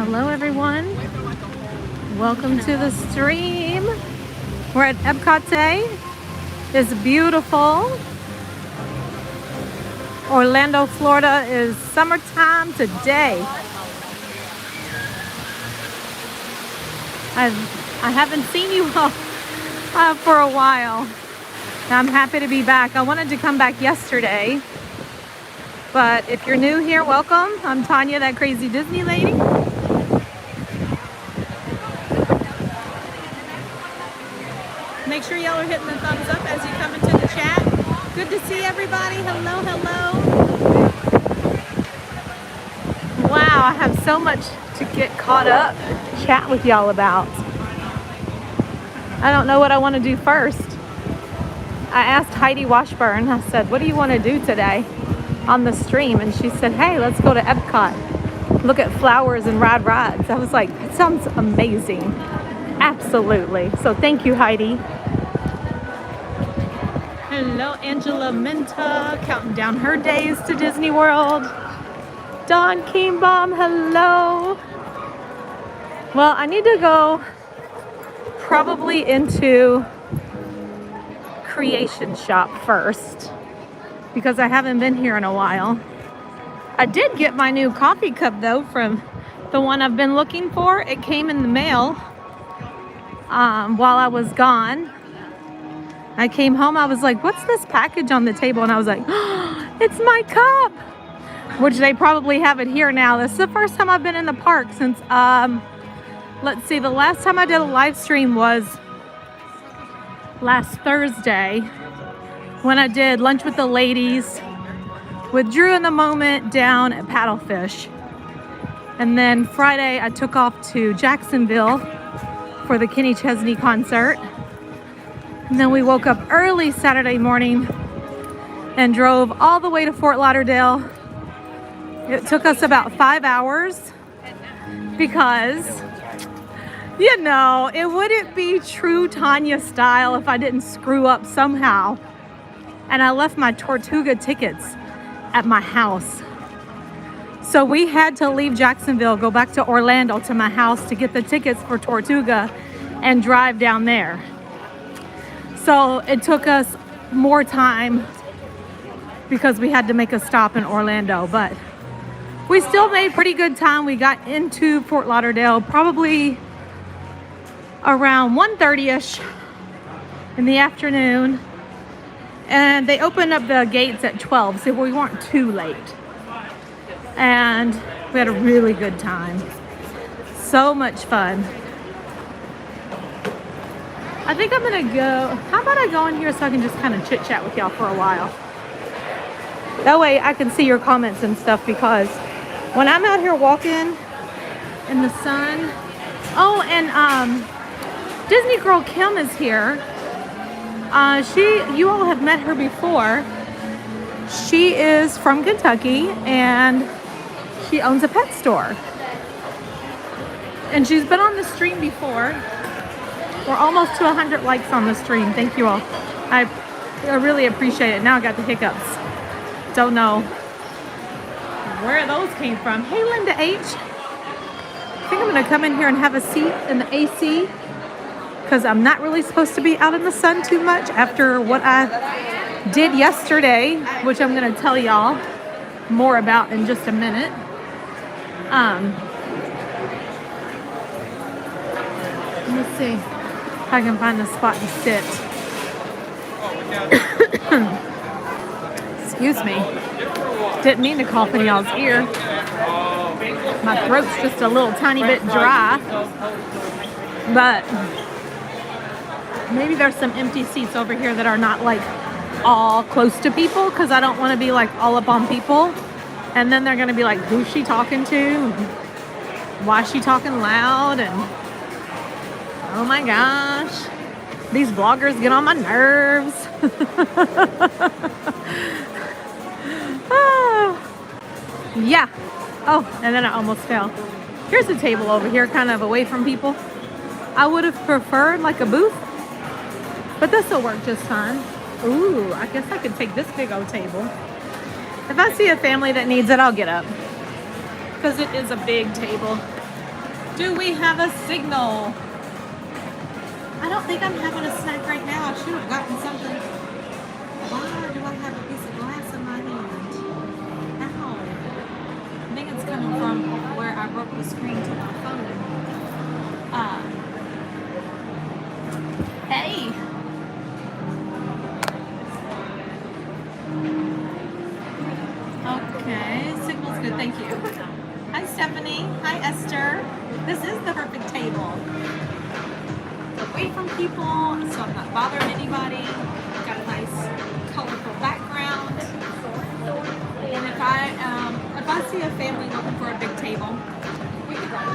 Hello everyone, welcome to the stream. We're at Epcot today. It's beautiful. Orlando, Florida is summertime today. I haven't seen you all for a while. I'm happy to be back. I wanted to come back yesterday, but if you're new here, welcome. I'm Tanya, that crazy Disney lady. Make sure y'all are hitting the thumbs up as you come into the chat. Good to see everybody. Hello, hello. Wow, I have so much to get caught up, to chat with y'all about. I don't know what I want to do first. I asked Heidi Washburn, I said, what do you want to do today on the stream? And she said, hey, let's go to Epcot. Look at flowers and ride rides. I was like, that sounds amazing. Absolutely. So thank you, Heidi. Hello, Angela Minta, counting down her days to Disney World. Dawn Keembaum, hello. Well, I need to go probably into Creation Shop first because I haven't been here in a while. I did get my new coffee cup though from the one I've been looking for. It came in the mail while I was gone. I came home, I was like, what's this package on the table? And I was like, oh, it's my cup, which they probably have it here now. This is the first time I've been in the park since, let's see, the last time I did a live stream was last Thursday when I did lunch with the ladies with Drew in the Moment down at Paddlefish. And then Friday I took off to Jacksonville for the Kenny Chesney concert. And then we woke up early Saturday morning and drove all the way to Fort Lauderdale. It took us about 5 hours because, you know, it wouldn't be true Tanya style if I didn't screw up somehow. And I left my Tortuga tickets at my house. So we had to leave Jacksonville, go back to Orlando to my house to get the tickets for Tortuga and drive down there. So it took us more time because we had to make a stop in Orlando, but we still made pretty good time. We got into Fort Lauderdale probably around 1:30ish in the afternoon, and they opened up the gates at 12, so we weren't too late. And we had a really good time. So much fun. I think I'm gonna go, how about I go in here so I can just kind of chit chat with y'all for a while. That way I can see your comments and stuff, because when I'm out here walking in the sun, oh, and Disney Girl Kim is here. You all have met her before. She is from Kentucky and she owns a pet store. And she's been on the stream before. We're almost to 100 likes on the stream. Thank you all. I really appreciate it. Now I got the hiccups. Don't know where those came from. Hey, Linda H. I think I'm gonna come in here and have a seat in the AC because I'm not really supposed to be out in the sun too much after what I did yesterday, which I'm gonna tell y'all more about in just a minute. Let me see if I can find a spot to sit. Excuse me. Didn't mean to cough in y'all's ear. My throat's just a little tiny bit dry. But maybe there's some empty seats over here that are not like all close to people, because I don't want to be like all up on people. And then they're going to be like, who's she talking to? Why is she talking loud? And oh my gosh, these vloggers get on my nerves. Oh, yeah. Oh, and then I almost fell. Here's a table over here, kind of away from people. I would have preferred like a booth, but this will work just fine. Ooh, I guess I could take this big old table. If I see a family that needs it, I'll get up, because it is a big table. Do we have a signal? I don't think I'm having a snack right now. I should have gotten something. Why do I have a piece of glass in my hand? Ow. I think it's coming from where I broke the screen to my phone. Hey. Okay, signal's good, thank you. Hi Stephanie, hi Esther. This is the perfect table. Away from people, so I'm not bothering anybody. Got a nice colorful background. And if I see a family looking for a big table,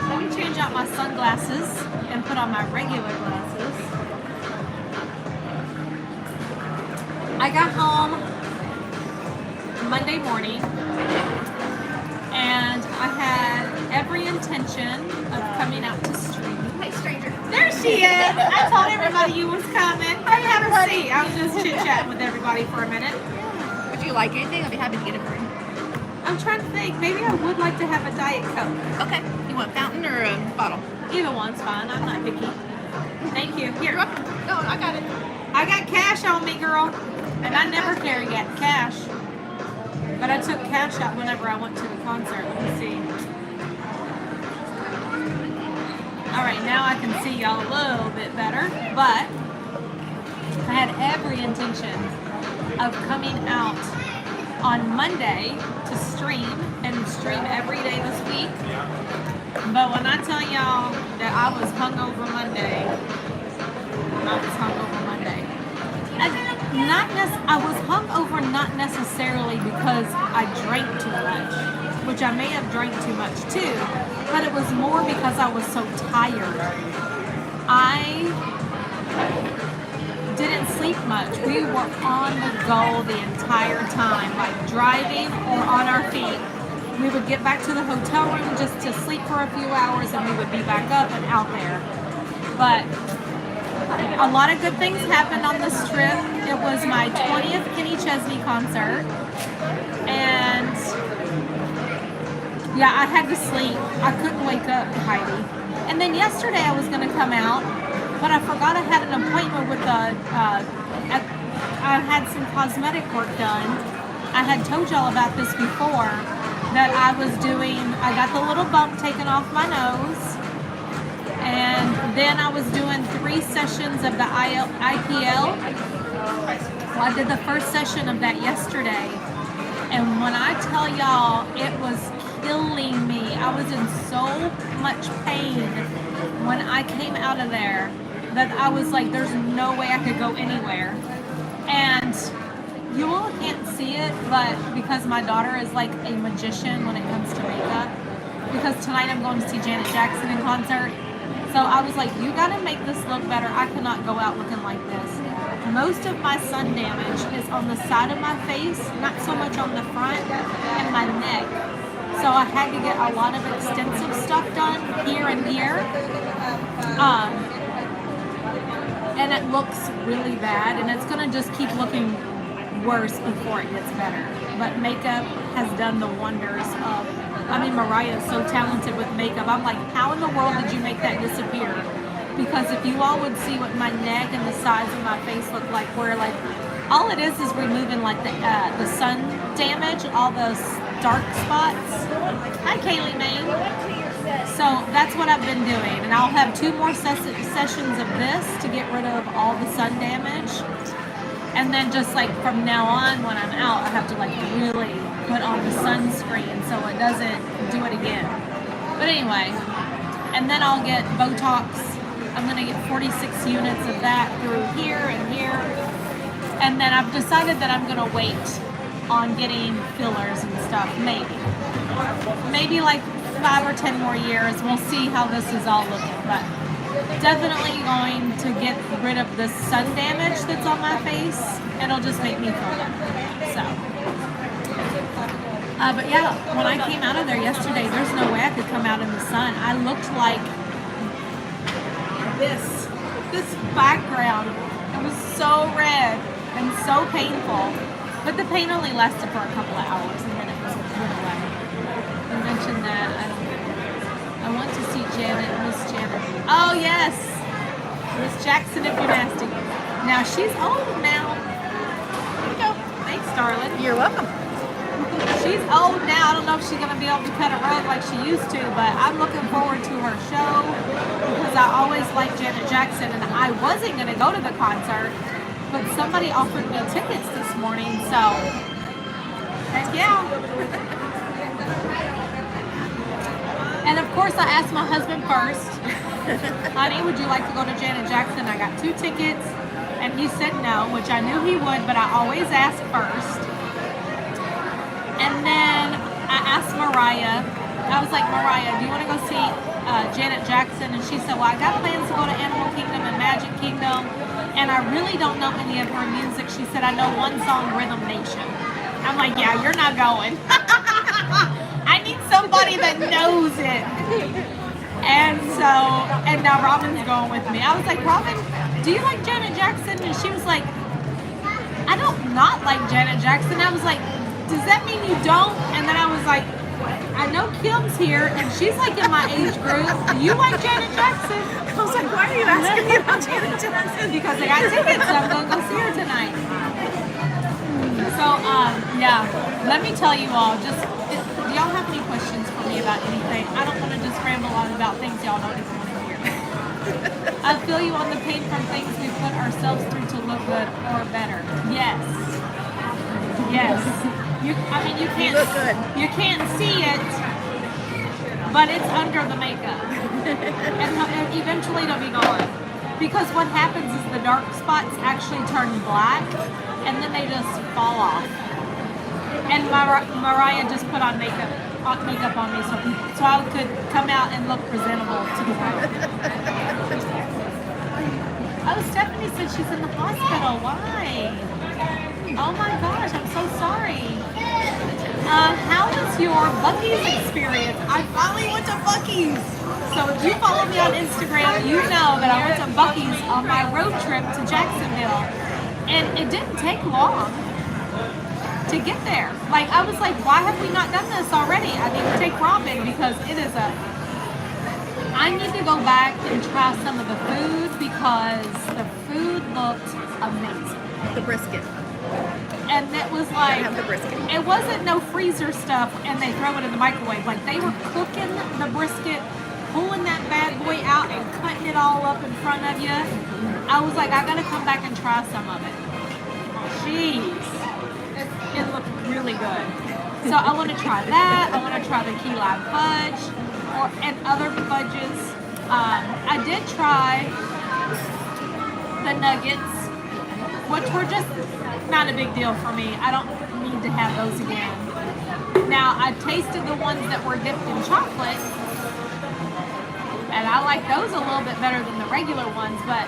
let me change out my sunglasses and put on my regular glasses. I got home Monday morning and I had every intention of coming out to stream. Hey, stranger. There she is! I told everybody you was coming. Come have a seat. I was just chit-chatting with everybody for a minute. Would you like anything? I'd be happy to get it for you. I'm trying to think. Maybe I would like to have a Diet Coke. Okay. You want fountain or a bottle? Either one's fine. I'm not picky. Thank you. Here. No, I got it. I got cash on me, girl. And I never carry cash. But I took cash out whenever I went to the concert. Let me see. Alright, now I can see y'all a little bit better. But I had every intention of coming out on Monday to stream and stream every day this week. But when I tell y'all that I was hungover Monday, I was hungover Monday. I was hungover not necessarily because I drank too much, which I may have drank too much too, but it was more because I was so tired. I didn't sleep much. We were on the go the entire time, like driving or on our feet. We would get back to the hotel room just to sleep for a few hours and we would be back up and out there. But a lot of good things happened on this trip. It was my 20th Kenny Chesney concert. And yeah, I had to sleep. I couldn't wake up, Heidi. And then yesterday I was going to come out, but I forgot I had an appointment with I had some cosmetic work done. I had told y'all about this before, that I got the little bump taken off my nose. And then I was doing 3 sessions of the IPL. Well, I did the first session of that yesterday. And when I tell y'all, it was killing me. I was in so much pain when I came out of there that I was like, there's no way I could go anywhere. And you all can't see it, but because my daughter is like a magician when it comes to makeup, because tonight I'm going to see Janet Jackson in concert. So I was like, you gotta make this look better. I cannot go out looking like this. Most of my sun damage is on the side of my face, not so much on the front and my neck. So I had to get a lot of extensive stuff done here and here. And it looks really bad, and it's gonna just keep looking worse before it gets better. But makeup has done the wonders of, Mariah is so talented with makeup. I'm like, how in the world did you make that disappear? Because if you all would see what my neck and the sides of my face look like, where like, all it is removing like the sun damage, all those dark spots. Hi Kaylee Maine. So that's what I've been doing, and I'll have 2 more sessions of this to get rid of all the sun damage. And then just like from now on, when I'm out, I have to like really put on the sunscreen so it doesn't do it again. But anyway, and then I'll get Botox. I'm gonna get 46 units of that through here and here. And then I've decided that I'm gonna wait on getting fillers and stuff, maybe like 5 or 10 more years. We'll see how this is all looking, but definitely going to get rid of the sun damage that's on my face. It'll just make me feel better. So, but yeah, when I came out of there yesterday, there's no way I could come out in the sun. I looked like this background. It was so red and so painful. But the pain only lasted for a couple of hours and then it was went away. I mentioned that I want to see Janet Jackson if you're nasty. Now she's old now. Here you go. Thanks, darling. You're welcome. She's old now. I don't know if she's gonna be able to cut a rug like she used to, but I'm looking forward to her show because I always liked Janet Jackson, and I wasn't gonna go to the concert, but somebody offered me tickets this morning, so heck yeah. And of course, I asked my husband first, honey, would you like to go to Janet Jackson? I got 2 tickets, and he said no, which I knew he would, but I always ask first. And then I asked Mariah, I was like, Mariah, do you want to go see Janet Jackson? And she said, well, I got plans to go to Animal Kingdom and Magic Kingdom, and I really don't know any of her music. She said, I know one song, Rhythm Nation. I'm like, yeah, you're not going. I need somebody that knows it. And now Robin's going with me. I was like, Robin, do you like Janet Jackson? And she was like, I don't not like Janet Jackson. I was like, does that mean you don't? And then I was like, I know Kim's here, and she's like in my age group. Do you like Janet Jackson? I was like, why are you asking me about Janet Jackson? Because I got tickets, so I'm going to go see her tonight. So, yeah, let me tell you all, do y'all have any questions for me about anything? I don't want to just ramble on about things y'all don't even want to hear. I feel you on the pain from things we put ourselves through to look good or better. Yes. Yes. You can't look good. You can't see it, but it's under the makeup, and eventually it'll be gone. Because what happens is the dark spots actually turn black, and then they just fall off. And Mariah just put on makeup on me so I could come out and look presentable to the world. Oh, Stephanie said she's in the hospital. Why? Oh my gosh, I'm so sorry. How was your Buc-ee's experience? I finally went to Buc-ee's. So if you follow me on Instagram, you know that I went to Buc-ee's on my road trip to Jacksonville. And it didn't take long to get there. Like, I was like, why have we not done this already? I need to take Robin because it is I need to go back and try some of the food because the food looked amazing. The brisket. And it was like, have the brisket. It wasn't no freezer stuff and they throw it in the microwave. Like, they were cooking the brisket, pulling that bad boy out and cutting it all up in front of you. I was like, I gotta come back and try some of it. Jeez. It looked really good. So I want to try that. I want to try the key lime fudge and other fudges. I did try the nuggets, which were just not a big deal for me. I don't need to have those again. Now, I tasted the ones that were dipped in chocolate, and I like those a little bit better than the regular ones, but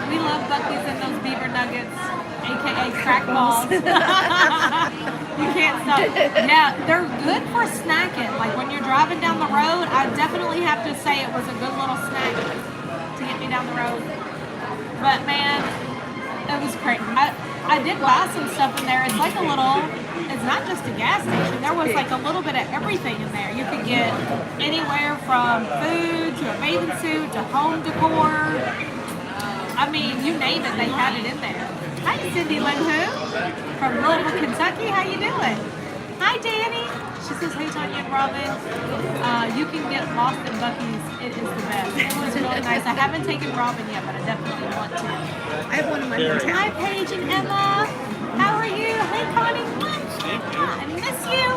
we love Buc-ee's and those beaver nuggets, aka crack balls. You can't stop. Yeah, they're good for snacking. Like when you're driving down the road, I definitely have to say it was a good little snack to get me down the road. But man, it was great. I did buy some stuff in there. It's like a little, it's not just a gas station. There was like a little bit of everything in there. You could get anywhere from food to a bathing suit to home decor. I mean, you name it, they had it in there. Hi, Cindy Lynn Who from Louisville, Kentucky. How you doing? Hi, Danny. She says, hey, Tanya and Robin. You can get lost in Buc-ee's. It is the best. It was really nice. I haven't taken Robin yet, but I definitely want to. I have one in my hometown. Hi, Paige and Emma. How are you? Hey, Connie. I miss you.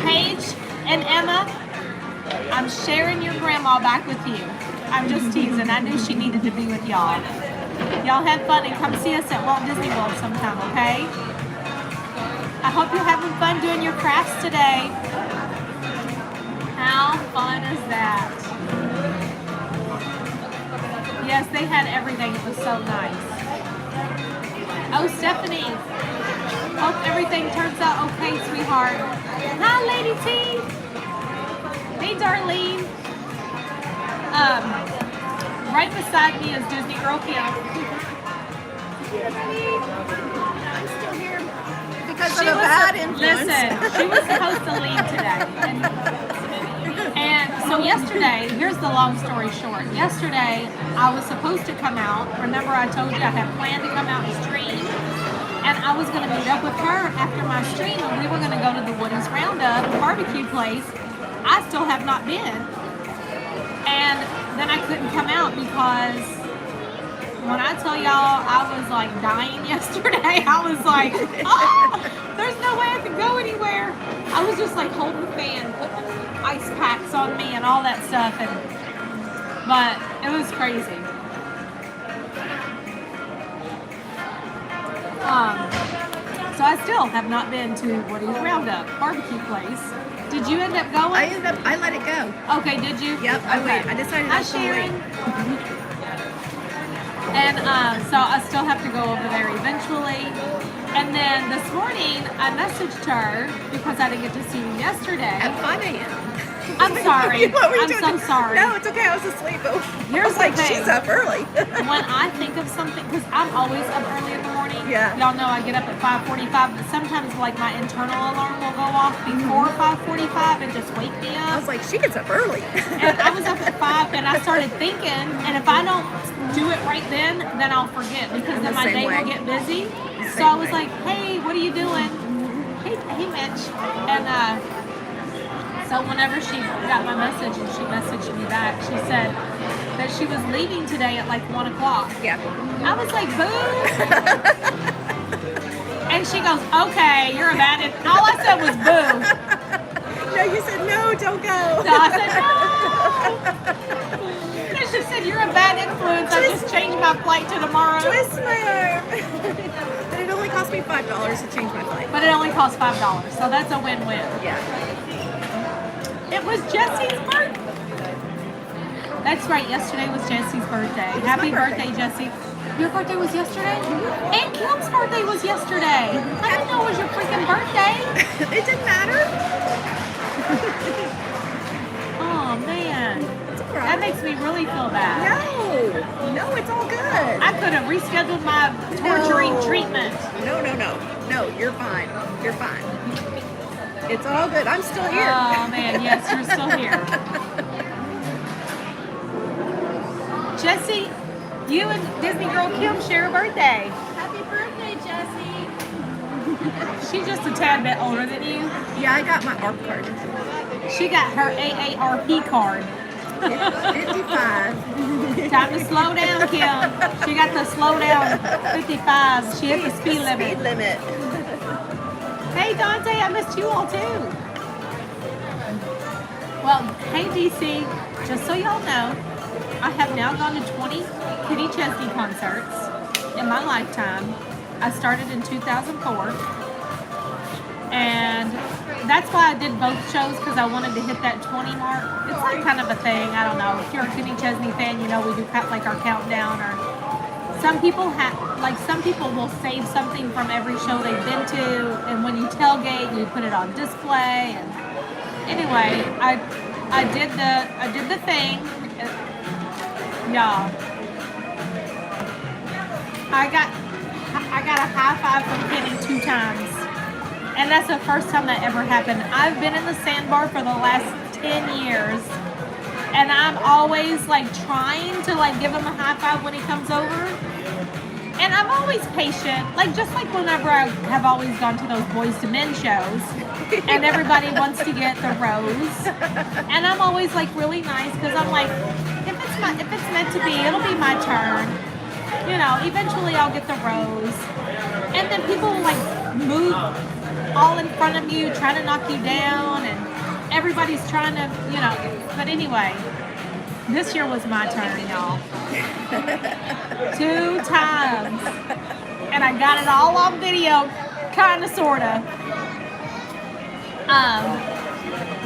Paige and Emma, I'm sharing your grandma back with you. I'm just teasing. I knew she needed to be with y'all. Y'all have fun and come see us at Walt Disney World sometime, okay? I hope you're having fun doing your crafts today. How fun is that? Yes, they had everything. It was so nice. Oh, Stephanie. Hope everything turns out okay, sweetheart. Hi, Lady T. Hey, Darlene. Right beside me is Disney Girl Kim. I'm still here because She of a was bad influence. Listen, she was supposed to leave today. And so So yesterday, here's the long story short. Yesterday, I was supposed to come out. Remember I told you I had planned to come out and stream? And I was going to meet up with her after my stream, and we were going to go to the Woody's Roundup barbecue place. I still have not been. And then I couldn't come out because when I tell y'all I was like dying yesterday, I was like, oh, there's no way I could go anywhere. I was just like holding the fan, putting ice packs on me and all that stuff. But it was crazy. So I still have not been to Woody's Roundup barbecue place. Did you end up going? I let it go. Okay, did you? Yep, I decided Hi, I should Sharon. wait. And so I still have to go over there eventually. And then this morning, I messaged her because I didn't get to see you yesterday. At 5 a.m. I'm sorry. What were you I'm doing? so sorry. No, it's okay. I was asleep. Here's I was like, the thing. she's up early. When I think of something, because I'm always up early in the morning. Yeah. Y'all know I get up at 5:45, but sometimes like my internal alarm will go off before 5:45 and just wake me I up. was like, she gets up early. And I was up at 5 and I started thinking, and if I don't do it right then I'll forget because then the my same day way. will get busy. So same I was way. like, hey, what are you doing? Hey Mitch. And so whenever she got my message and she messaged me back, she said that she was leaving today at like 1 o'clock. Yeah. I was like, boo. And she goes, okay, you're a bad influence. All I said was boo. No, you said, no, don't go. So I said, no. And she said, you're a bad influence. I just changed my flight to tomorrow. Twist my arm. And it only cost me $5 to change my flight. But it only cost $5. So that's a win-win. Yeah. It was Jesse's birthday. That's right. Yesterday was Jesse's birthday. was Happy my birthday. birthday, Jesse. Your birthday was yesterday? And Kim's birthday was yesterday. I didn't know it was your freaking birthday. It didn't matter. Oh, man. It's all That right. makes me really feel bad. No, it's all good. I could have rescheduled my torturing No. treatment. No, you're fine. You're fine. It's all good. I'm still here. Oh, man. Yes, you're still here. Jesse, you and Disney Girl Kim share a birthday. Happy birthday, Jessie. She's just a tad bit older than you. Yeah, I got my ARP card. She got her AARP card. 55. Time to slow down, Kim. She got the slow down 55. She hit the speed limit. Speed limit. Hey, Dante, I missed you all too. Well, hey, DC, just so y'all know, I have now gone to 20 Kenny Chesney concerts in my lifetime. I started in 2004. And that's why I did both shows, because I wanted to hit that 20 mark. It's like kind of a thing. I don't know. If you're a Kenny Chesney fan, you know we do like our countdown. Or some people will save something from every show they've been to, and when you tailgate, you put it on display. And anyway, I did the thing. Y'all, I got a high five from Kenny 2 times. And that's the first time that ever happened. I've been in the sandbar for the last 10 years. And I'm always like trying to like give him a high five when he comes over. And I'm always patient. Like just like whenever I have always gone to those Boys to Men shows. And everybody wants to get the rose. And I'm always like really nice because I'm like, if it's meant to be, it'll be my turn. You know, eventually I'll get the rose. And then people will like move all in front of you, trying to knock you down, and everybody's trying to, you know. But anyway, this year was my turn, y'all. 2 times. And I got it all on video, kind of, sort of.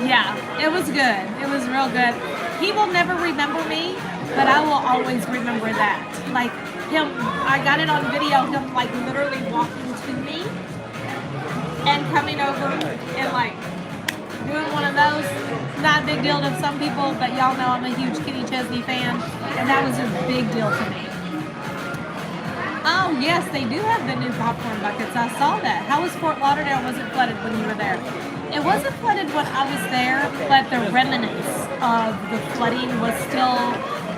Yeah, it was good. It was real good. He will never remember me, but I will always remember that. Like him, I got it on video, him like literally walking to me and coming over and like doing one of those. Not a big deal to some people, but y'all know I'm a huge Kenny Chesney fan, and that was a big deal to me. Oh yes, they do have the new popcorn buckets. I saw that. How was Fort Lauderdale? Was it flooded when you were there? It wasn't flooded when I was there, but the remnants of the flooding was still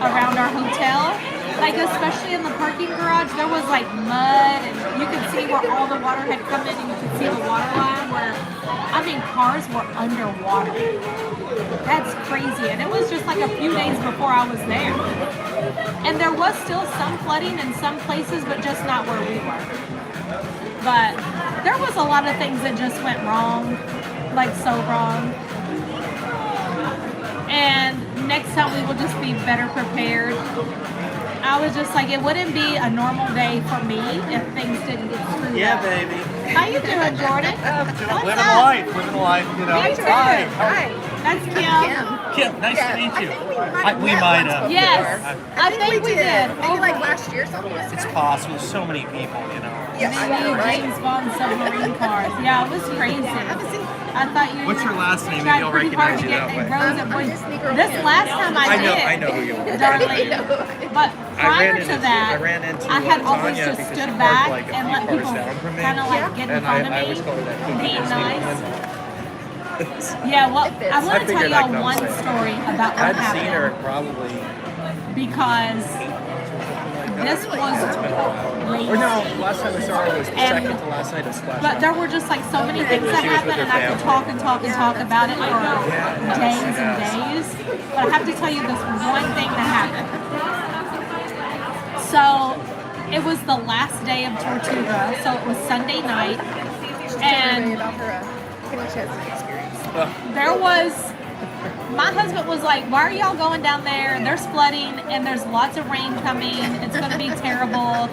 around our hotel. Like, especially in the parking garage, there was like mud, and you could see where all the water had come in, and you could see the water line where, I mean, cars were underwater. That's crazy. And it was just like a few days before I was there. And there was still some flooding in some places, but just not where we were. But there was a lot of things that just went wrong, like so wrong. And next time we will just be better prepared. I was just like, it wouldn't be a normal day for me if things didn't get screwed up. Yeah, baby. How you doing, Jordan? Living a life, you know. Me too. Hi. That's Kim. Kim, nice to meet you. We might have. Yes, I think we did. Maybe like last year something. It's possible. So many people, you know. Yeah, I know, right? James Bond submarine cars. Yeah, it was crazy. I thought you. What's your last name? tried Maybe I'll pretty hard recognize to you get that way. Rose at Boys. Disney Girl This Kim. last time I did. I know who you are. Darling. But prior to that, I ran into I had always Tanya just because stood she back parked, like, a and few let cars people down from me. kind of like get in And front of I me, always call her that Kiki being Disney nice. woman. Yeah, well, I want to tell figured I'd y'all come one say it. story about what I'd seen her happened probably. because this was crazy. Or no, last time I saw her was And- second to last night of Splash But there Mountain. were just like so many things that She was with happened, and her I could family. talk and talk and talk about it for days and days. But I have to tell you this one thing that happened. So it was the last day of Tortuga, so it was Sunday night, and about her Kenny Chesney experience. there was. My husband was like, why are y'all going down there? There's flooding and there's lots of rain coming. It's going to be terrible.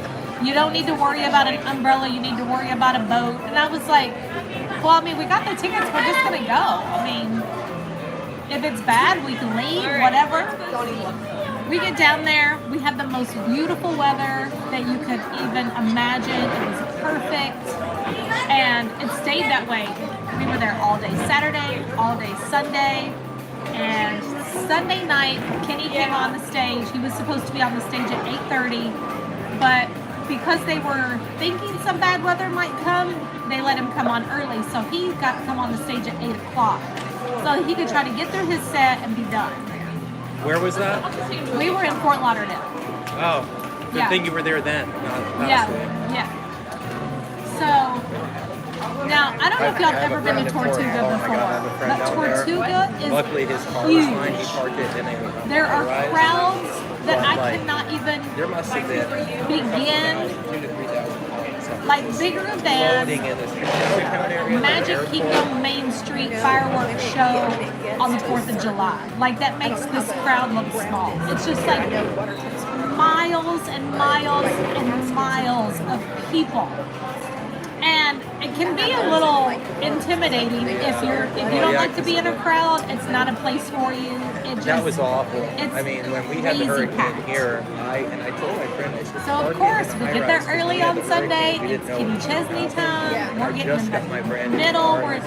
You don't need to worry about an umbrella. You need to worry about a boat. And I was like, well, I mean, we got the tickets. We're just going to go. I mean, if it's bad, we can leave, whatever. We get down there. We had the most beautiful weather that you could even imagine. It was perfect. And it stayed that way. We were there all day Saturday, all day Sunday. And Sunday night, Kenny came on the stage. He was supposed to be on the stage at 8:30, but because they were thinking some bad weather might come, they let him come on early. So he got to come on the stage at 8 o'clock, so he could try to get through his set and be done. Where was that? We were in Fort Lauderdale. Oh, good Yeah. thing you were there then. Not Yeah, today. yeah. So now I don't know if y'all have ever been to Tortuga before, but Tortuga Luckily, his is car was fine. He huge. parked it in a There are garage. crowds that I Like, cannot even There must have been begin, 2,000 to 3,000. like bigger Floating than in this downtown area. Magic the Kingdom airport. Main Street fireworks show on the 4th of July. Like, that makes this crowd look small. It's just like miles and miles and miles of people. And it can be a little intimidating if you don't like to be in a crowd. It's not a place for you. It just, That was awful. it's I mean, when we had the crazy hurricane packed. here, I told my friend, I said, So of "Park course in we the get there high-rise, early because on we had the Sunday. hurricane. We It's didn't know Kenny Chesney time. I We're getting just in got my brand the new middle. car.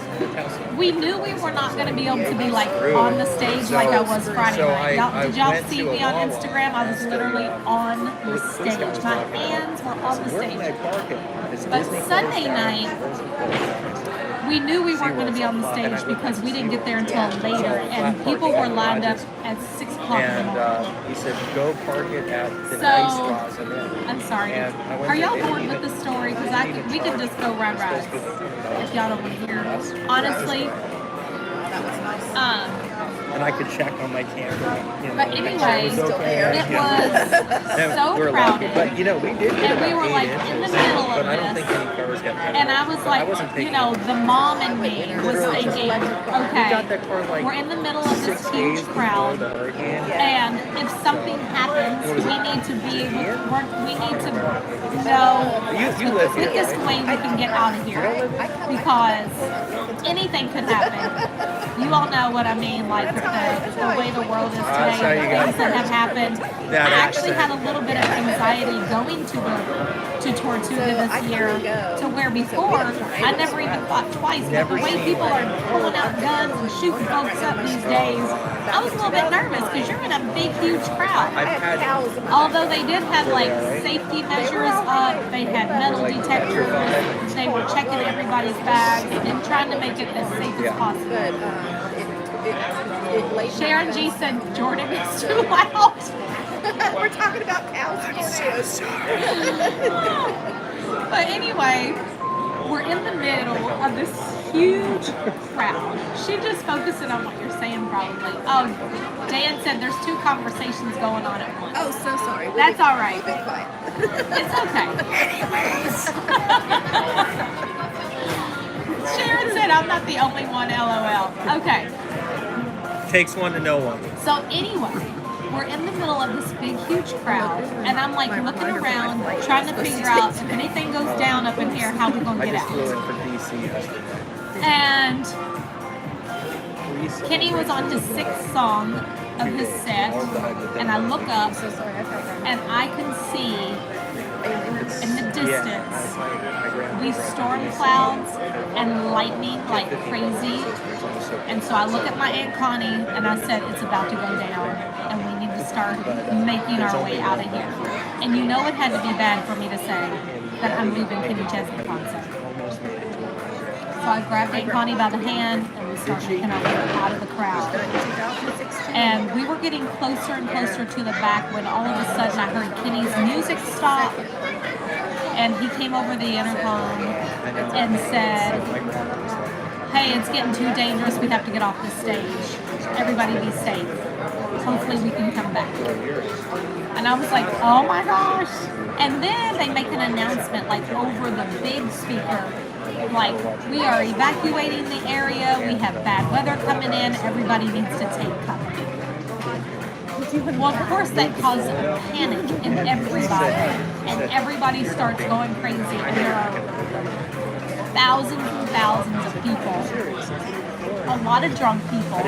We knew we were not going to be able to be like on the stage like I was Friday So night. I Did y'all went see to a me on Wawa Instagram? I was and literally on the This guy stage. was My talking hands were about, on the "Where can I stage. park it? It's But Disney Sunday closed down. night, Where's it closed down?" we knew we weren't going to be on the stage because we didn't get there until later, and people were lined up at 6 o'clock in the And morning. he said, go park it at the So, nice spots. And then, I'm sorry. and I went Are y'all there, bored they with the didn't story? Because even we can charge. just go ride rides if y'all don't want to hear. Honestly, And I could check on my camera. You know, but make sure anyway, it was okay. it was And so we're lucky. crowded. But you know, we did get And we about were, 8 like, inches, in the middle of but I don't this. think any cars got better. And I was But like, wasn't you taking know, it. the mom in me was Literally, thinking, we okay, got that car like we're in the middle of this 6 huge days crowd, before the hurricane. and if something happens, we need to be able, we need to know You the live here, quickest right? way we can get out of here, because anything could happen. You all know what I mean, like with the way the world is I'll today, show you the guys. things that have happened. That I actually accent. had a little bit of anxiety going to Tortuga this year, to where before I never even thought twice. But the way people are pulling out guns and shooting folks up these days, I was a little bit nervous because you're in a big, huge crowd. I had cows in my Although they did have like safety measures up, they had metal detectors, they were checking everybody's bags and trying to make it as safe as possible. But it laid Sharon G said Jordan is too loud. We're talking about cows and potatoes. But anyway, we're in the middle of this huge crowd. She just focusing on what you're saying probably. Oh, Dan said there's two conversations going on at once. Oh, so sorry. That's all right. Be quiet. It's okay. Sharon said I'm not the only one, LOL. Okay. Takes one to know one. So anyway, we're in the middle of this big, huge crowd, and I'm like looking around, trying to figure out if anything goes down up in here, how we gonna I get just flew in out. from DC yesterday. And Kenny was on his 6th song of his set, and I look up, and I can see in the distance these storm clouds and lightning like crazy. And so I look at my Aunt Connie and I said, it's about to go down and we need to start making our way out of here. And you know it had to be bad for me to say that I'm leaving Kenny Chesney concert. So I grabbed Aunt Connie by the hand and we started making our way out of the crowd. And we were getting closer and closer to the back when all of a sudden I heard Kenny's music stop. And he came over the intercom and said, hey, it's getting too dangerous. We have to get off the stage. Everybody be safe. Hopefully we can come back. And I was like, oh my gosh. And then they make an announcement like over the big speaker. Like, we are evacuating the area. We have bad weather coming in. Everybody needs to take cover. Well, of course, that caused a panic in everybody. And everybody starts going crazy. And there are thousands and thousands of people. A lot of drunk people.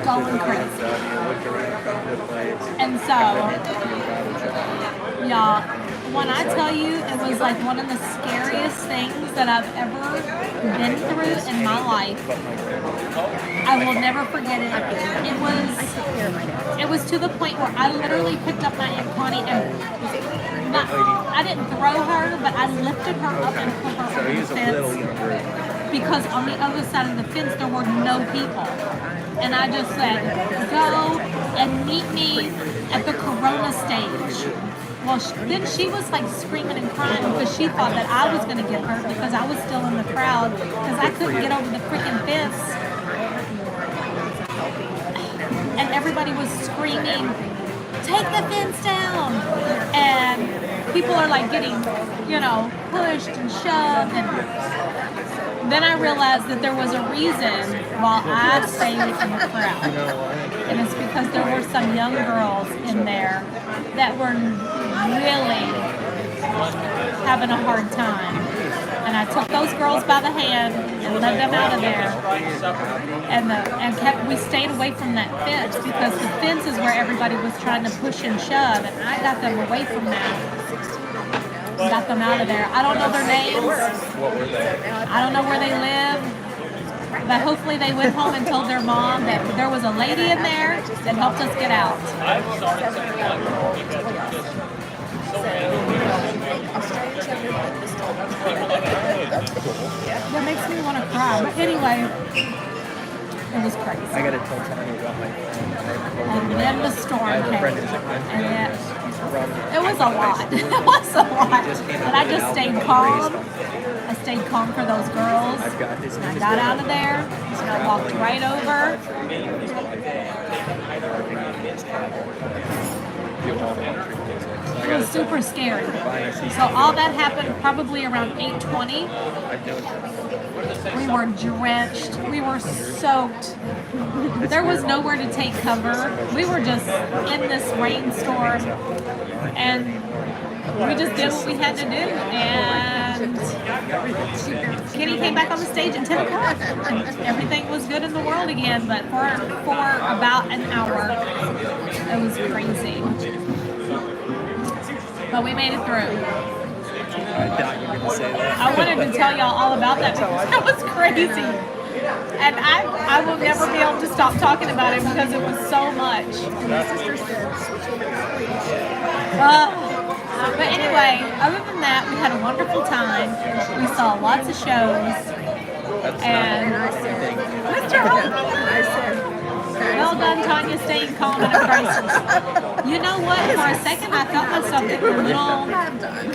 Going crazy. And so, y'all, when I tell you it was like one of the scariest things that I've ever been through in my life, I will never forget it. It was to the point where I literally picked up my Aunt Connie and I didn't throw her, but I lifted her up and put her over the fence because on the other side of the fence there were no people. And I just said, go and meet me at the Corona stage. Well, then she was like screaming and crying because she thought that I was going to get hurt because I was still in the crowd because I couldn't get over the freaking fence. And everybody was screaming, take the fence down. And people are like getting, pushed and shoved. And then I realized that there was a reason why I stayed in the crowd. And it's because there were some young girls in there that were really having a hard time. And I took those girls by the hand and led them out of there. And we stayed away from that fence because the fence is where everybody was trying to push and shove. And I got them away from that. Got them out of there. I don't know their names. I don't know where they live. But hopefully they went home and told their mom that there was a lady in there that helped us get out. That makes me want to cry. But anyway, it was crazy. I gotta tell Tanya about my And then the storm came. And it was a lot. It was a lot. But I just stayed calm. I stayed calm for those girls. And I got out of there. And I walked right over. It was super scary. So all that happened probably around 8:20. We were drenched. We were soaked. There was nowhere to take cover. We were just in this rainstorm. And we just did what we had to do. And Kenny came back on the stage at 10 o'clock. And everything was good in the world again. But for about an hour, it was crazy. But we made it through. I thought you were going to say that. I wanted to tell y'all all about that because that was crazy. And I will never be able to stop talking about it because it was so much. And my sister said, switch over to sleep. But anyway, other than that, we had a wonderful time. We saw lots of shows. And And I said, Mr. Holman, I said, well done, Tanya, staying calm in a crisis. You know what? For a second, I felt myself getting a little I'm done.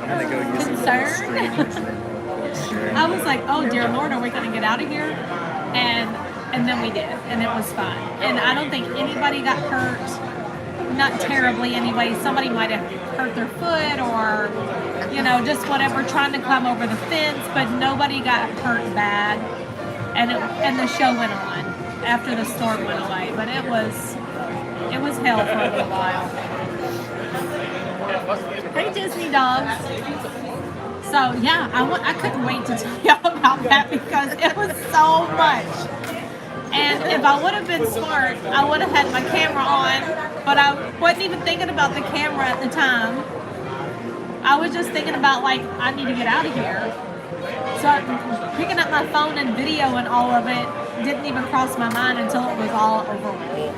I'm gonna go use concerned. I was like, oh dear Lord, are we going to get out of here? And then we did, and it was fun. And I don't think anybody got hurt. Not terribly anyway. Somebody might have hurt their foot or, you know, just whatever, trying to climb over the fence, but nobody got hurt bad. And the show went on after the storm went away. But it was hell for a little while. Hey, Disney dogs. So yeah, I couldn't wait to tell y'all about that because it was so much. And if I would have been smart, I would have had my camera on, but I wasn't even thinking about the camera at the time. I was just thinking about, like, I need to get out of here. So picking up my phone and video and all of it didn't even cross my mind until it was all over with.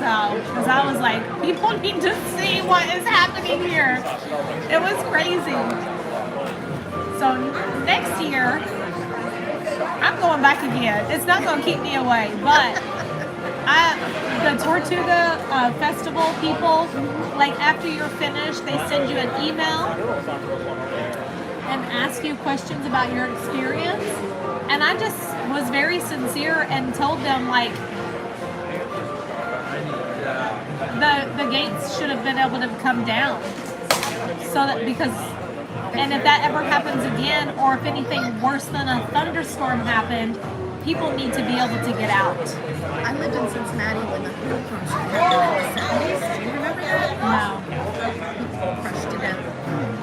So, because I was like, people need to see what is happening here. It was crazy. So next year, I'm going back again. It's not going to keep me away, but the Tortuga festival people, like after you're finished, they send you an email and ask you questions about your experience. And I just was very sincere and told them, like, the gates should have been able to come down. So that, because, and if that ever happens again, or if anything worse than a thunderstorm happened, people need to be able to get out. I lived in Cincinnati when the hurricanes happened in the 70s. Do you remember that? No. People crushed to death.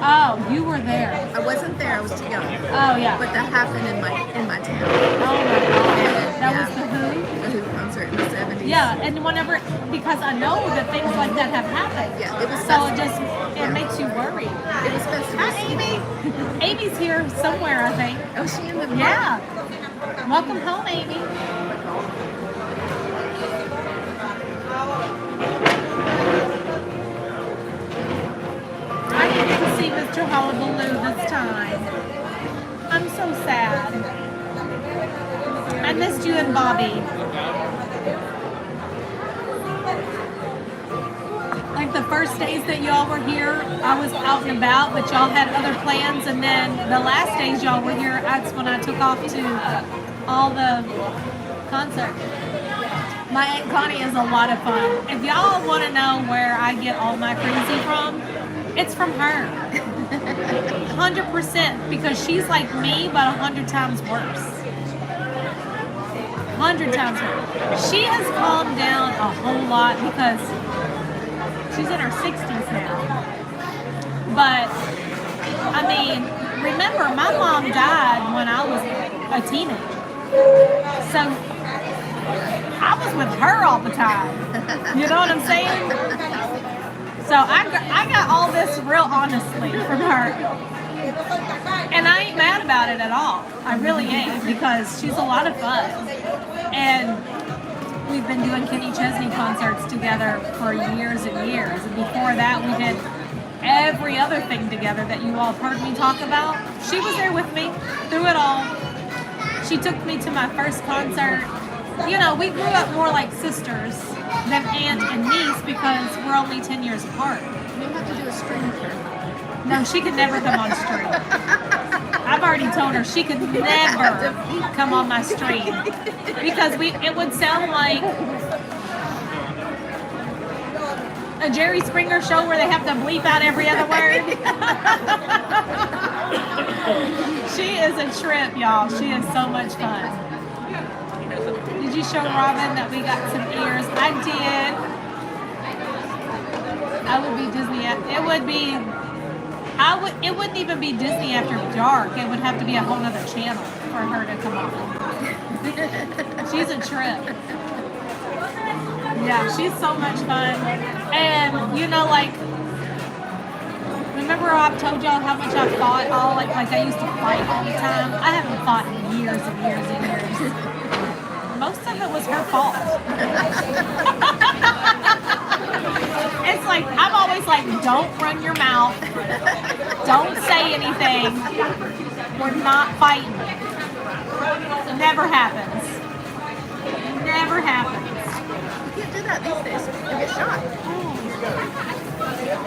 Oh, you were there. I wasn't there. I was too young. Oh, yeah. But that happened in my town. Oh, my God. And, That yeah, was the Who? The Who concert in the 70s. Yeah, and whenever, because I know that things like that have happened. Yeah, it was So festive. it makes you worry. It was festive. Hi, Amy. Amy's here somewhere, I think. Oh, she in the Yeah. Welcome home, Amy. I didn't get to see Mr. Hullabaloo this time. I'm so sad. I missed you and Bobby. Like the first days that y'all were here, I was out and about, but y'all had other plans. And then the last days y'all were here, that's when I took off to all the concerts. My Aunt Connie is a lot of fun. If y'all want to know where I get all my crazy from, it's from her. 100%, because she's like me, but 100 times worse. 100 times worse. She has calmed down a whole lot because she's in her 60s now. But, I mean, remember, my mom died when I was a teenager. So, I was with her all the time. You know what I'm saying? So, I got all this real honestly from her. And I ain't mad about it at all. I really ain't, because she's a lot of fun. And we've been doing Kenny Chesney concerts together for years and years. And before that, we did every other thing together that you all have heard me talk about. She was there with me through it all. She took me to my first concert. You know, we grew up more like sisters than aunt and niece because we're only 10 years apart. We'll have to do a stream for her. No, she could never come on stream. I've already told her she could never come on my stream because it would sound like a Jerry Springer show where they have to bleep out every other word. She is a trip, y'all. She is so much fun. Did you show Robin that we got some ears? I did. I would be Disney. It would be. It wouldn't even be Disney After Dark. It would have to be a whole other channel for her to come on. She's a trip. Yeah, she's so much fun. And you know, like, remember remember I've told y'all how much I fought all like I used to fight all the time. I haven't fought in years and years and years. Most of it was her fault. It's like I'm always like, don't run your mouth, don't say anything. We're not fighting. It never happens. Never happens. You can't do that these days. You'll get shot.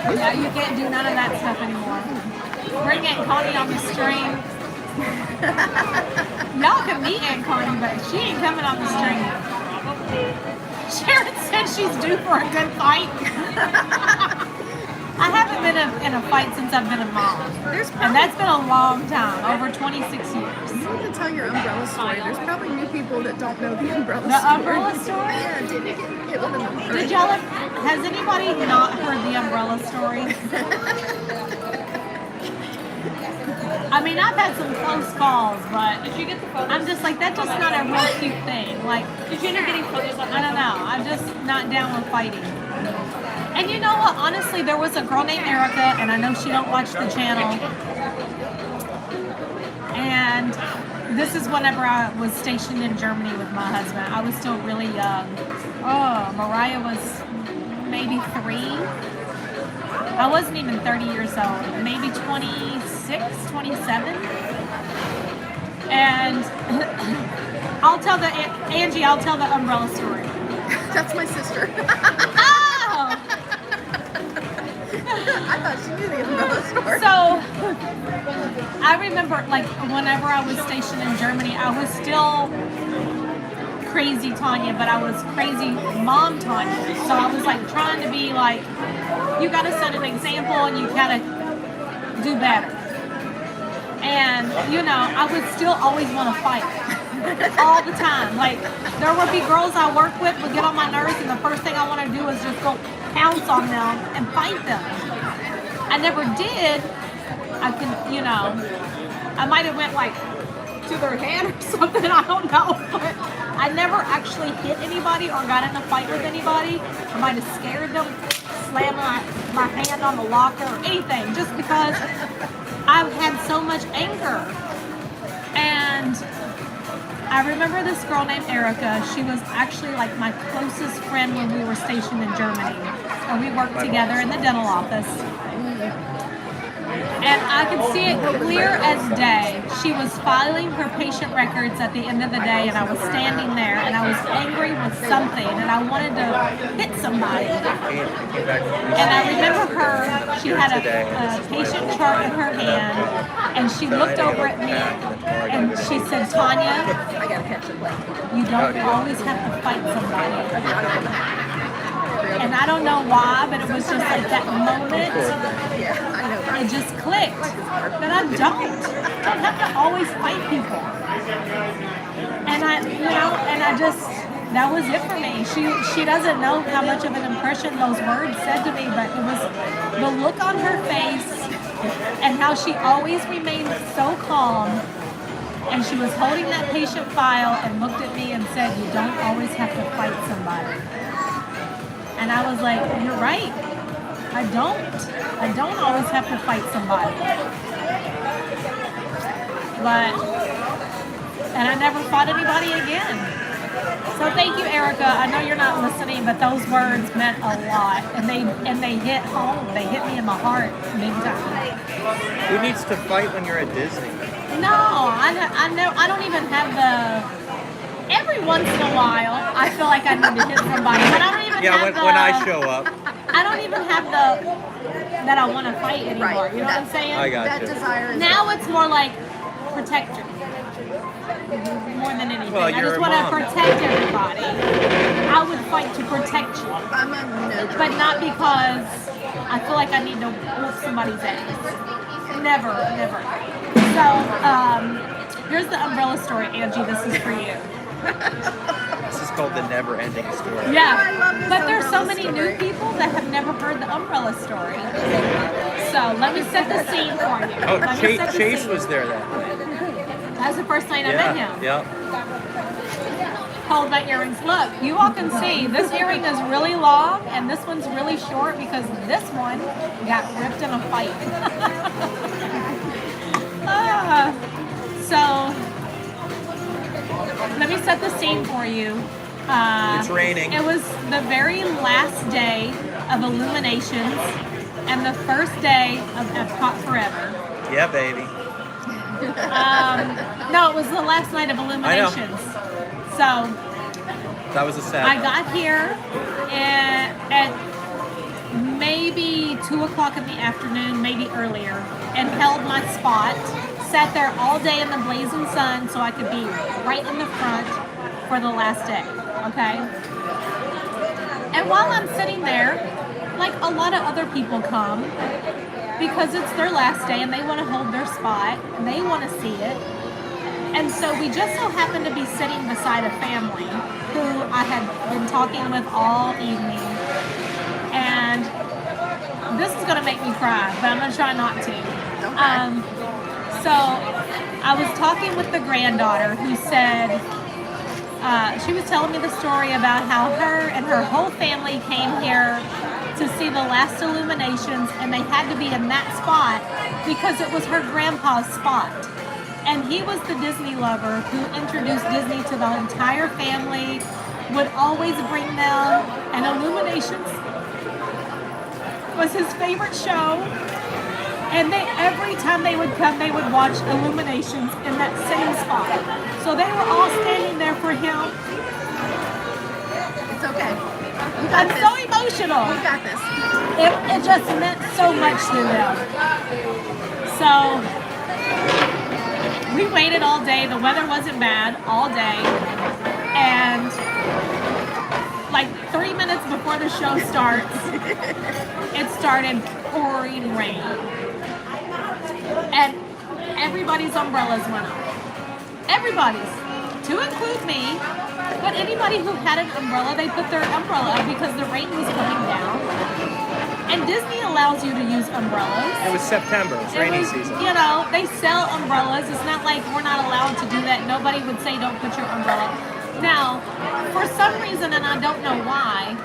No, you can't do none of that stuff anymore. Bring Aunt Connie on the string. Y'all can meet Aunt Connie, but she ain't coming on the string. Sharon said she's due for a good fight. I haven't been in a fight since I've been a mom. And that's been a long time, over 26 years. You have to tell your umbrella story. There's probably new people that don't know the umbrella story. The umbrella story? Yeah, did you get hit with an umbrella? Did y'all has anybody not heard the umbrella story? I mean, I've had some close calls, but Did you get the photos? I'm just like, that's just not a real cute thing. Like, Did you end up getting photos on I don't know. I'm just not down with fighting. And you know what? Honestly, there was a girl named Erica, and I know she don't watch the channel. And this is whenever I was stationed in Germany with my husband. I was still really young. Oh, Mariah was maybe 3. I wasn't even 30 years old. Maybe 26, 27. And I'll tell the umbrella story. That's my sister. Oh! I thought she knew the umbrella story. So, I remember, like, whenever I was stationed in Germany, I was still crazy Tanya, but I was crazy mom Tanya. So I was, like, trying to be, like, you gotta set an example and you gotta do better. And, you know, I would still always want to fight. All the time. Like, there would be girls I work with would get on my nerves, and the first thing I want to do is just go pounce on them and fight them. I never did. I can, you know, I might have went like to their head or something, I don't know. But I never actually hit anybody or got in a fight with anybody. I might have scared them, slammed my hand on the locker or anything, just because I've had so much anger. And I remember this girl named Erica. She was actually like my closest friend when we were stationed in Germany. And we worked together in the dental office. And I could see it clear as day. She was filing her patient records at the end of the day, and I was standing there, and I was angry with something, and I wanted to hit somebody. And I remember her, she had a patient chart in her hand, and she looked over at me, and she said, Tanya, I gotta catch it. you don't always have to fight somebody. And I don't know why, but it was just like that moment. Yeah, I know. It just clicked that I don't have to always fight people. And that was it for me. She doesn't know how much of an impression those words said to me, but it was the look on her face and how she always remained so calm. And she was holding that patient file and looked at me and said, you don't always have to fight somebody. And I was like, you're right. I don't always have to fight somebody. And I never fought anybody again. So thank you, Erica. I know you're not listening, but those words meant a lot. And they hit home. They hit me in my heart big time. Who needs to fight when you're at Disney? No, I don't even have the... Every once in a while, I feel like I need to hit somebody, but I don't even have when I show up. I don't even have that I want to fight anymore. Right. You know what I'm saying? I got That you. desire is Now it's more like protector, more than anything. Well, I you're just a want to mom. protect everybody. I would fight to protect you, I'm a no. but not because I feel like I need to whoop somebody's ass. Never. So, here's the umbrella story, Angie. This is for you. This is called the never-ending story. Yeah, I love this but there's so umbrella many story. new people that have never heard the umbrella story. So let me set the scene for you. Oh, Let me set the Chase scene. was there that night. That was the first night I met him. Yeah. hold my earrings. Look, you all can see this earring is really long and this one's really short because this one got ripped in a fight. So let me set the scene for you. It's raining. It was the very last day of Illuminations and the first day of Epcot Forever. Yeah, baby. No, it was the last night of Illuminations. So That was a sad. I got here at maybe 2 o'clock in the afternoon, maybe earlier, and held my spot. Sat there all day in the blazing sun so I could be right in the front for the last day, okay? And while I'm sitting there, like a lot of other people come because it's their last day and they want to hold their spot and they want to see it. And so we just so happened to be sitting beside a family who I had been talking with all evening. And this is going to make me cry, but I'm going to try not to. So I was talking with the granddaughter who said, she was telling me the story about how her and her whole family came here to see the last Illuminations and they had to be in that spot because it was her grandpa's spot. And he was the Disney lover who introduced Disney to the entire family, would always bring them, and Illuminations was his favorite show. And every time they would come, they would watch Illuminations in that same spot. So they were all standing there for him. It's okay. You got I'm this. so emotional. You got this. It just meant so much to them. So we waited all day. The weather wasn't bad all day. And like 3 minutes before the show starts, it started pouring rain. And everybody's umbrellas went up. Everybody's, to include me. But anybody who had an umbrella, they put their umbrella up because the rain was coming down. And Disney allows you to use umbrellas. It was September. It's rainy season. You know, they sell umbrellas. It's not like we're not allowed to do that. Nobody would say don't put your umbrella. Now, for some reason, and I don't know why,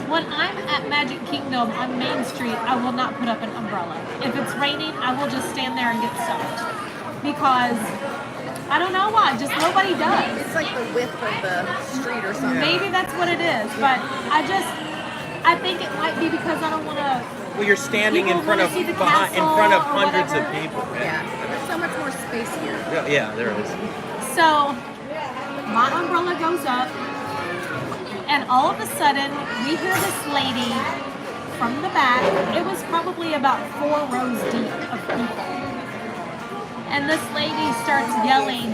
when I'm at Magic Kingdom on Main Street, I will not put up an umbrella. If it's raining, I will just stand there and get soaked. Because I don't know why, just nobody does. It's like the width of the street or something. Maybe that's what it is, but I think it might be because I don't want to. Well, you're standing in People front of wanna see the in front of castle or hundreds of whatever. people. Yeah, there's so much more space here. Yeah, there is. So my umbrella goes up, and all of a sudden we hear this lady from the back. It was probably about 4 rows deep of people. And this lady starts yelling,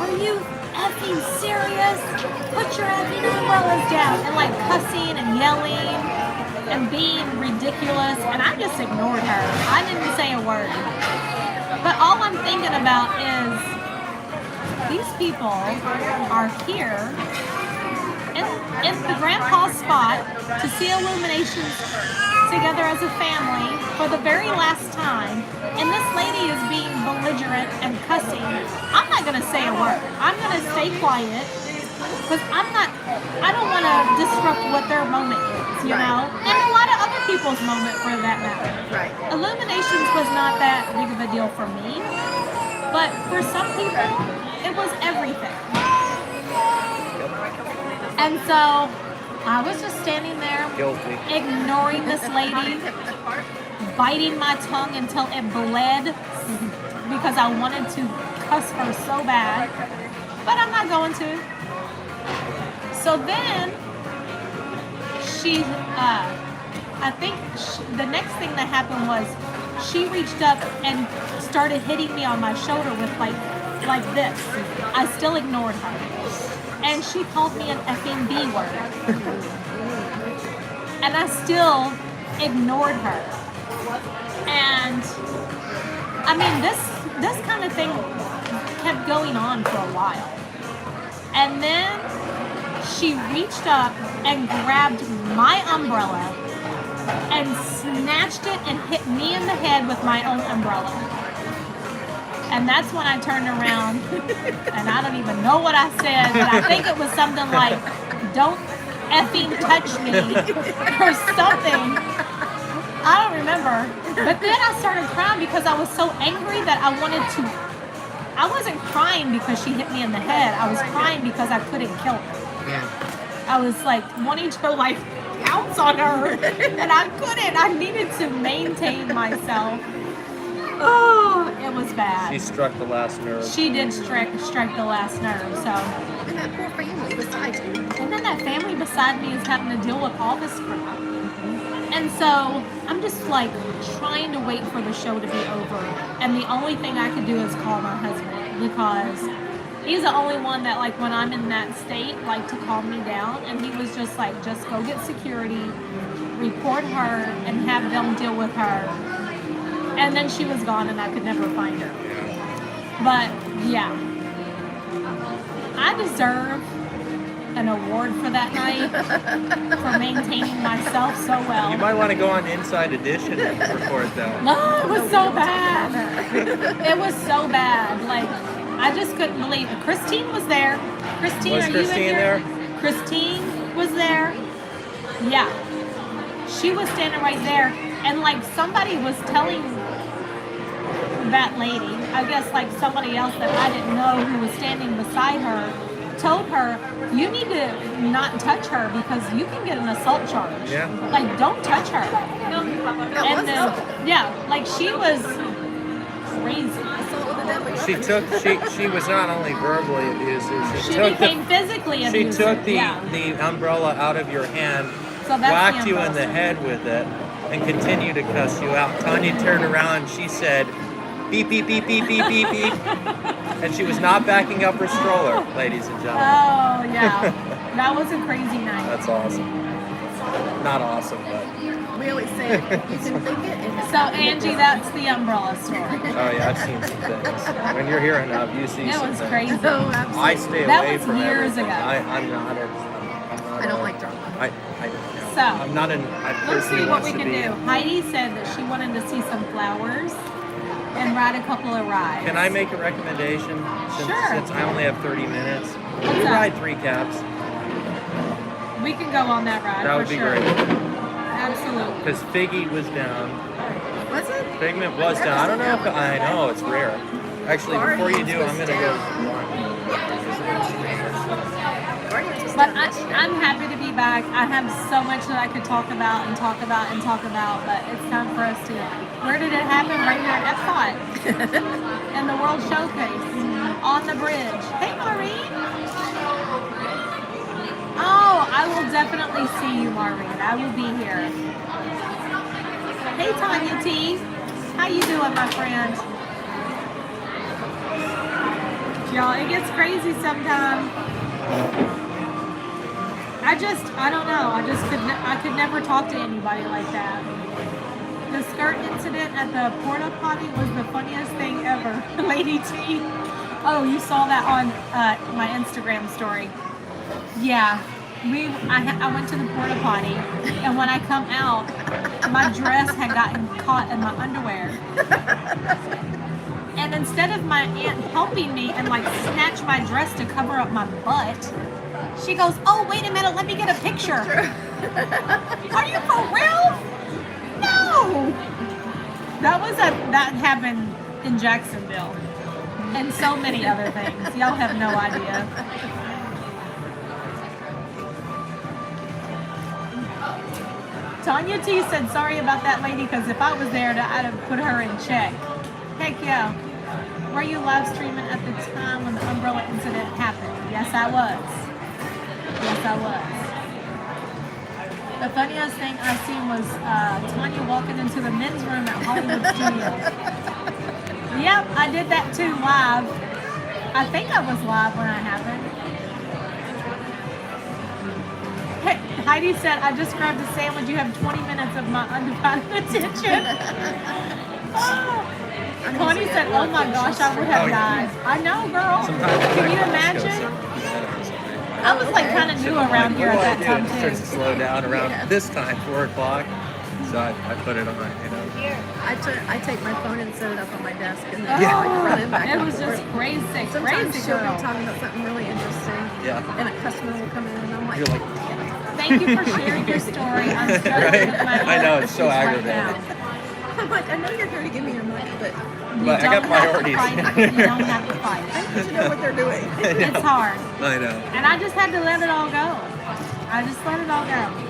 "Are you effing serious? Put your effing umbrellas down!" And like cussing and yelling and being ridiculous. And I just ignored her. I didn't say a word. But all I'm thinking about is these people are here in the grandpa's spot to see Illuminations together as a family for the very last time, and this lady is being belligerent and cussing. I'm not gonna say a word. I'm gonna stay quiet because I don't want to disrupt what their moment is, you know, and a lot of other people's moment for that matter. Right. Illuminations was not that big of a deal for me, but for some people, it was everything. And so I was just standing there, Guilty. ignoring this lady, biting my tongue until it bled because I wanted to cuss her so bad, but I'm not going to. So then the next thing that happened was she reached up and started hitting me on my shoulder with like this. I still ignored her. And she called me an effing B word. And I still ignored her. And I mean, this kind of thing kept going on for a while. And then she reached up and grabbed my umbrella and snatched it and hit me in the head with my own umbrella. And that's when I turned around, and I don't even know what I said, but I think it was something like, "Don't effing touch me," or something. I don't remember. But then I started crying because I was so angry that I wanted to. I wasn't crying because she hit me in the head. I was crying because I couldn't kill her. Yeah. I was like wanting to like pounce on her, and I couldn't. I needed to maintain myself. Oh, it was bad. She struck the last nerve. She did strike the last nerve. So. And that poor family beside you. And then that family beside me is having to deal with all this crap. And so I'm just like trying to wait for the show to be over. And the only thing I could do is call my husband, because he's the only one that, like, when I'm in that state, like, to calm me down. And he was just like, just go get security, report her, and have them deal with her. And then she was gone and I could never find her. But yeah, I deserve an award for that night for maintaining myself so well. You might want to go on Inside Edition and record that. No, it was so bad. It was so bad. Like, I just couldn't believe it. Christine was there. Christine, Was are Christine you in there? here? Christine was there. Yeah. She was standing right there. And like somebody was telling that lady, I guess like somebody else that I didn't know who was standing beside her, told her, you need to not touch her because you can get an assault charge. Yeah. Like, don't touch her. And then, yeah, like she was crazy. She was not only verbally abusive. She took became physically She abusive. took the yeah. umbrella out of your hand, So that's whacked the you in the umbrella. head with it, and continued to cuss you out. Tanya turned around and she said, beep, beep, beep, beep, beep, beep, beep. And she was not backing up her stroller, ladies and gentlemen. Oh, yeah. That was a crazy night. That's awesome. Not awesome, but... We always say you can think it. And So, Angie, that's the umbrella story. Oh yeah, I've seen some things. When you're here enough, you see It some was things. crazy. Oh, absolutely. I stay That away was from years everything. ago. I'm not I don't like drama. I don't know. So, I'm not an. Let's see what we can do. Heidi said that she wanted to see some flowers and ride a couple of rides. Can I make a recommendation? Sure. Since I only have 30 minutes. What's We up? ride 3 cabs. We can go on that ride. That for would be sure. great. Absolutely. Because Figgy was down. Was it? Figment was down. I don't know if I know it's rare. Actually, before you do, I'm gonna go. But I'm happy to be back. I have so much that I could talk about and talk about and talk about, but it's time for us to. Where did it happen? Right here at Epcot. And the World Showcase. On the bridge. Hey, Maureen. Oh, I will definitely see you, Maureen. I will be here. Hey, Tanya T. How you doing, my friend? Y'all, it gets crazy sometimes. I don't know. I could never talk to anybody like that. The skirt incident at the porta potty was the funniest thing ever. Lady T. Oh, you saw that on my Instagram story. Yeah. I went to the porta potty, and when I come out, my dress had gotten caught in my underwear. And instead of my aunt helping me and like snatch my dress to cover up my butt, she goes, "Oh, wait a minute, let me get a picture." Are you for real? No. That happened in Jacksonville, and so many other things. Y'all have no idea. Tanya T said, sorry about that lady, because if I was there, I'd have put her in check. Heck yeah. Were you live streaming at the time when the umbrella incident happened? Yes, I was. Yes, I was. The funniest thing I seen was Tanya walking into the men's room at Hollywood Studios. Yep, I did that too live. I think I was live when it happened. Heidi said, I just grabbed a sandwich. You have 20 minutes of my undivided attention. Connie said, oh my gosh, I would have died. I know, girl. Can you imagine? I was like kind of new around here at that time It starts to too. slow down around this time, 4 o'clock. So I put it on, you know. I take my phone and set it up on my desk and then Yeah. like run it back. It and was just forth. crazy, Sometimes crazy she'll girl. be talking about something really interesting. Yeah. And a customer will come in and I'm like, You're like, Thank you for sharing your story. I'm struggling with my I know, own it's so issues right aggravating. now. I'm like, I know you're here to give me your money, but You But I got don't have to priorities. fight it. You don't have to fight I it. need to know what they're doing. It's hard. I know. And I just had to let it all go. I just let it all go.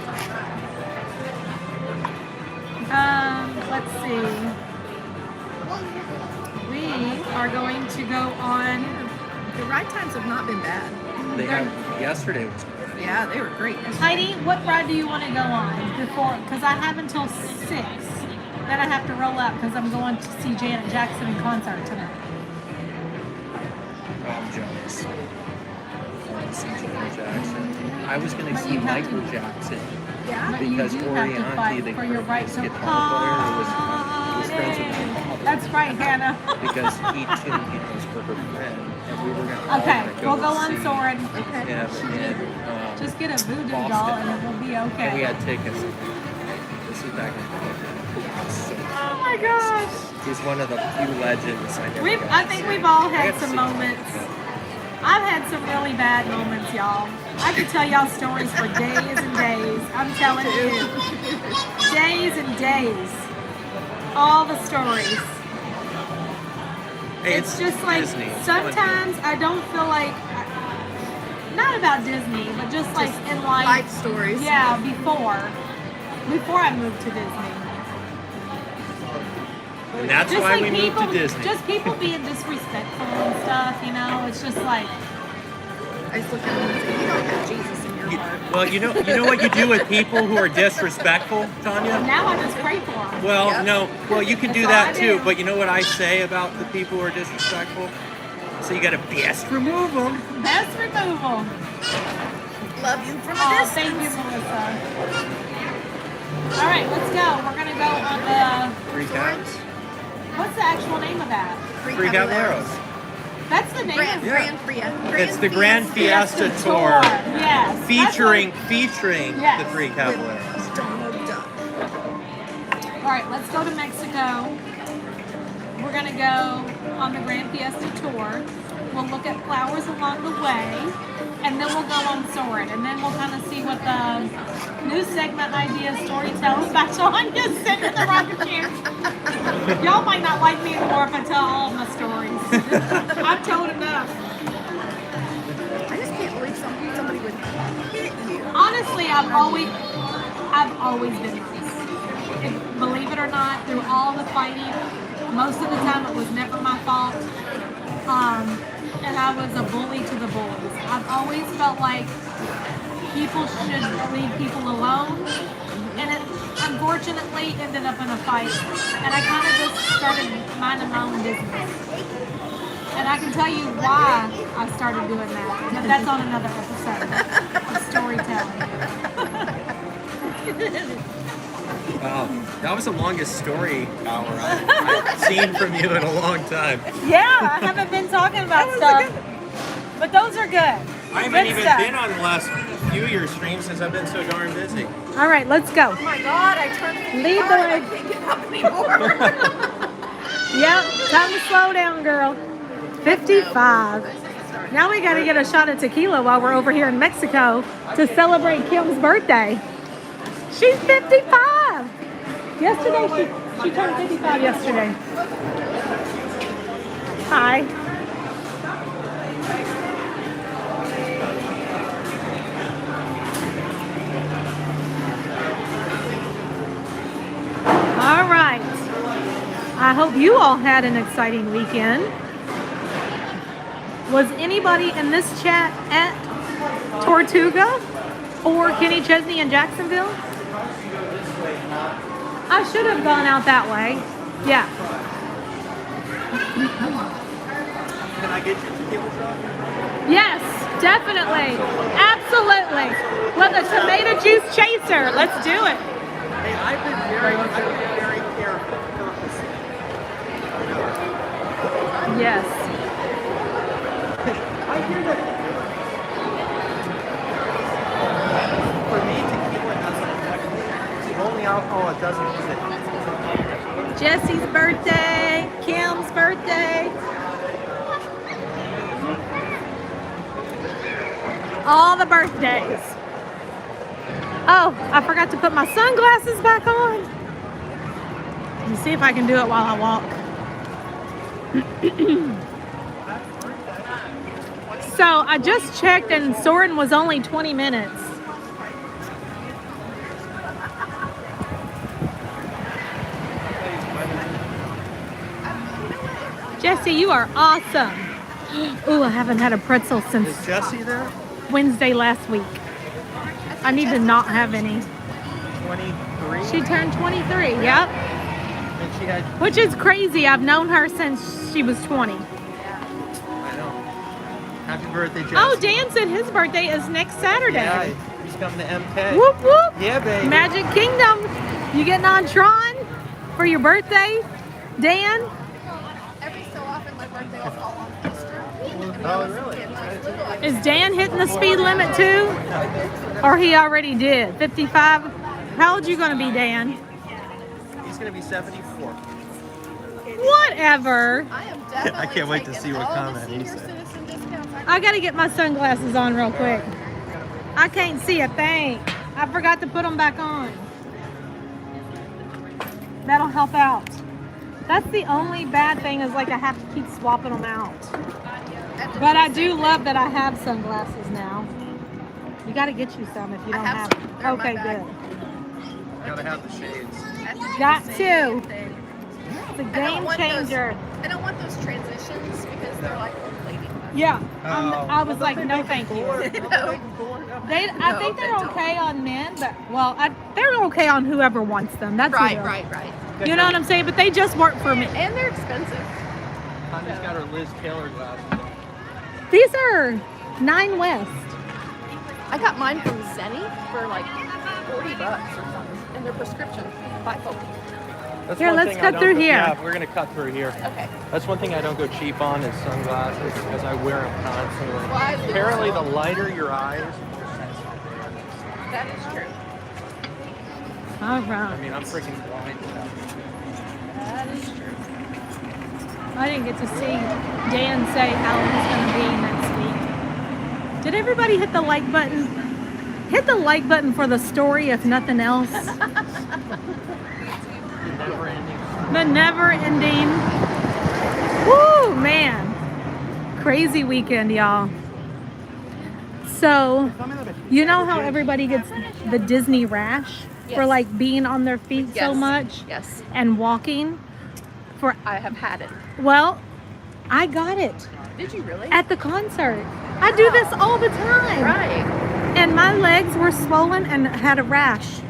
Let's see. We are going to go on. The ride times have not been bad. They have, yesterday was good. Yeah, they were great. Heidi, what ride do you want to go on before? Because I have until 6. Then I have to roll out because I'm going to see Janet Jackson in concert tonight. Oh, I'm jealous. I want to see Janet Jackson. I was going to But see you have Michael to- Jackson But because you do have to Orianti, fight the for your right to guitar player, was friends with my father. That's right, Hannah. Because he tuned pianos for her friend, and we were going to Okay, we'll go on see Soarin. him in Just get a voodoo Boston. doll and it will be okay. And we had tickets. This is back in Oh my gosh. He's one of the few legends I never got I to think see. we've all I had got to some see moments. I've had some really bad moments, y'all. I could tell y'all stories for days and days. I'm telling you. Days and days. All the stories. Hey, It's just like Disney. It's fun. sometimes I don't feel like, not about Disney, but just like in life. Life stories. Yeah, before I moved to Disney. And that's Just why like we moved to Disney. Just people being disrespectful and stuff, you know. It's just like, I just look at them and say, you don't have Jesus in your You- heart. well, you know what you do with people who are disrespectful, Tanya? now I just pray for them. Well, Yep. no. Well, you can do That's all that I too. do. But you know what I say about the people who are disrespectful? So you gotta best remove them. Best removal. Love you from a Oh, distance. thank you, Melissa. All right, let's go. We're gonna go on the. Three counts. What's the actual name of that? Three caballeros. That's the name Grand, of Yeah. Grand Fiesta. It's the Grand Fiesta Tour, Yes. featuring Yes. the three caballeros. Donald Duck. All right, let's go to Mexico. We're gonna go on the Grand Fiesta tour. We'll look at flowers along the way, and then we'll go on Soarin', and then we'll kind of see what the new segment idea storytelling special. I'm just sitting in the rocking chair. Y'all might not like me anymore if I tell all of my stories. I've told enough. I just can't believe somebody would hit you. Honestly, I've always been nice. And believe it or not, through all the fighting, most of the time it was never my fault. And I was a bully to the bullies. I've always felt like people should leave people alone. And it unfortunately ended up in a fight. And I kind of just started minding my own business. And I can tell you why I started doing that. But that's on another episode of storytelling. Wow, that was the longest story hour I've seen from you in a long time. Yeah, I haven't been talking about stuff. But those are good. I haven't Good even stuff. been on the last few of your streams since I've been so darn busy. All right, let's go. Oh my God, I turned Lead the 55. way. I can't get up anymore. Yep, time to slow down, girl. 55. Now we got to get a shot of tequila while we're over here in Mexico to celebrate Kim's birthday. She's 55. Yesterday, she turned 55 yesterday. Hi. All right. I hope you all had an exciting weekend. Was anybody in this chat at Tortuga or Kenny Chesney in Jacksonville? I should have gone out that way. Yeah. Can I get your tequila shot? Yes, definitely. Absolutely. With a tomato juice chaser. Let's do it. Hey, I've been very careful, purposely. Yes. I hear that. For me, tequila doesn't affect me. It's the only alcohol it doesn't use it. Jesse's birthday, Kim's birthday. All the birthdays. Oh, I forgot to put my sunglasses back on. Let me see if I can do it while I walk. So I just checked and Soarin was only 20 minutes. Jesse, you are awesome. Ooh, I haven't had a pretzel since Is Jessie there? Wednesday last week. I need to not have any. 23? She turned 23, yep. And she had, Which is crazy. I've known her since she was 20. I know. Happy birthday, Jessie. Oh, Dan said his birthday is next Saturday. Yeah, he's coming to MK. Whoop, whoop. Yeah, baby. Magic Kingdom. You getting on Tron for your birthday, Dan? Every so often, my birthday will fall on Easter. Oh, really? Is Dan hitting the speed limit too? Or he already did? 55? How old you going to be, Dan? He's going to be 74. Whatever. I am definitely I can't wait to taking see what all the comment he senior said. citizen discounts I got to get my sunglasses on real quick. I can't see a thing. I forgot to put them back on. That'll help out. That's the only bad thing is like I have to keep swapping them out. But I do love that I have sunglasses now. You got to get you some if you I don't have have some. They're in my Okay, bag. good. Gotta have the shades. Got to. Thing. It's a I don't game want changer. I don't want those transitions because they're like old lady. Yeah. Oh. I was like, no, thank you. No. I think they're okay on men, but they're okay on whoever wants them. That's Right, who right, right. You know what I'm saying? But they just work for me. And they're expensive. Connie's got her Liz Taylor glasses. These are 9 West. I got mine from Zenny for like $40 or something, and they're prescription bifocal. That's Here, one let's thing cut I don't through go- here. Yeah, we're gonna cut through here. Okay. That's one thing I don't go cheap on is sunglasses because I wear them constantly. Well, I lose Apparently, the them. lighter your eyes. That is true. All I right. mean, I'm freaking blind now. That is true. I didn't get to see Dan say how it's going to be next week. Did everybody hit the like button? Hit the like button for the story, if nothing else. Never ending. The never ending. Woo, man. Crazy weekend, y'all. So, you know how everybody gets the Disney rash for Yes. like being on their feet so Yes. much Yes. and walking? I have had it. Well, I got it Did you really? at the concert. I do this all the time. Right. And my legs were swollen and had a rash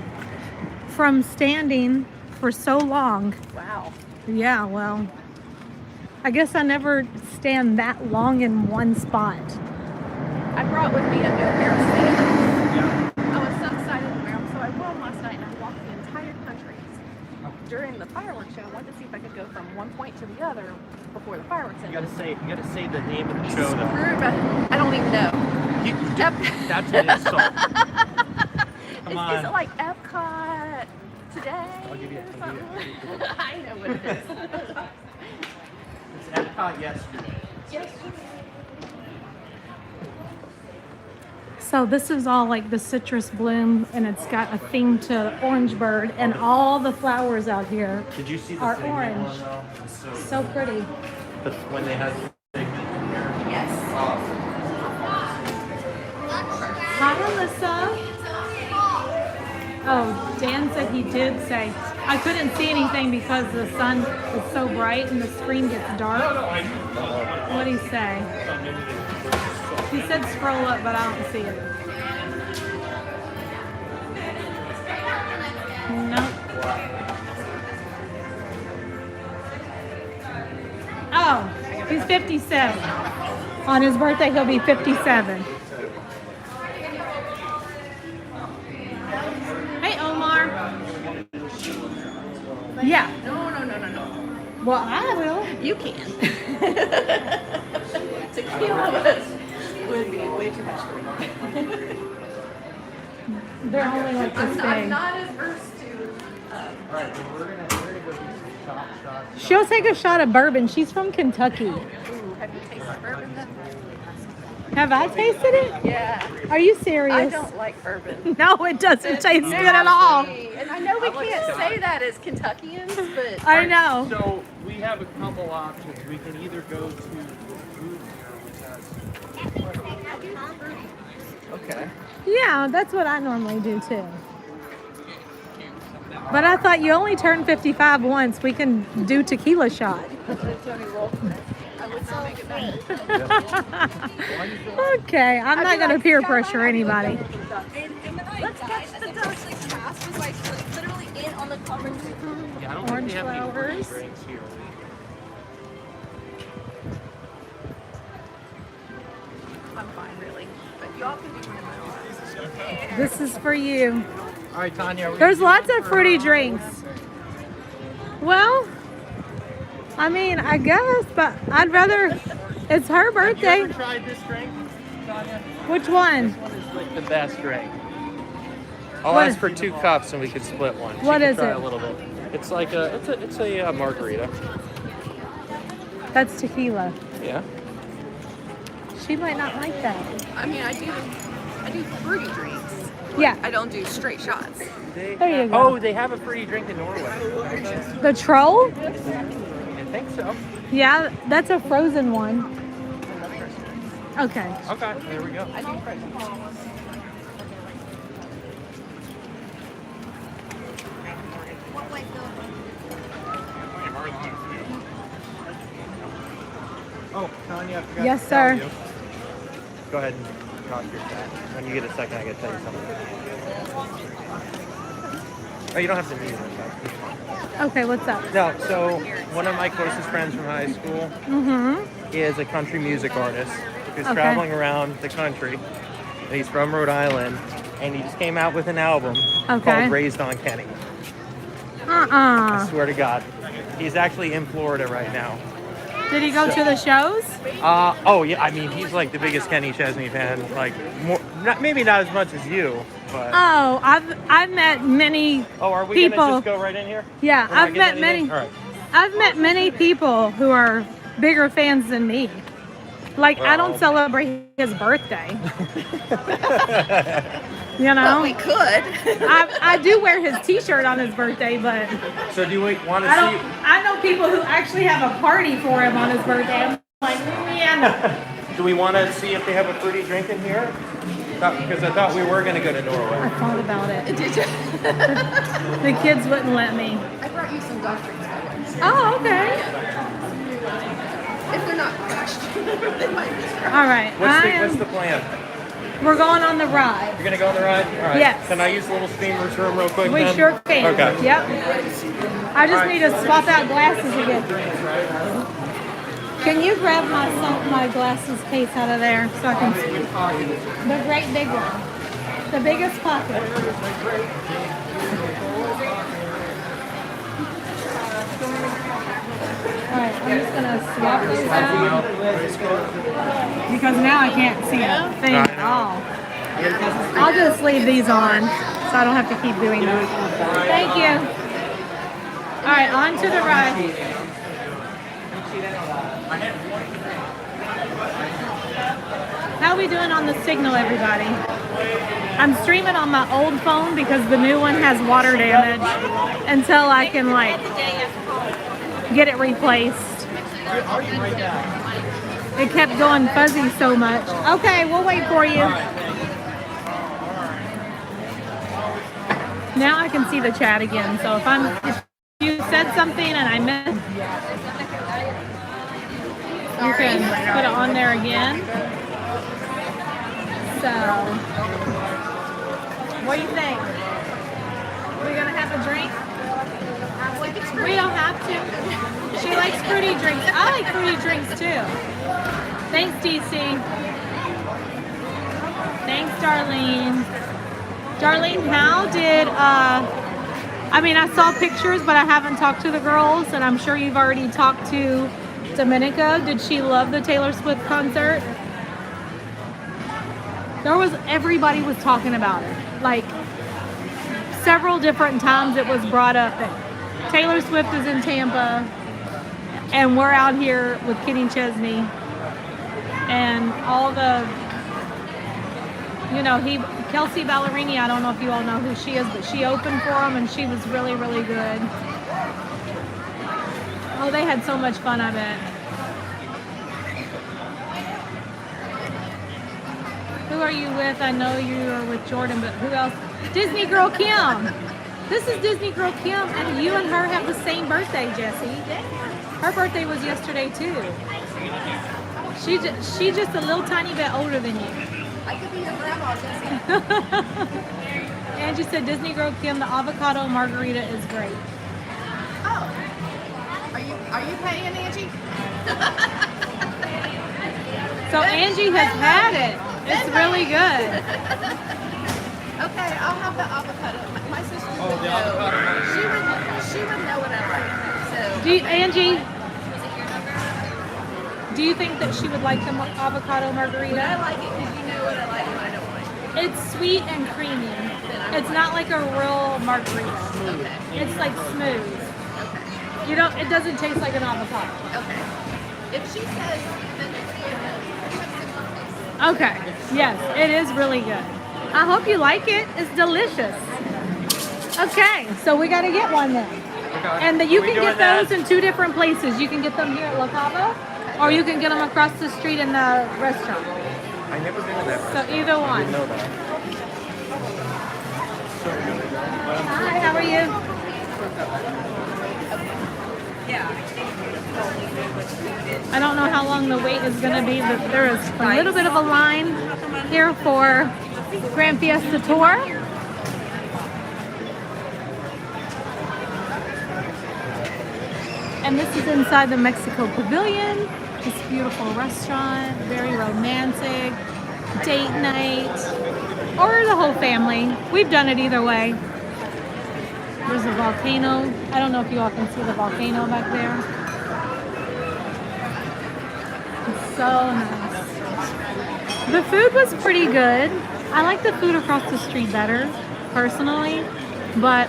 from standing for so long. Wow. Yeah, well, I guess I never stand that long in one spot. I brought with me a new pair of sneakers. I was so excited to wear them, so I wore them last night and I walked the entire country. During the fireworks show, I wanted to see if I could go from one point to the other before the fireworks You ended. gotta say the name of the show. Though. Screw, but I don't even know. That's an insult. Come on. Is it like Epcot today? I'll give you or a something? I know what it is. It's Epcot yesterday. Yes. So this is all like the citrus bloom, and it's got a theme to orange bird, and all the flowers out here Did you see the are thing orange. one, though? It was so So pretty. That's when they had the thing here. Yes. Hi, Alyssa. Oh, Dan said he did say, I couldn't see anything because the sun is so bright and the screen gets dark. What'd he say? He said scroll up, but I don't see it. Nope. Oh, he's 57. On his birthday, he'll be 57. Hey, Omar. Yeah. No. Well, I will. You can. Tequila would be way too much for me. They're only like this I'm big. not as versed to. Alright, well, we're gonna go do some She'll take a shot of bourbon. She's from Kentucky. Ooh, have you tasted bourbon? Have I tasted it? Yeah. Are you serious? I don't like bourbon. No, it doesn't taste good at all. And I know we can't say that as Kentuckians, but I know. So we have a couple options. We can either go to the food center, which has Okay. Yeah, that's what I normally do too. But I thought you only turned 55 once. We can do tequila shot. I would not make it better. Okay, I'm not going to peer pressure anybody. Let's catch the dust. Cast was like literally in on the conference. Yeah, I don't Orange think they have any free flowers. drinks here. I'm fine, really. But y'all can be one of my own. This is for you. All right, Tanya. There's lots of fruity drinks. Well, I mean, I guess, but I'd rather. It's her Have you birthday. ever tried this drink, Tanya? Which one? This one is like the best drink. I'll What ask is- for 2 cups and we could split one. What She can is try it? A little bit. It's like it's a margarita. That's tequila. Yeah. She might not like that. I mean, I do fruity drinks. Yeah, I don't do straight shots. there you go. Oh, they have a fruity drink in Norway. The troll? I think so. Yeah, that's a frozen one. Okay. Okay, there we go. I do fresh. Oh, Tanya, I forgot Yes, to tell sir. you. Go ahead and talk your chat. When you get a second, I gotta tell you something. Oh, you don't have to mute it. Okay, what's up? No, so one of my closest friends from high school is a country music artist who's Okay. traveling around the country. He's from Rhode Island, and he just came out with an album Okay. called Raised on Kenny. I Uh-uh. swear to God. He's actually in Florida right now. Did he go to the shows? Oh yeah, I mean he's like the biggest Kenny Chesney fan. Like maybe not as much as you, but Oh, I've met many are we people. gonna just go right in here? Yeah, We're not I've met getting many. anything? All right. I've met many people who are bigger fans than me. Like I don't Well. celebrate his birthday. You But know, we could. I do wear his T-shirt on his birthday, but So do we want to I don't. see? I know people who actually have a party for him on his birthday. I'm like, yeah, no. Do we want to see if they have a fruity drink in here? Because I thought we were going to go to I Norway. thought about it. Did you? The kids wouldn't let me. I brought you some golf drinks, by the way. Oh, okay. If they're not crushed, they might be crushed. All right. What's the plan? We're going on the ride. You're going to go on the ride? All right. Yes. Can I use the little steamer's room real quick? We then? sure can. Okay. Yep. I just need to swap out glasses again. Can you grab my glasses case out of there so I can see? The great big one. The biggest pocket. Alright, I'm just gonna swap those out because now I can't see a thing at all. I'll just leave these on so I don't have to keep doing that. Thank you. Alright, on to the ride. How we doing on the signal, everybody? I'm streaming on my old phone because the new one has water damage until I can like get it replaced. It kept going fuzzy so much. Okay, we'll wait for you. Now I can see the chat again. So if you said something and I missed, you can put it on there again. So, what do you think? Are we gonna have a drink? We don't have to. She likes fruity drinks. I like fruity drinks too. Thanks, DC. Thanks, Darlene. Darlene, how did, I mean, I saw pictures, but I haven't talked to the girls, and I'm sure you've already talked to Dominica. Did she love the Taylor Swift concert? Everybody was talking about it. Like, several different times it was brought up that Taylor Swift is in Tampa, and we're out here with Kenny Chesney, and all the, Kelsey Ballerini, I don't know if you all know who she is, but she opened for him, and she was really, really good. Oh, they had so much fun, I bet. Who are you with? I know you are with Jordan, but who else? Disney Girl Kim. This is Disney Girl Kim, and you and her have the same birthday, Jessie. Her birthday was yesterday too. She's just a little tiny bit older than you. I could be your grandma, Jessie. Angie said Disney Girl Kim, the avocado margarita is great. Oh. Are you paying, Angie? So Angie has had it. It's really good. Okay, I'll have the avocado. My sister would the know. avocado. She would know what I like. So. Angie, do you think that she would like the avocado margarita? I like it because you know what I like and what I don't like. It's sweet and creamy. It's not like a real margarita. Okay. It's like smooth. Okay. It doesn't taste like an avocado. Okay. If she says, then Okay. Yes, it is really good. I hope you like it. It's delicious. Okay, so we got to get one then. And you can get those in two different places. You can get them here at La Cava, or you can get them across the street in the restaurant. I never been to that. So either one. I didn't know that. Hi, how are you? I don't know how long the wait is going to be, but there is a little bit of a line here for Grand Fiesta Tour. And this is inside the Mexico Pavilion. This beautiful restaurant, very romantic, date night, or the whole family. We've done it either way. There's a volcano. I don't know if you all can see the volcano back there. It's so nice. The food was pretty good. I like the food across the street better, personally. But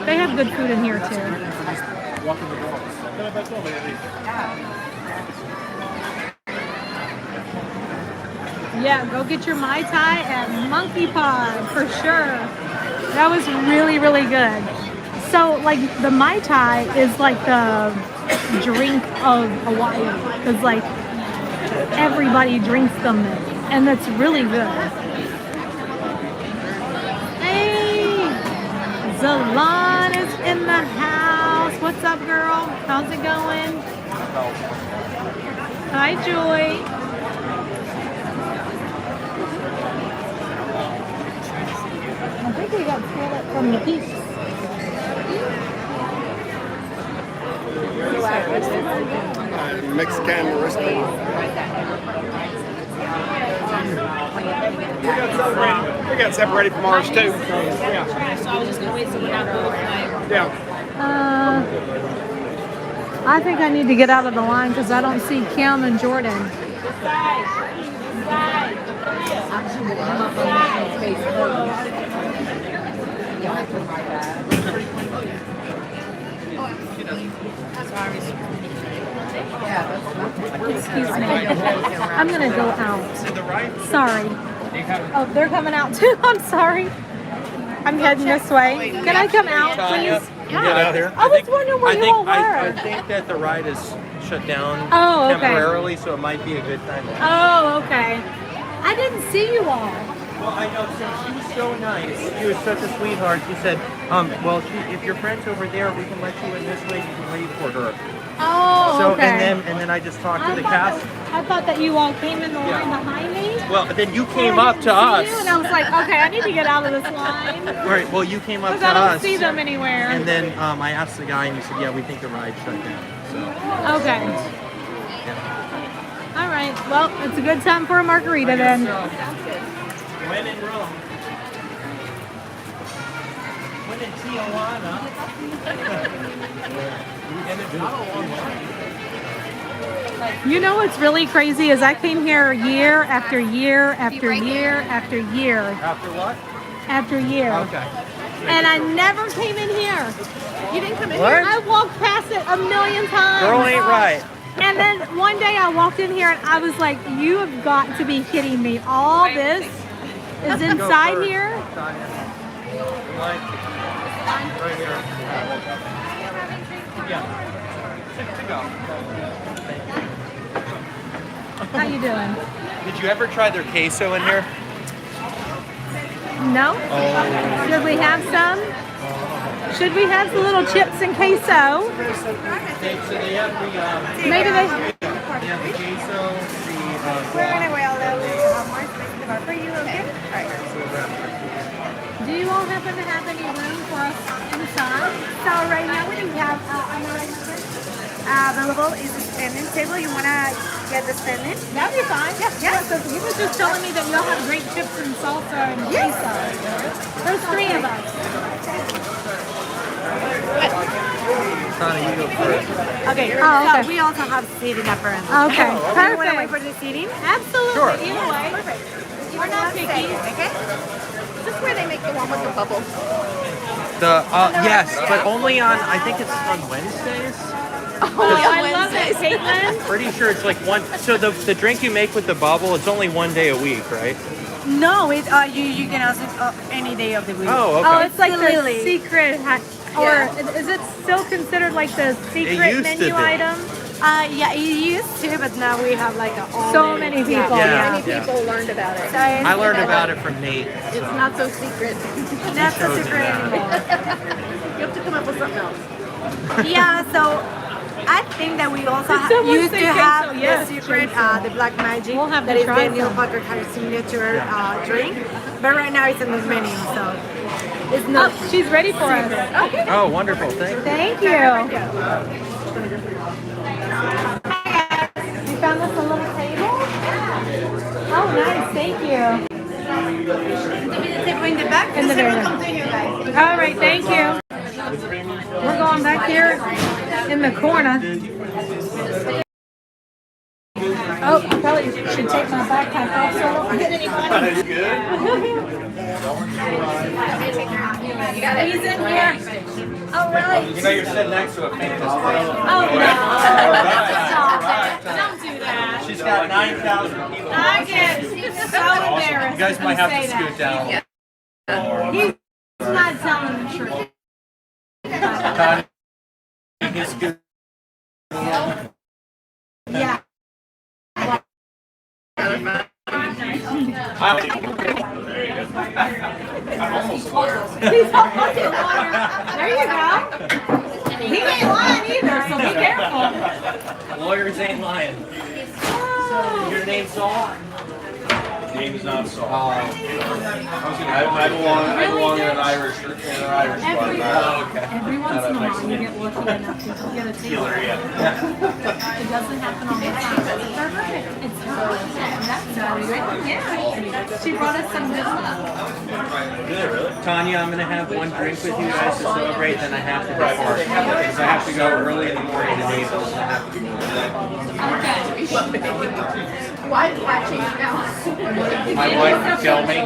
they have good food in here too. Yeah, go get your Mai Tai at Monkey Pod for sure. That was really, really good. So, like, the Mai Tai is like the drink of Hawaii. Because, like, everybody drinks them. And that's really good. Hey! Zalon is in the house. What's up, girl? How's it going? Hi, Joy. I think we got split from the beach. Mexican restaurant. We got separated from ours too. Yeah. So I was just going to wait so we're not both like. Yeah. I think I need to get out of the line because I don't see Kim and Jordan. Excuse me. I'm going to go out. Sorry. Oh, they're coming out too. I'm sorry. I'm heading this way. Can I come out, please? You get out here. I was wondering where you all were. I think that the ride is shut down Oh, okay. temporarily, so it might be a good time. Oh, okay. I didn't see you all. Well, I know. So she was so nice. She was such a sweetheart. She said, if your friend's over there, we can let you in this way. You can wait for her. Oh, So okay. and then I just talked to the cast. I thought that you all came in the line behind me. Well, then you came And I up didn't to see you, us. and I was like, okay, I need to get out of this line. Right. Well, you came up Because to I don't us. see them anywhere. And then I asked the guy, and he said, "Yeah, we think the ride's shut down." So. Okay. All right. Well, it's a good time for a margarita then. When in Rome. When in Tijuana. You know what's really crazy is I came here year after year after year after year After what? after year. Okay. and I never came in here. You didn't come in What? here? I walked past it a million times. Girl ain't right. And then one day I walked in here and I was like, you have got to be kidding me. All this is inside here? Right here. Yeah. 6 to go. How you doing? Did you ever try their queso in here? No? Should we have some? Should we have the little chips and queso? Okay, so they have the, Maybe they... they have the queso, We're gonna wait a little more space for you, okay? Alright. Do you all happen to have any room for us inside? So right now we have available is the standing table. You wanna get the standing? That'd be fine. Yeah. So he was just telling me that y'all have great chips and salsa and queso. There's 3 of us. Connie, you go first. Okay. Oh, okay. So we also have seating apparently. Okay, Do you wanna wait perfect. for the seating? Absolutely. Sure. Either way. Perfect. We're not picky. Okay. Is this where they make the one with the bubble? Yes, but only on, I think it's on Wednesdays. Oh, I love it, Caitlin. Pretty sure it's like one. So the drink you make with the bubble, it's only one day a week, right? No, it you can also any day of the week. Oh, okay. Oh, it's like the Lily. secret, or is it still considered like the secret used to menu be. item? Yeah, it used to, but now we have like So many people. Yeah. Many people learned about it. So I learned about it from Nate. It's not so secret. Not so shows secret it anymore. You have to come up with something else. Yeah, so I think that we also someone used say to queso? have Yes, the secret, the black magic. We'll have to that is try the Neil some. Packard Harris signature drink. But right now it's in the menu, so it's not. Oh, she's ready for us. Oh, wonderful. Thank you. Thank you. You found us a little table? Oh, nice. Thank you. In the back, In the very back. come to you guys. All right, thank you. We're going back here in the corner. Oh, I probably should take my backpack off so I don't get anybody. He's in here. All right. You know you're sitting next to a famous Oh, no. Stop it. Don't do that. She's got 9,000 people. I get so embarrassed. You guys might have when to you say scoot down. that. He's not telling the truth. Connie, you can scoot. Yeah. He's holding water. There you go. He ain't lying either, so be careful. Lawyers ain't lying. Your name's Saul? Name is not Saul. Oh. I belong in an Irish spot. Every once in a while, you get lucky enough to get a table. It doesn't happen all the time. It's her. That's very good. Yeah. She brought us some good stuff. Tanya, I'm going to have one drink with you guys to celebrate, then I have to depart. Because I have to go early in the morning to Naples. And I have to Okay. Why did I change now? My wife would kill me.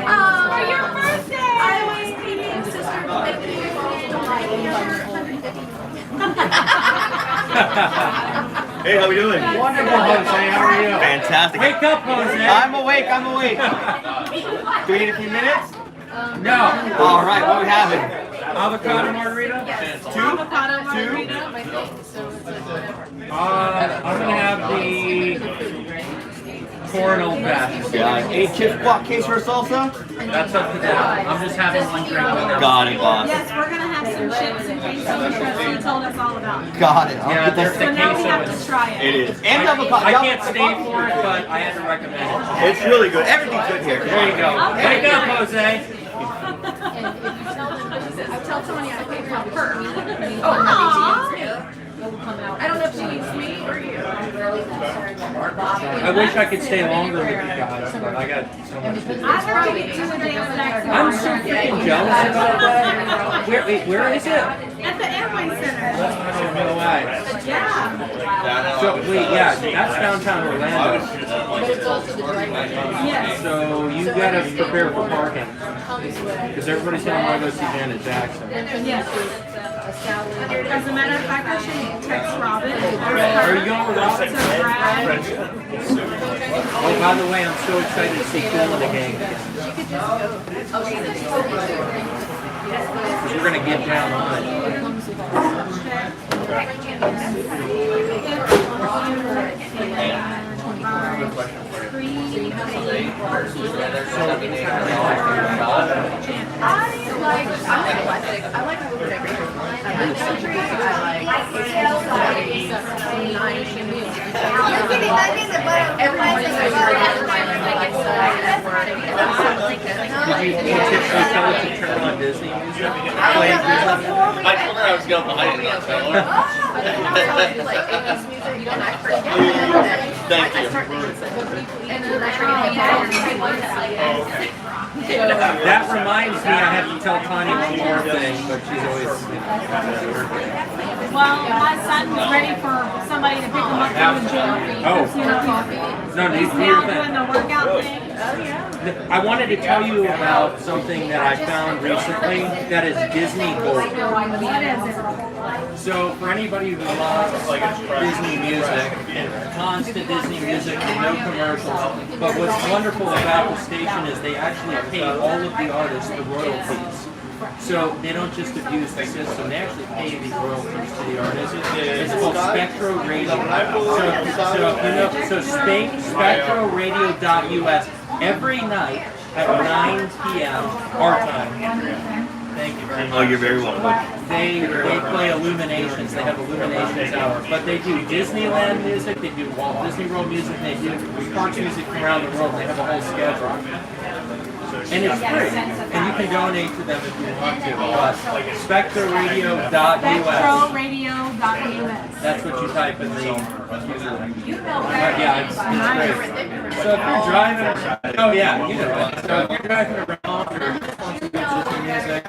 Oh, your birthday! Hey, how we doing? Wonderful, Jose. How are you? Fantastic. Wake up, Jose. I'm awake. Do we need a few minutes? No. All right, what are we having? Avocado margarita? Avocado margarita. I'm going to have the corn old fashioned. Yeah, 8 chips, block case for salsa? That's up to them. I'm just having one drink with them. Got it, boss. Yes, we're gonna have some chips and queso that he told us all about. Got it. I'll Yeah, get there's this. the So now we have queso. to try it. It is. And avocado. I can't stay for it, but I had to recommend it. It's really good. Everything's good here. There you go. Wake up, Jose. Tell Tony I paid for her. I don't know if she needs me or you. I wish I could stay longer with you guys, but I got so much to do. I've already been to a dance back I'm so freaking jealous about that. Where is it? at the Airway Center. No way. Yeah. So wait, yeah, that's downtown Orlando. Yes. So you gotta prepare for parking. Because everybody's gonna want to go see Janet Jackson. Yes. As a matter of fact, I should text Robin. Are you going with Robin? Oh, by the way, I'm so excited to see Cool and the gang. Because we're gonna get down on I like a little bit everything. I like country. Did you intentionally tell her to turn on Disney music? Play Disney? I told her I was going behind it, not tell her. Thank you. That reminds me, I have to tell Connie one more thing, but she's always. Well, my son was ready for somebody to pick him up from the gym. Oh. You know, No, he's do now your doing thing. the workout thing. I wanted to tell you about something that I found recently that is Disney Gold. What is it? So for anybody who loves Disney music and constant Disney music and no commercials, but what's wonderful about the station is they actually pay all of the artists the royalties. So they don't just abuse the system, they actually pay the royalties to the artists. It's called Spectro Radio. So SpectroRadio.us every night at 9 p.m. our time. Thank you very much. Oh, you're very welcome. They play Illuminations. They have Illuminations hour, but they do Disneyland music. They do Walt Disney World music. They do parks music from around the world. They have a whole schedule, and it's free. And you can donate to them if you want to. SpectroRadio.us. SpectroRadio.us. That's what you type in the user. Yeah, it's great. So if you're driving, oh yeah, you know it. So if you're driving around or just want to listen to music.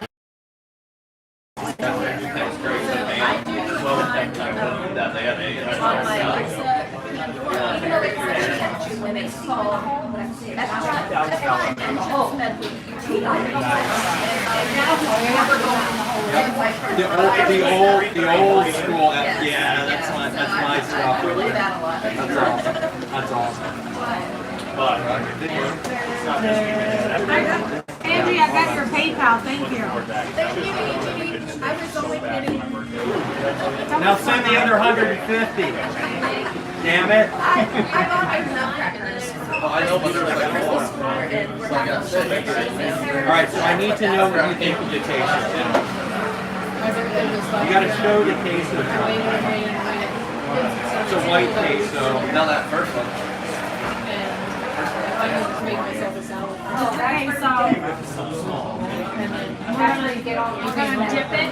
The old school. Yeah, that's my stuff. That's awesome. Angie, I got your PayPal. Thank you. I was only kidding. Now send the other 150. Damn it. I thought I was not cracking this. I know, but there's like All right, so I need to know what you think of the case. You got to show the case of the front. It's a white case, so now that first one. Okay, so we're gonna dip it.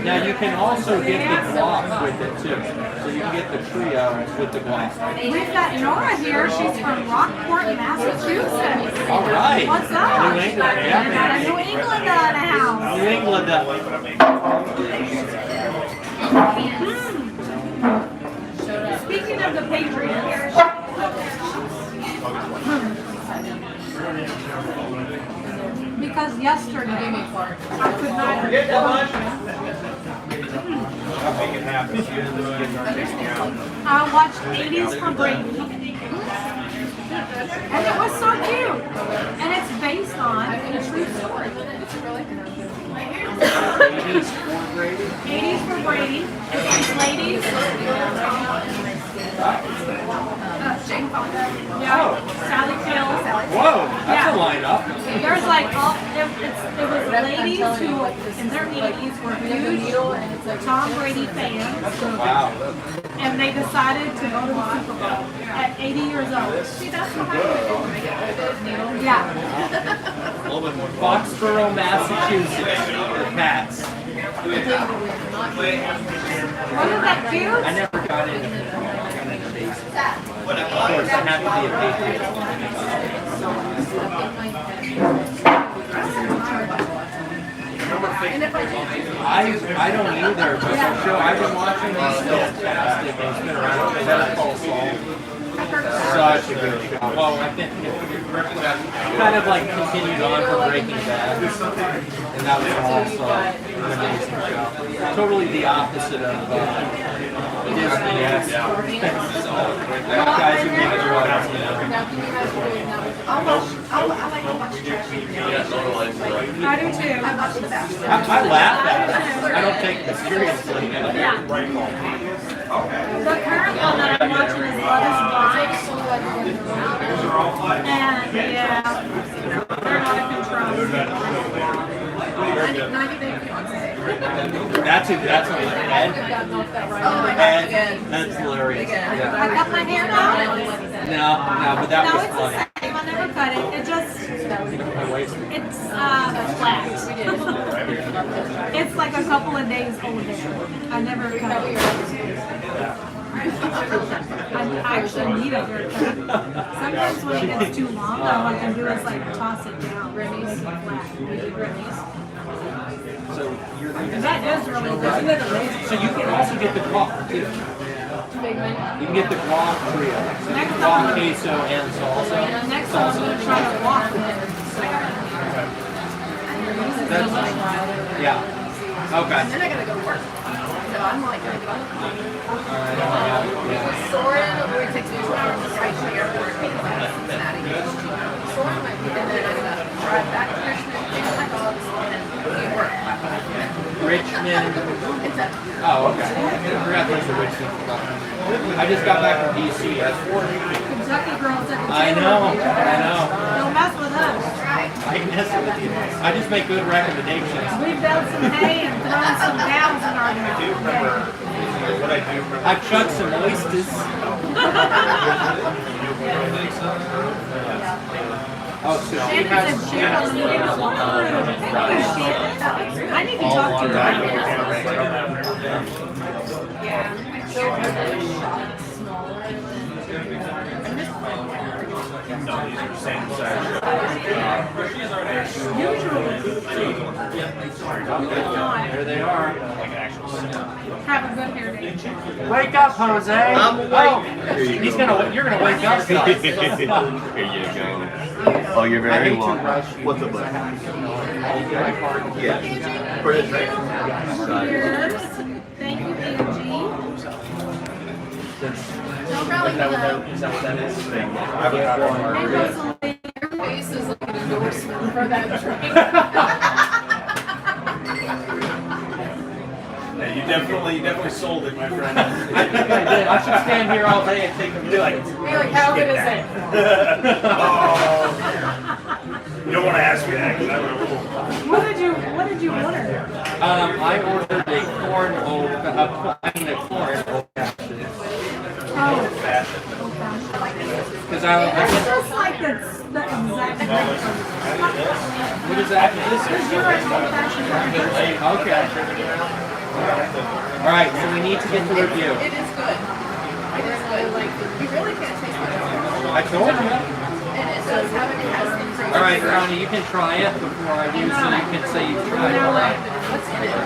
now you can also get the gloss with it too. So you can get the trio with the gloss. We've got Nora here. She's from Rockport, Massachusetts. All right. What's up? New England. We got a Yeah. New Englander in the house. New England. Speaking of the Patriots, because yesterday I could not. I watched 80s for Brady, and it was so cute. And it's based on a true story. 80s for Brady. It's these ladies. Jane Fonda. Yeah. Sally Field. Whoa, that's a lineup. There's like all it was ladies who in their 80s were huge Tom Brady fans, Wow. and they decided to go to the Super Bowl at 80 years old. See, that's what happened. Yeah. Foxborough, Massachusetts. The Pats. Wasn't that cute? I never got into baseball. Of course, I have to be a Patriots fan. I don't either, but the show I've been watching is fantastic. It's been around. Better Call Saul. Such a good show. Well, I think it kind of like continued on from Breaking Bad, and that was also an amazing show. Totally the opposite of Disney. Yes. Guys who make drugs, you know. I do too. I laugh at it. I don't take it seriously. The current one that I'm watching is Love is Blind. And yeah, they're not in control. 90 Day Fiance. That's on Ed. Ed. That's hilarious. I Yeah. cut my hair now. No, but that No, was it's funny. the same. I never cut it. It just, it's flat. It's like a couple of days old hair. I never cut it. I actually need a haircut. Sometimes when it gets too long, all I can do is like toss it down, make it flat. So you're That is really good. So you can also get the guac too. You can get the guac trio. Guac, queso, and salsa. Next time I'm gonna try to walk with it. Yeah. Okay. Then I gotta go to work. So I'm like, gonna get on the plane. Yeah. Soarin, where it takes me 2 hours to drive to the airport, because I'm in Cincinnati. Soarin might be, and then I'm gonna drive back to Richmond, pick up my dogs, and leave work. Richmond. It's a, Oh, okay. I forgot there's a Richmond. I just got back from DC. Kentucky girls at the I know. Don't mess with us. I mess with you. I just make good recommendations. We've done some hay and thrown some downs in our mouth. I've chugged some oysters. Oh, so she has. She has a I need to talk to her. There they are. Have a good hair day. Wake up, Jose. You're gonna wake up. Here you go. Oh, you're very welcome. What's up, bud? Yeah. For the drink. Cheers. Thank you, Angie. don't rally Is that what that is? I would have one margarita. Your face is like an endorsement for that drink. Yeah, you definitely sold it, my friend. I think I did. I should stand here all day and take a Be like, How good is it? You don't want to ask me that because I would have. What did you order? I ordered a corn old because I It's just like the exact. what is that? Because you're an old-fashioned. Okay. All right, so we need to get the review. It is good. It is good. Like, you really can't taste it. I told you. And it does have it has some crazy. All right, Connie, you can try it before I do, so you can say you've tried No it. way. What's in it?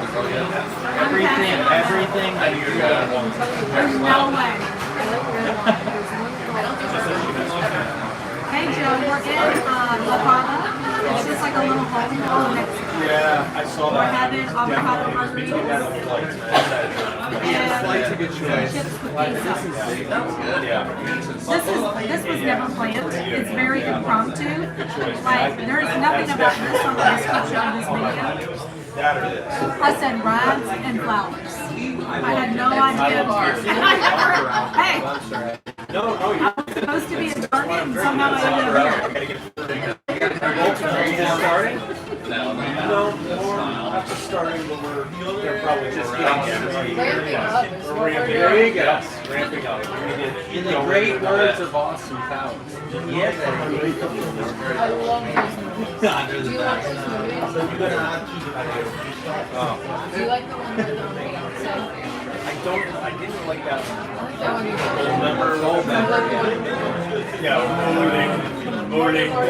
Everything that you There's no way. Hey Joe, we're in Ohana. It's just like a little home next to Yeah, I saw We're that. having avocado margaritas Flight's a good and choice. chips with pizza. Yeah. This was never planned. It's very impromptu. Like there's nothing about this on the description of this video. That or this. I said rides and flowers. I had no idea. Hey, No, I was supposed to be in Target and somehow I ended up here. Are you just starting? No, not just starting, but they're probably just Ramping up is what we're doing. There you go. Ramping up. In the great words of Austin Powers. Yes. I love these movies. Do you like this movie? Do you like the one with Beyonce? I I didn't like that old member. Yeah, morning. Do you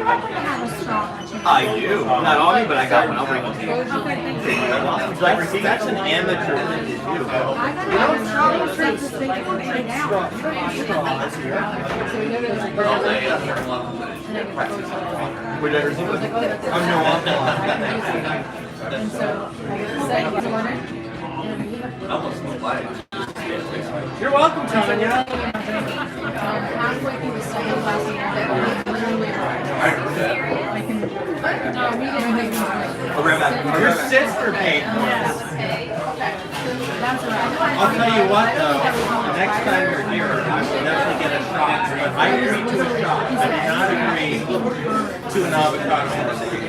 happen to have a straw? I do. Not on me, but I got one. I'll bring one to you. Okay, thank you. That's an amateur thing to do. I gotta have a straw except to think it's laid out. I'm no And so, I get ordered. almost like. You're welcome, Tanya. Halfway through the second class, Your sister paid for it. I'll tell you what though, the next time you're here, I will definitely get a shot. But I agreed to a shot. I did not agree to an avocado.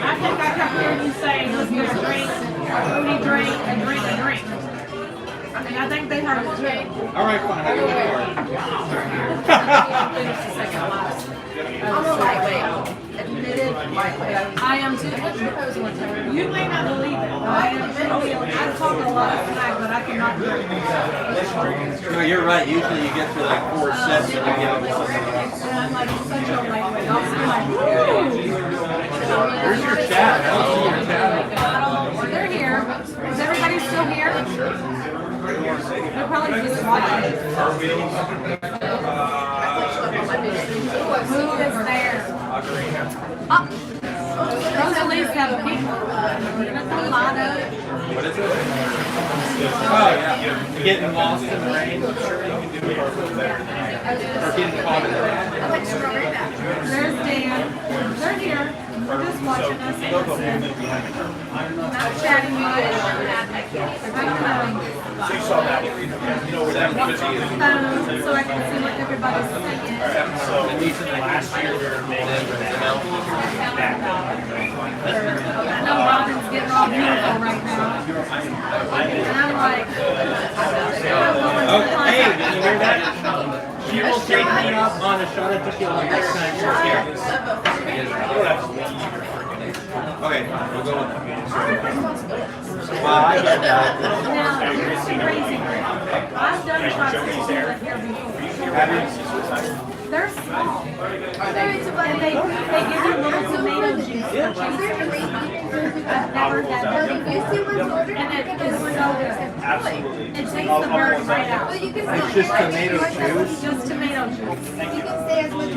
I think I kept hearing you say, let's get a drink, foodie drink, and drink a drink. I mean, I think they heard it too. All right, fine. I go for I'm a lightweight. Admitted lightweight. I am too. You may not believe it, but I am really, I talk a lot of smack, but I cannot do it. it. No, you're right. Usually you get through like 4 sets and you get And I'm like such a lightweight. I'll be like, woo! Where's your chat? I don't see your chat. They're here. Is everybody still here? They're probably just watching. Who is there? Rosalie's got a big Ohana. What is it? Oh yeah. Getting lost in the rain. Or getting caught in the rain. There's Dan. They're here. They're just watching us. Not chatting much. So you saw that. You know where that was. So I can see what everybody's saying. So last year we were making I know Robin's getting all beautiful right now. And I'm like, Oh, hey, did you hear that? She will take me up on a shot of tequila next time she's here. Okay, we'll go with that. Well, I get that. now, here's the crazy thing. I've done shots of tequila here before. They're small. And they give you little tomato juice. I've never had that. And it is so good. absolutely. It takes the burn right out. It's just tomato juice. Just tomato juice.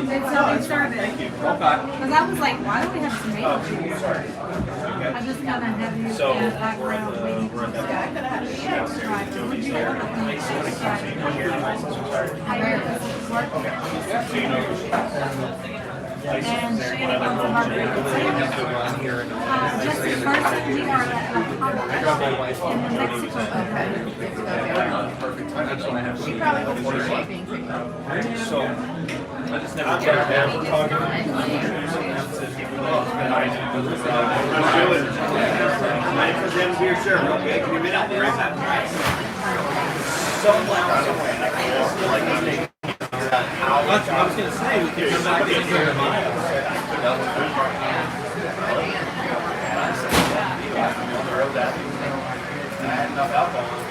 And so we serve it. Okay. Because I was like, why do we have tomato juice? I just kind of have you in the background waiting for the guy. Would you want to and Shannon wants a margarita. Just the person, we are at Ohana in the Mexico. She probably was for shaping. So I just never get that. We're talking. I was going to say, we could come back and hear Miles.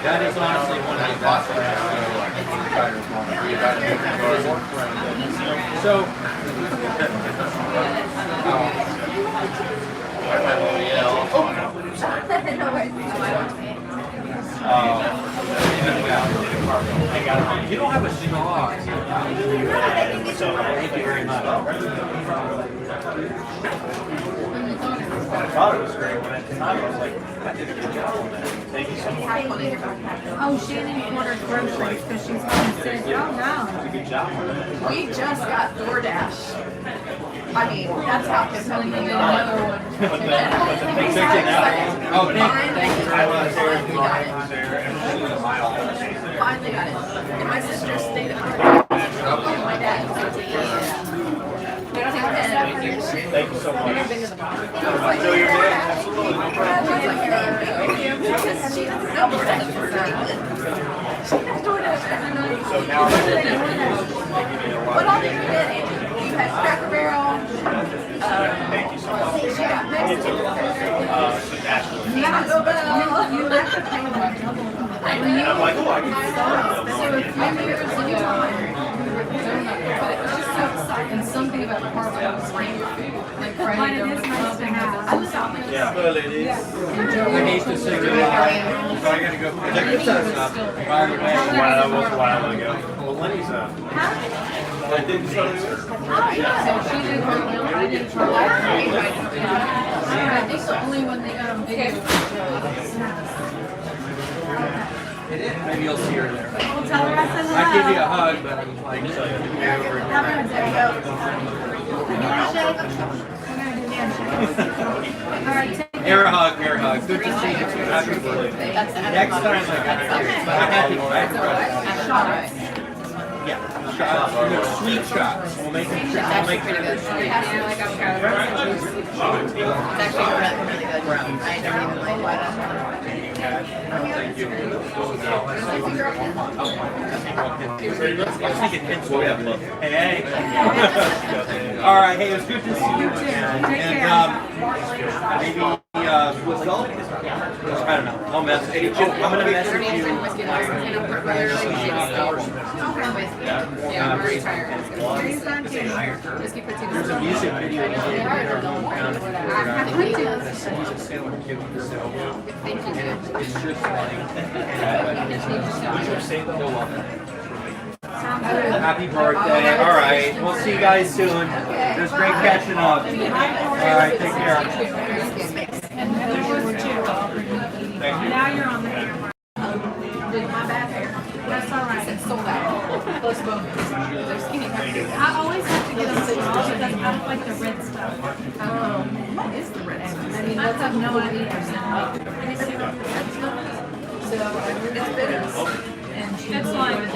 That is honestly one of the best. So, you don't have a straw. Thank you very much. I thought it was great when I came out. I was like, I did a good job on that. Thank you so much. Oh, Shannon ordered groceries because she's home sick. Oh, no. Good job on that. We just got DoorDash. I mean, that's how compelling we are. But the picture now. Oh, thank you I was there. Lauren was there. Everybody was a mile. Finally got it. And my sister stayed at home. My dad was like, Thank you so much. Enjoy your day. Absolutely. Because she doesn't know DoorDash is very good. She has DoorDash every night. So now What all did you get, Andy? You had Cracker Barrel, Thank you so much. You too. You have to pay them double. And I'm like, oh, I can And something about the part where I was like But it is nice to have. Yeah, well, it is. I hate to say goodbye. So I gotta go. Check this out. By the way, Wow, that was a while ago. Well, Lenny's I didn't So she did her I didn't try. I think the only one they got on video. maybe you'll see her there. We'll tell her I said hello. I'd give you a hug, but I'm like, Have a handshake. We're gonna do handshakes. All right, take care. air hug, air hug. Good to see you too. Happy birthday. Next time I got here, but I'm happy. Yeah, shots. No, sweet shots. We'll make them. We'll make them sweet. It's actually really good. Browns. I don't even like white. Thank you. Hey. All right. Hey, it was good to see you again. And maybe what's up? I don't know. I'll message you. I'm gonna message you. Yeah, I'm very tired. Just keep putting There's a music video we did in our hometown. Thank you. It's just like happy birthday. All right. We'll see you guys soon. It was great catching up. All right. Take care. And there was two. Now you're on the camera. My bad hair. That's all right. It's sold out. Plus bonus. They're skinny packages. I always have to get them small because I don't like the red stuff. What is the red stuff? I mean, I have no idea. So it's bitters. And she It's like, it's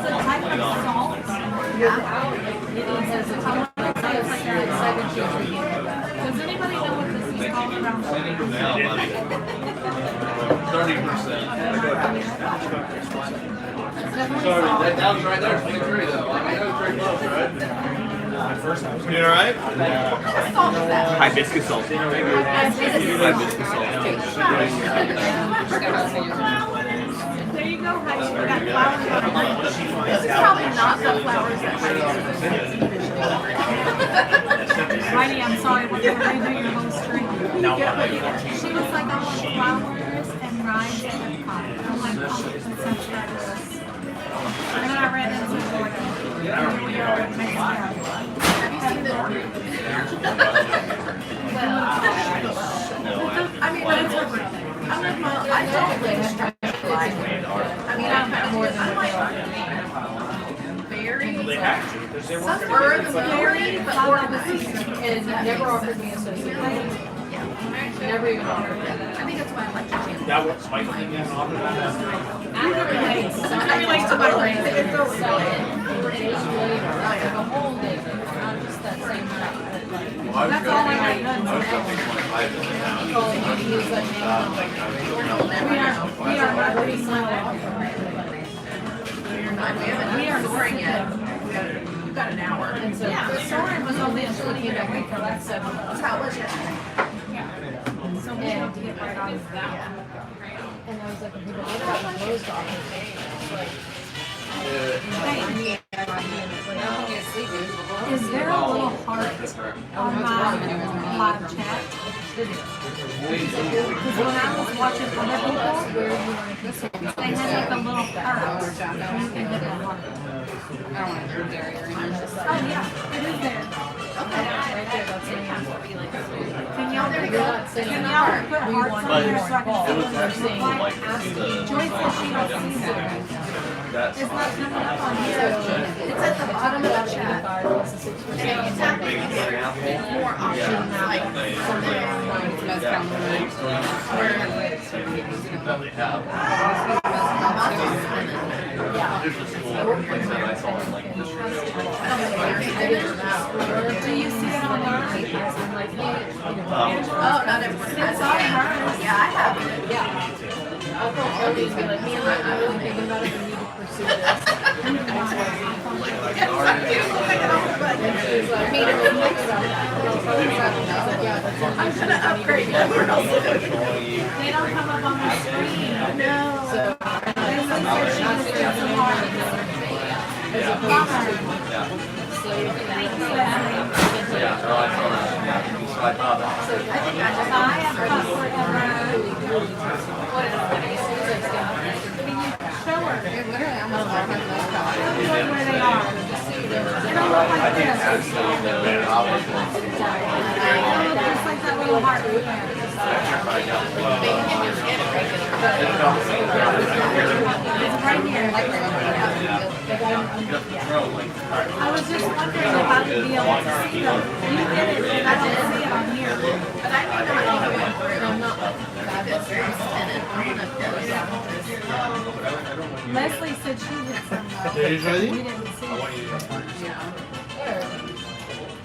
a type of salt. Does anybody know what this is called around? 30%. That was right there. 23 though. I know it's very close, right? You all right? Hibiscus salt. Hibiscus salt. There you go, Heidi. We got flowers on the This is probably not the flowers that Heidi, I'm sorry, we're gonna redo your whole street. She was like, I want flowers and rice and Epcot. I'm like, oh, that sounds fabulous. And then I ran into it like, here we are at Mexico. I mean, I'm with my, I don't really stretch life. I mean, I'm kind of more than very, some birds very, but more of the season. And never offered me association. Never even offered me. I think that's why I like to channel. That was Michael didn't even offer that. I relate to my brain. It's so excited. Like a whole day, not just that same shot. That's all I got done today. We are not ready to We are scoring yet. We've got an hour. And so Soarin was only until he came back for that 7 months. How was it? So we have to get right on with that one. And I was like, what about my clothes off? Is there a little heart on my live chat? Because when I was watching other people, they had like a little heart. And you can hit that heart. I don't want to do dairy or anything. Oh yeah, it is there. Okay. Can y'all put hearts on here so I can see what they're saying? Joyce says she don't see it. It's not coming up on here. It's at the bottom of the chat. Yeah, you tap it, more options, like something Do you see it on yours? oh, not everyone has it. Yeah, I have it. Yeah. I'll call Kelly and be like, man, I'm really thinking about it. We need to pursue this. I'm gonna upgrade everyone else. They don't come up on the screen. No. They look like she just did some hard. I have password Can you show her? Show her where they are. It'll look like this. It'll look just like that little heart. It's right here. I was just wondering if I would be able to see them. You did it, and I didn't see it on here. But I think I think it went through. I'm not Leslie said she did some. We didn't see it.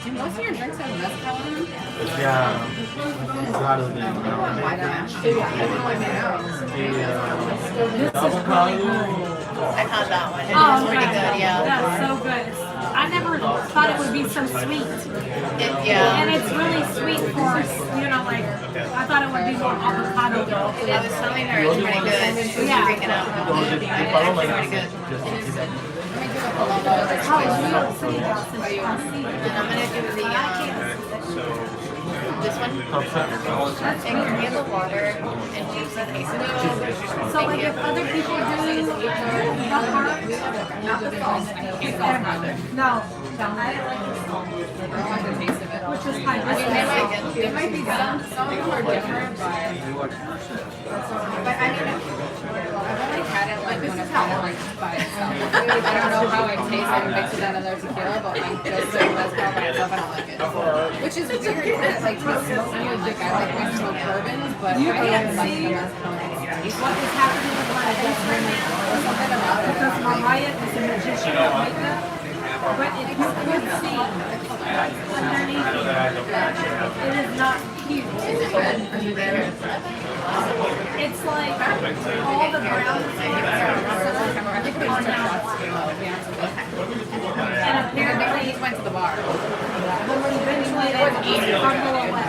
Do most of your drinks have mezcal in them? Yeah. A lot of them. Why not? I had that one. It Oh, was pretty okay. good, yeah. That's so good. I never thought it would be so sweet. Yeah. And it's really sweet for, you know, like, I thought it would be more avocado though. I was telling her it's pretty good. She was Yeah. freaking out. It's actually pretty good. Oh, New York City got some spicy. And I'm gonna do this one. And give the water and juice and queso. So like if other people do the part, not the sauce, no, I didn't like the sauce. Which is kind of It might be some of them are different, but I mean, I've only had it like when it's had it like by itself. I don't know how it tastes when you mix it in another tequila, but like just doing mezcal by itself, I don't like it. Which is weird because like tastes smoky, like I like my smoked bourbons, but I You don't can't like see the mezcal. what is happening with my basement because Mariah is a magician of makeup, but if you could see underneath it is not cute. It's like all the brown and apparently He went to the bar. eventually they would just crumble away.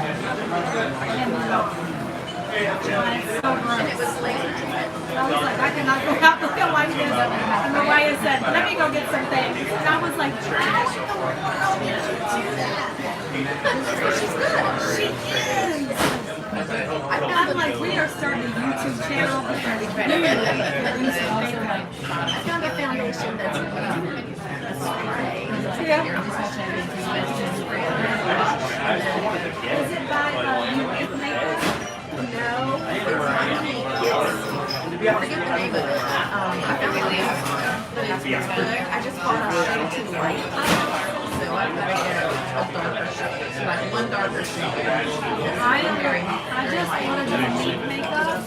And it's so gross. I was like, I cannot go out looking like this. And Mariah said, let me go get some things. And I was like, trash in the world. How did you do that? She is. I'm like, we are starting a YouTube channel because we use makeup. I found a foundation that's Is it by Unique Makeup? no. I forget the name of it. I found the name but it's good. I just bought a shade too light. So I've got to get a darker shade. Like one darker shade. I just wanted to Unique Makeup.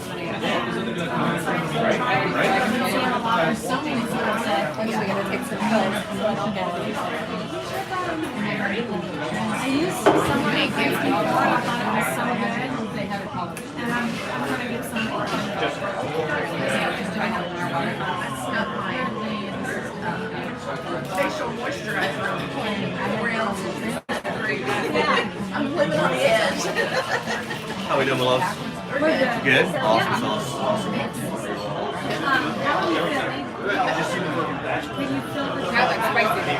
So many people said, So we gotta take some pills. I used some of the things before and I thought it was so good. And I'm gonna get some more. Facial moisturizer. I'm living on the edge. How we doing, my loves? We're good. Good? Awesome sauce. Awesome. How are you feeling? Can you feel the I like spicy. I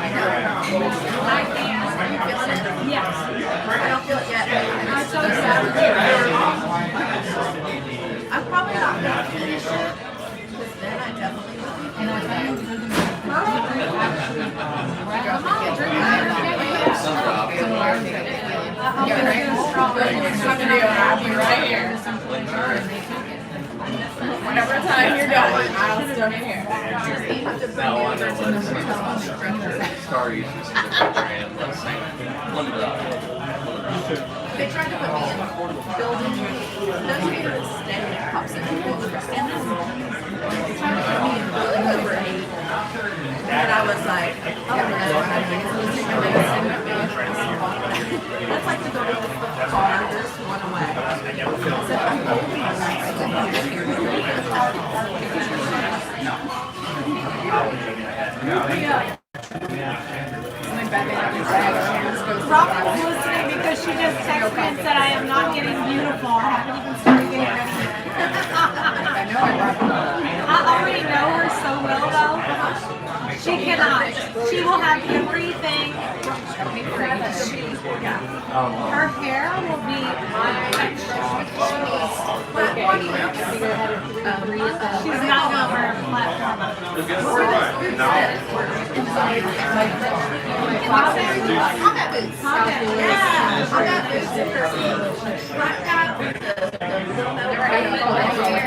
can. Are you feeling it? Yes. I don't feel it yet. I'm so sad. I'm probably not going to finish it. Because then I definitely will be feeling it. Come on, drink Whatever time you're done, I'll still be here. Star usually sees the picture and let's say, They tried to put me in building. Those people that stand in pops and people understand this. They tried to put me in building over 8. And I was like, oh no, I think it's losing my medicine. That's like to go to the car, there's one away. I said, I'm holding my She cannot. She will have everything. Her hair will be she's not gonna wear a platform.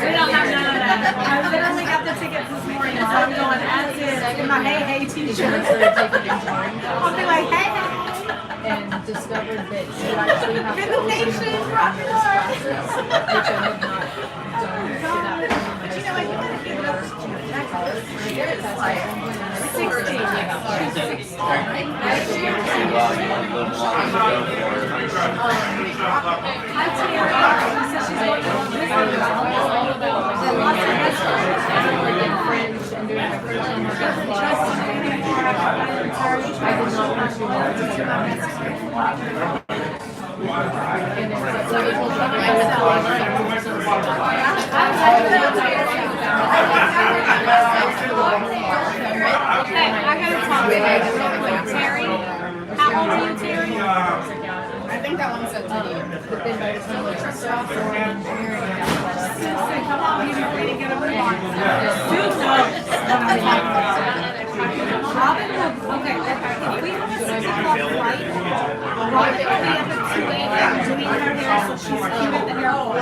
We don't have none of that. I literally got the tickets this morning, so I'm going as is in my Hey Hey t-shirt. I'll be like, hey, hey. And discovered that she actually have to open the book process, which I have not done without Okay, I gotta talk to you. Terry, how old are you, Terry? I think that one said to you. But then by the time I stopped for engineering, Susan, come on, he's ready to get over the line. Susan! Robin will, okay, if we have a 6 o'clock flight, Robin will be up at 2 a.m. doing her hair, so she's cute at the airport.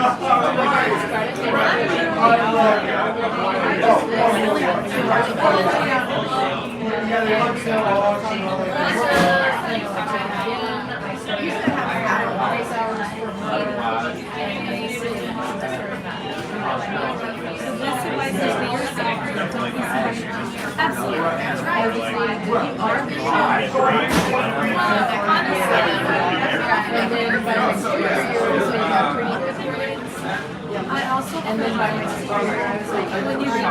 I also and then by my sister, I was like, when you reach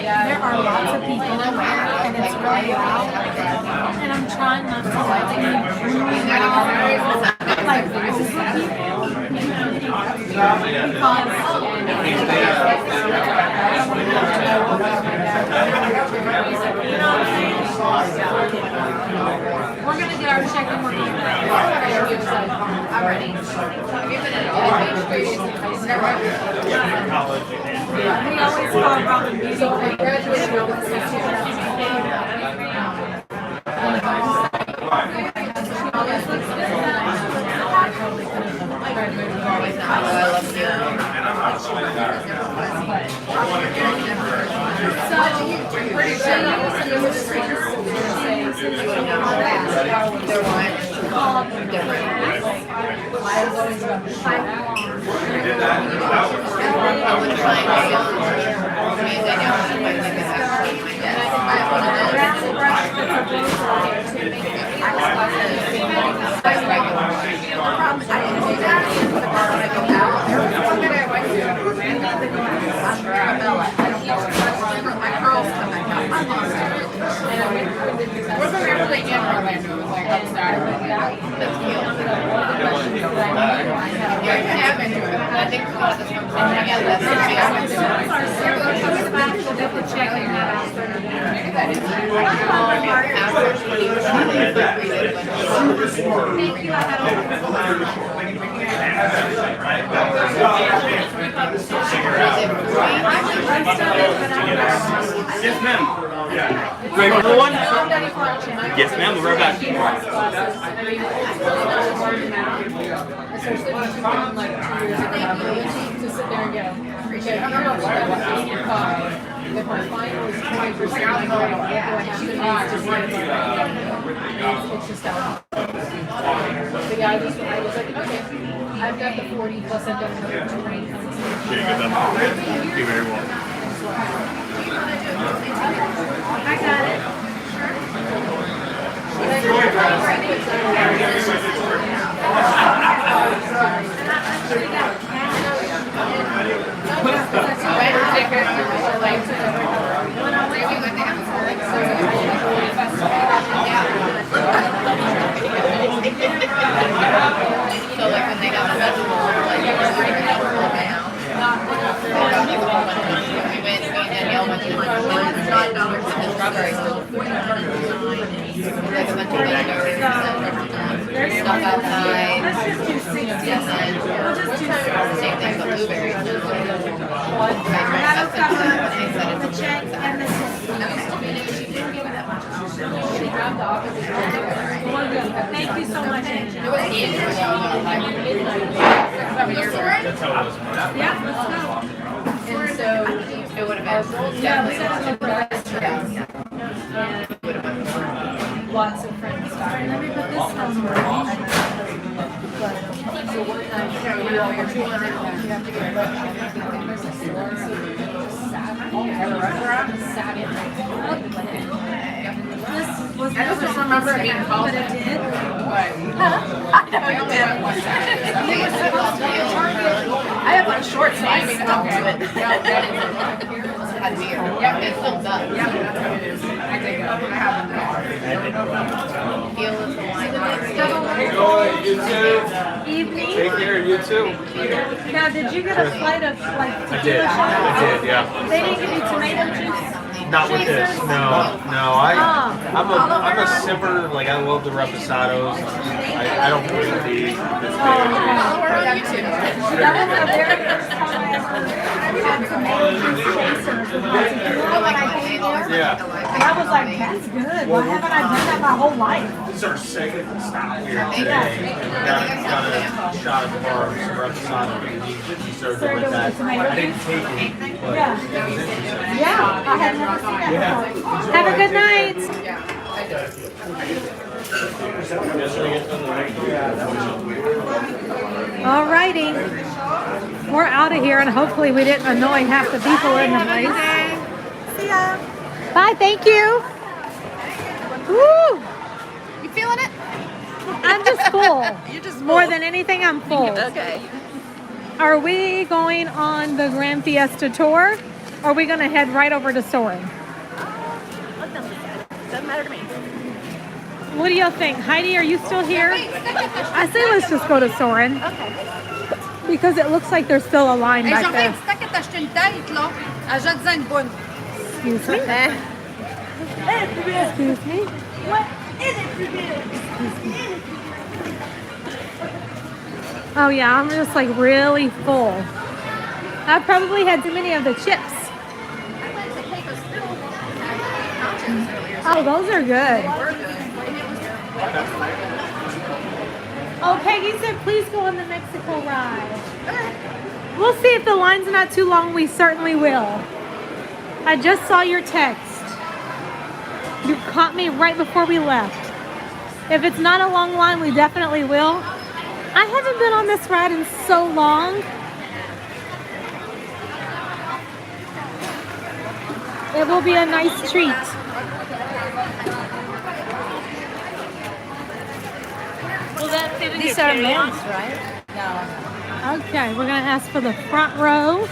there are lots of people and it's really loud, and I'm trying not to like we're gonna get our check and we're gonna I'm ready. We always call Robin Beauty. My curls come back out. Wasn't actually in Orlando. It was like outside. That's cute. Yeah, you have been doing it. I think a lot of this comes from Yes, ma'am. Ready for one? Yes, ma'am. We'll be right back. especially when she found like 2 years ago, to sit there and go, okay, how much that was 85. If my final is 20%, I go, I have to use to run it. It's just out. The guy was like, okay, I've got the 40 plus I've got another 20. Okay, good then. You're very welcome. I got it. just do 60. We'll just do 60. Same thing for blueberries. That'll cover the check and the tip. She didn't give me that much. Thank you so much, Angel. It was Andrew. Yeah, let's go. And so it would have been Lots of friends. Sorry, let me put this phone away. This was I just remember it being called but it did. I have on shorts, so I stuck to it. Had beer. Yep, it still does. Feel is the wine. You too. Evening. Take care, you too. Now, did you get a flight of like tequila shots? I did, yeah. They didn't give you tomato juice. Not with this. No. I'm a sipper. Like I love the reposados. I don't really need this We're on YouTube. That was the very first time I ever had tomato juice chasers with lots of tequila when I came there. Yeah. And I was like, that's good. Why haven't I done that my whole life? These are second stop here today. Got a shot of some reposado. He served it with that. I didn't take it, but it was interesting. Yeah, I had never seen that before. Have a good night. Alrighty. We're out of here and hopefully we didn't annoy half the people in the place. See ya. Bye, thank you. Woo! You feeling it? I'm just full. You're just More than anything, I'm full. Okay. Are we going on the Grand Fiesta tour? Or are we going to head right over to Soarin? Doesn't matter to me. What do y'all think? Heidi, are you still here? I say let's just go to Soarin. Okay. Because it looks like there's still a line back there. que t'acheter une tête, là. Ajoute-en une bonne. Excuse me? Excuse me? Oh yeah, I'm just like really full. I probably had too many of the chips. Oh, those are good. Oh, Peggy said please go on the Mexico ride. We'll see if the line's not too long. We certainly will. I just saw your text. You caught me right before we left. If it's not a long line, we definitely will. I haven't been on this ride in so long. It will be a nice treat. These are men's, right? No. Okay, we're gonna ask for the front row.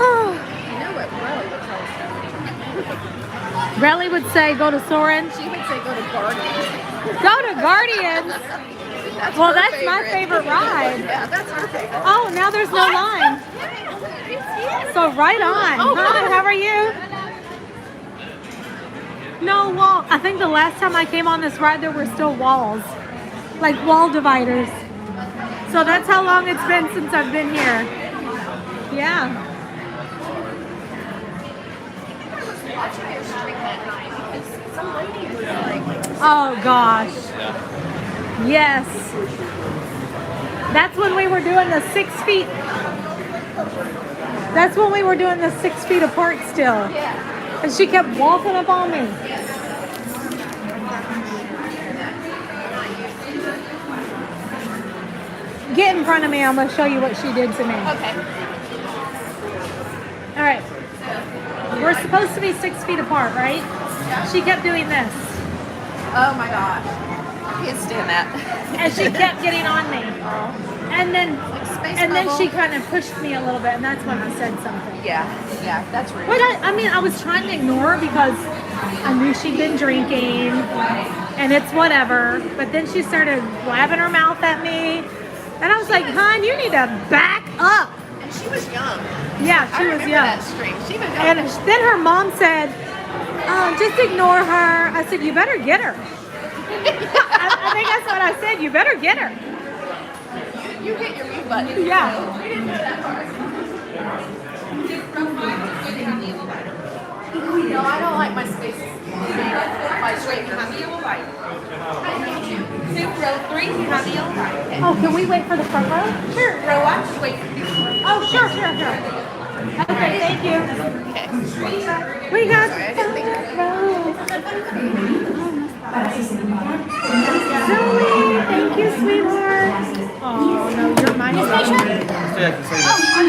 You know what Relly would tell us? Relly would say go to Soarin. She would say go to Guardians. Go to Guardians. Well, that's my favorite ride. Yeah, that's her favorite. Oh, now there's no line. So right on. Hi, how are you? No wall. I think the last time I came on this ride, there were still walls, like wall dividers. So that's how long it's been since I've been here. Yeah. Some lady was like, Oh gosh. Yes. That's when we were doing the 6 feet. That's when we were doing the 6 feet apart still. yeah. And she kept walking up on me. Get in front of me. I'm going to show you what she did to me. Okay. All right. We're supposed to be 6 feet apart, right? She kept doing this. Oh my gosh. I can't stand that. And she kept getting on me. And then bubble. she kind of pushed me a little bit, and that's when I said something. Yeah, that's rude. But I mean, I was trying to ignore her because I knew she'd been drinking, and it's whatever. But then she started blabbing her mouth at me, and I was like, "Hon, you need to back up." And she was young. Yeah, she I was remember young. that stream. She was young. And then her mom said, "Just ignore her." I said, "You better get her." I think that's what I said. You better get her. You hit your mute button. Yeah. We didn't get that far. No, I don't like my spaces. My straight have you right. Row 3, have you right. Oh, can we wait for the front row? Sure, row 1, just wait. Oh, sure. Okay, thank you. We got front row. Zoe, thank you, sweetheart. Oh, no, you're my husband.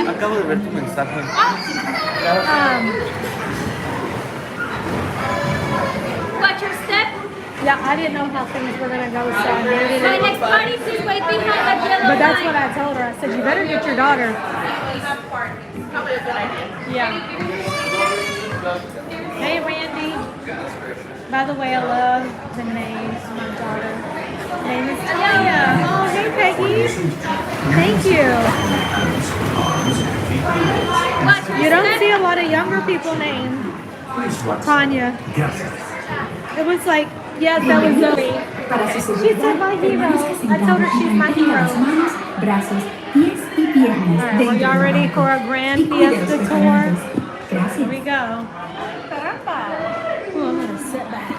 Acabo de ver tu mensaje. Watch your step. Yeah, I didn't know how things were gonna go, so I waited. My next party, please wait behind that yellow But that's line. what I told her. I said, you better get your daughter. Probably a good idea. Yeah. Hey, Randy. By the way, I love the name of my daughter. Her name is Tanya. Oh, hey, Peggy. Thank you. Watch your You don't step. see a lot of younger people named Tanya. It was like, yes, that was Zoe. She said my hero. I told her she's my hero. Alright, are y'all ready for a grand fiesta tour? Here we go. Oh, I'm gonna sit back.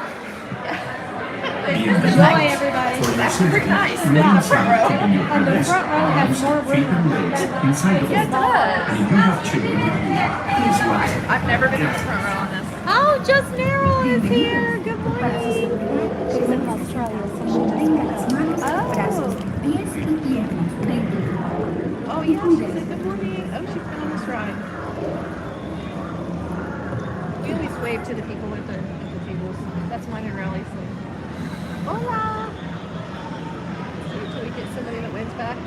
Enjoy, everybody. That's pretty nice. Yeah, front row. And the front row has more room. Yeah, it does. I've never been in the front row on this. Oh, Just Meryl is here. Good morning. She's in Australia, so she just Oh, yeah, she said good morning. Oh, she's been on this ride. We always wave to the people at the tables. That's mine and Riley's. Hola! Until we get somebody that waves back.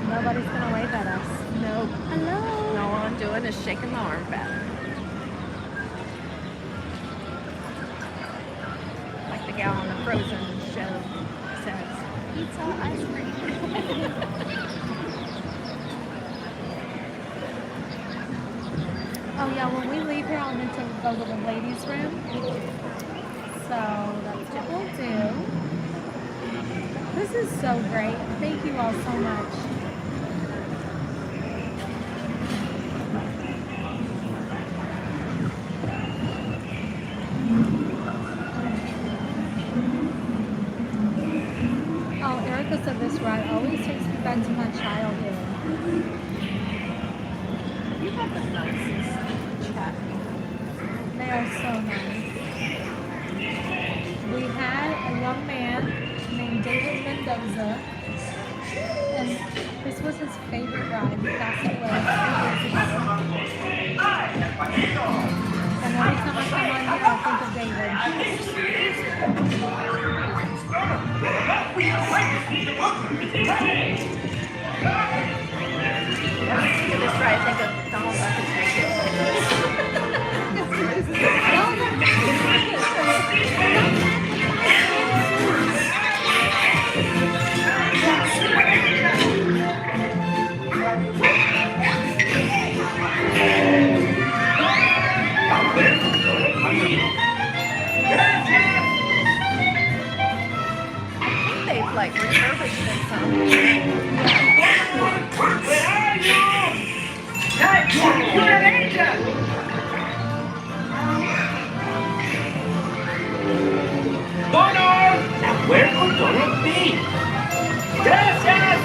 Nobody's gonna wave at us. No. Hello. No, all I'm doing is shaking my arm back. Like the gal on the Frozen show says, pizza ice cream. Oh yeah, when we leave here, I'll need to go to the ladies' room. So that's what we'll do. This is so great. Thank you all so much. Oh, Erica said this ride always takes me back to my childhood. You have the nicest chat. They are so nice. We had a young man named David Mendoza, and this was his favorite ride. He passed away 3 years ago. And every time I come on here, I think of David. This ride, I think of Donald they've like refurbished it some. Where could Donald be? Gracias!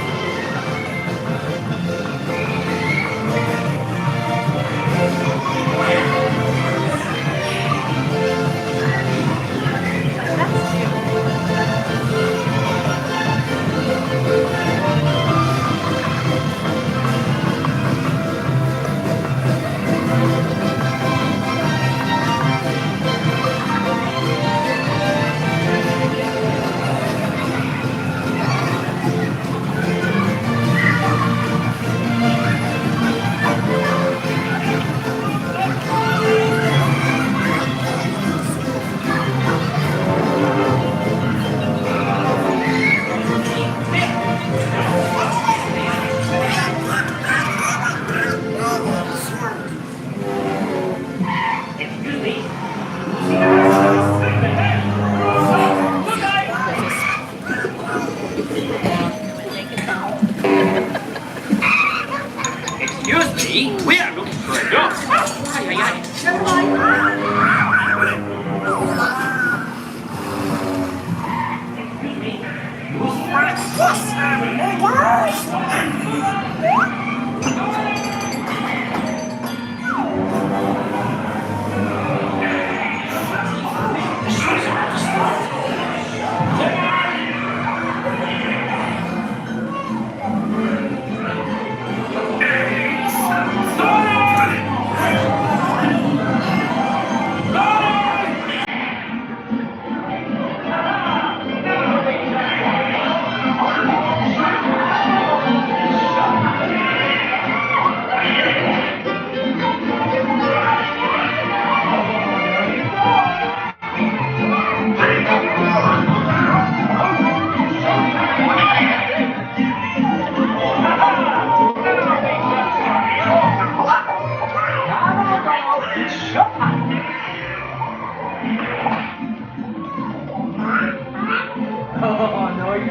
Jay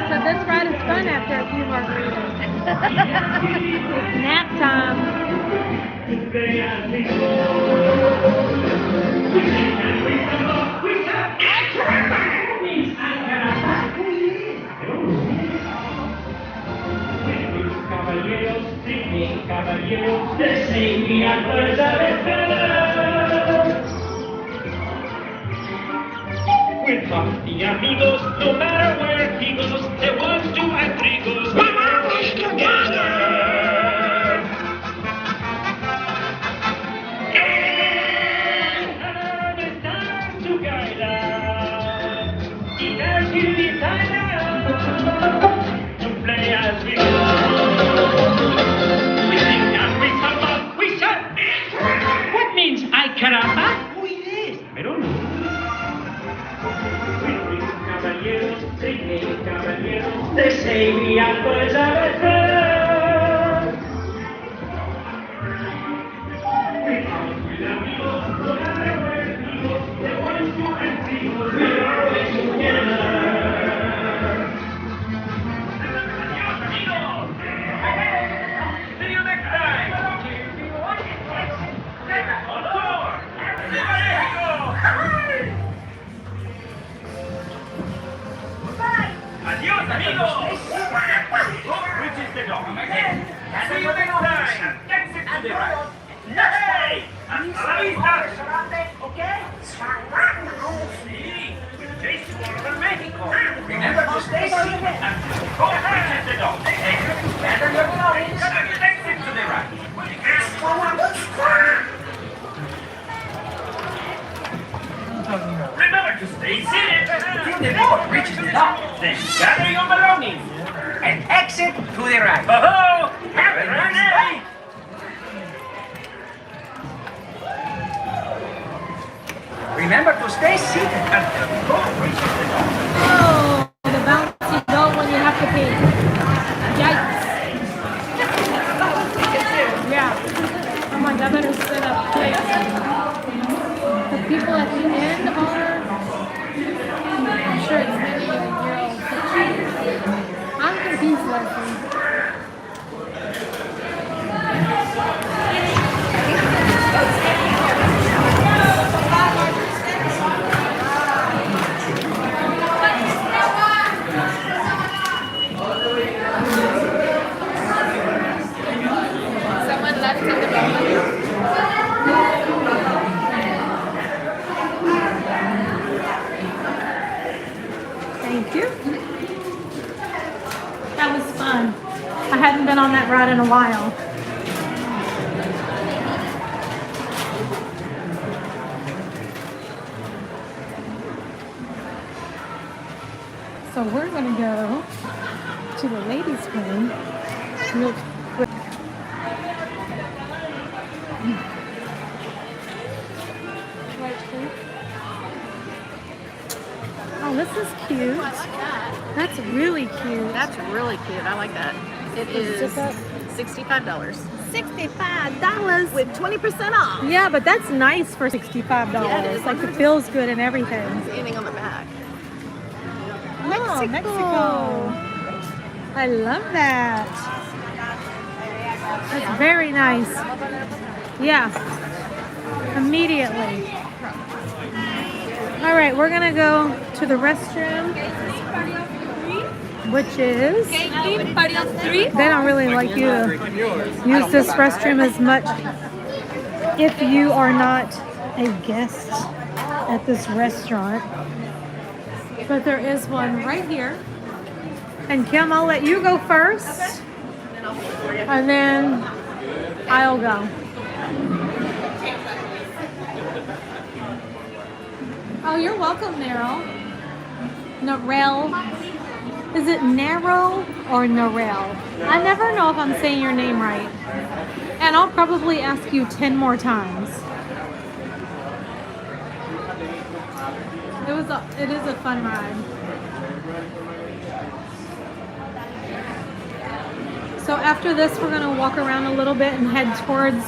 said this ride is fun after a few margaritas. It's nap time. With coffee amigos, no matter where he goes, they want to and three goes. Vamos together! And it's time to guide us. Energy designer to play as we go. We sing and we samba, we shout. What means ay caramba? Who is this? I don't know. Caballeros, they say we are birds of a feather. We come with amigos, no matter where we go. They want to and three goes, we are always together. Adios, amigos! See you next time! On tour! Viva Mexico! Adios, amigos! Which is the dog? See you next time! Exit to the right. Hey! Hasta la vista! Okay? See? With Jason over Mexico. Remember to stay safe and go ahead. Which is the dog? Exit to the right. Remember to stay seated until the boat reaches the dock. Then gather your belongings and exit to the right. Oh, have a nice day. Remember to stay seated until the boat reaches the dock. Oh, the bouncy boat when you have to pee. Yikes. Yeah. Oh my God, I better sit up quick. The people at the end are, I'm sure it's many girls. I'm confused, Leslie. Someone left in the back. Thank you. That was fun. I hadn't been on that ride in a while. So we're going to go to the ladies' room real quick. Oh, this is cute. That's really cute. That's really cute. I like that. It is $65. $65. With 20% off. Yeah, but that's nice for $65. Yeah, it is. Like it feels good and everything. It's ending on the back. Oh, Mexico. I love that. That's very nice. Yeah. Immediately. All right, we're gonna go to the restroom, which is, they don't really like you to use this restroom as much if you are not a guest at this restaurant. But there is one right here. And Kim, I'll let you go first. And then I'll go. Oh, you're welcome, Narrow. Narelle. Is it Narrow or Narelle? I never know if I'm saying your name right. And I'll probably ask you 10 more times. It is a fun ride. So after this, we're gonna walk around a little bit and head towards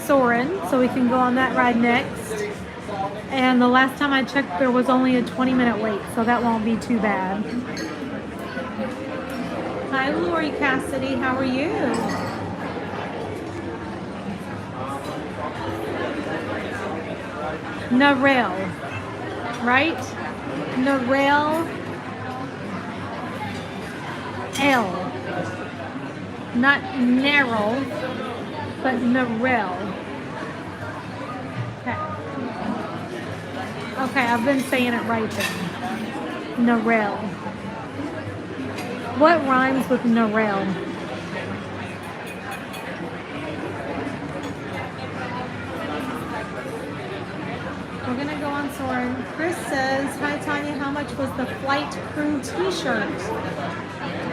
Soarin, so we can go on that ride next. And the last time I checked, there was only a 20-minute wait, so that won't be too bad. Hi, Lori Cassidy, how are you? Narelle, right? Narelle L. Not narrow, but Narelle. Okay. Okay, I've been saying it right then. Narelle. What rhymes with Narelle? We're gonna go on Soarin. Chris says, hi Tanya, how much was the flight crew t-shirt?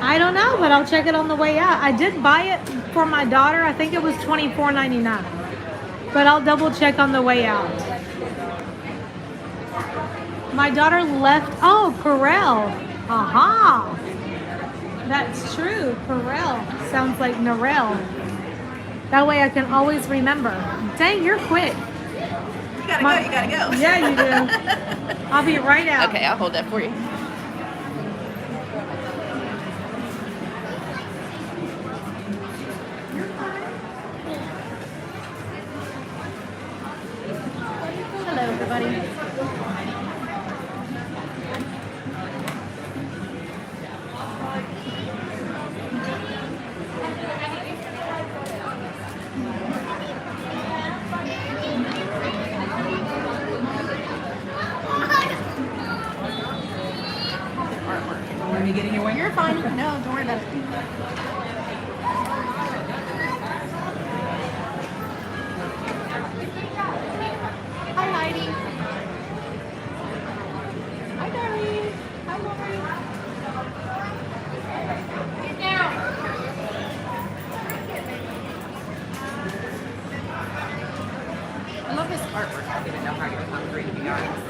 I don't know, but I'll check it on the way out. I did buy it for my daughter. I think it was $24.99. But I'll double check on the way out. My daughter left, oh, Perel. Aha. That's true, Perel. Sounds like Narelle. That way I can always remember. Dang, you're quick. You gotta go. Yeah, you do. I'll be right out. Okay, I'll hold that for you. Hello, everybody. Are you getting your way? You're fine. No, don't worry about it. Hi, Heidi. Hi, darling. Hi, Lori. Get down. I love this artwork. I didn't know how you're hungry, to be honest.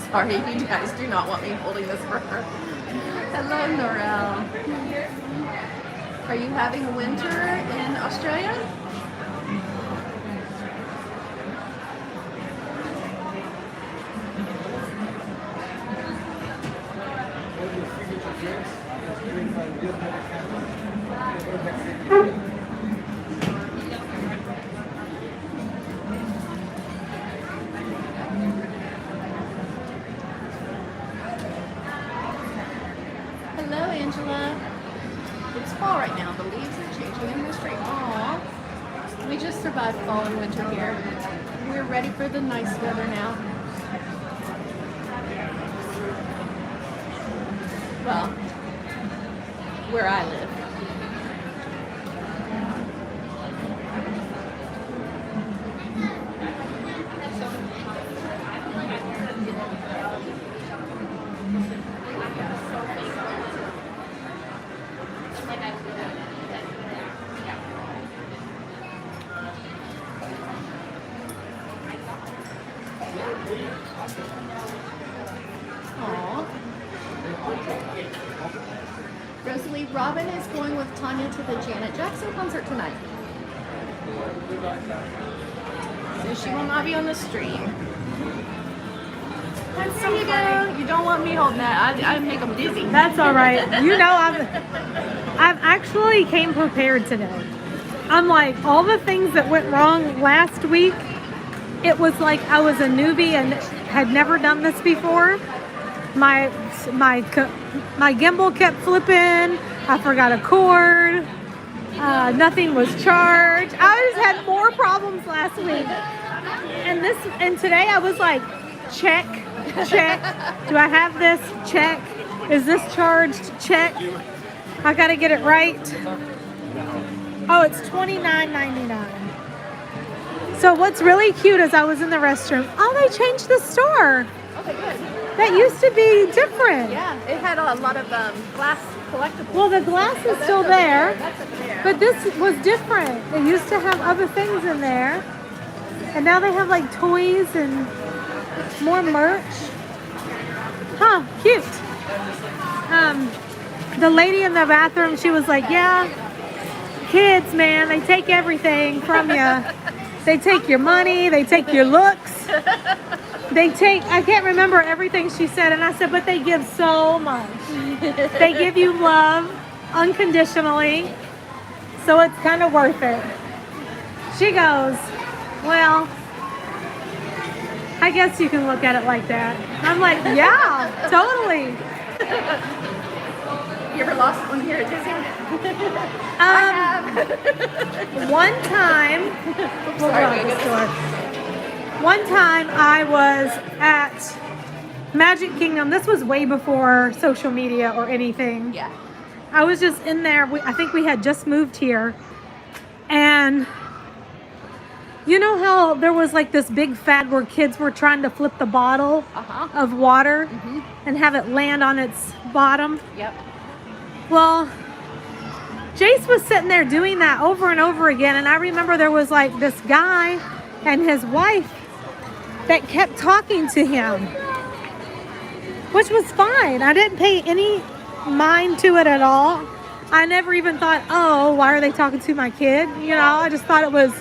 Sorry, you guys do not want me holding this for her. Hello, Norelle. Are you having winter in Australia? Hello, Angela. It's fall right now. The leaves are changing in the street. Aww. We just survived fall and winter here. We're ready for the nice weather now. Well, where I live. Rosalie, Robin is going with Tanya to the Janet Jackson concert tonight. So she will not be on the stream. There you go. You don't want me holding that. I make them dizzy. That's all right. You know, I've actually came prepared today. I'm like, all the things that went wrong last week, it was like I was a newbie and had never done this before. My gimbal kept flipping. I forgot a cord. Nothing was charged. I just had more problems last week. And today I was like, check. Do I have this? Check. Is this charged? Check. I gotta get it right. Oh, it's $29.99. So what's really cute is I was in the restroom. Oh, they changed the store. Okay, good. That used to be different. Yeah, it had a lot of glass collectibles. Well, the glass is still there, That's over there. but this was different. They used to have other things in there, and now they have like toys and more merch. Huh, cute. The lady in the bathroom, she was like, yeah, kids, man, they take everything from you. They take your money, they take your looks. They take, I can't remember everything she said, and I said, but they give so much. They give you love unconditionally, so it's kind of worth it. She goes, well, I guess you can look at it like that. I'm like, yeah, totally. You ever lost one here at Disney? One time, we'll go out this door. One time I was at Magic Kingdom. This was way before social media or anything. Yeah. I was just in there. I think we had just moved here. And you know how there was like this big fad where kids were trying to flip the bottle of water and have it land on its bottom? Yep. Well, Jace was sitting there doing that over and over again. And I remember there was like this guy and his wife that kept talking to him, which was fine. I didn't pay any mind to it at all. I never even thought, oh, why are they talking to my kid? You know, I just thought it was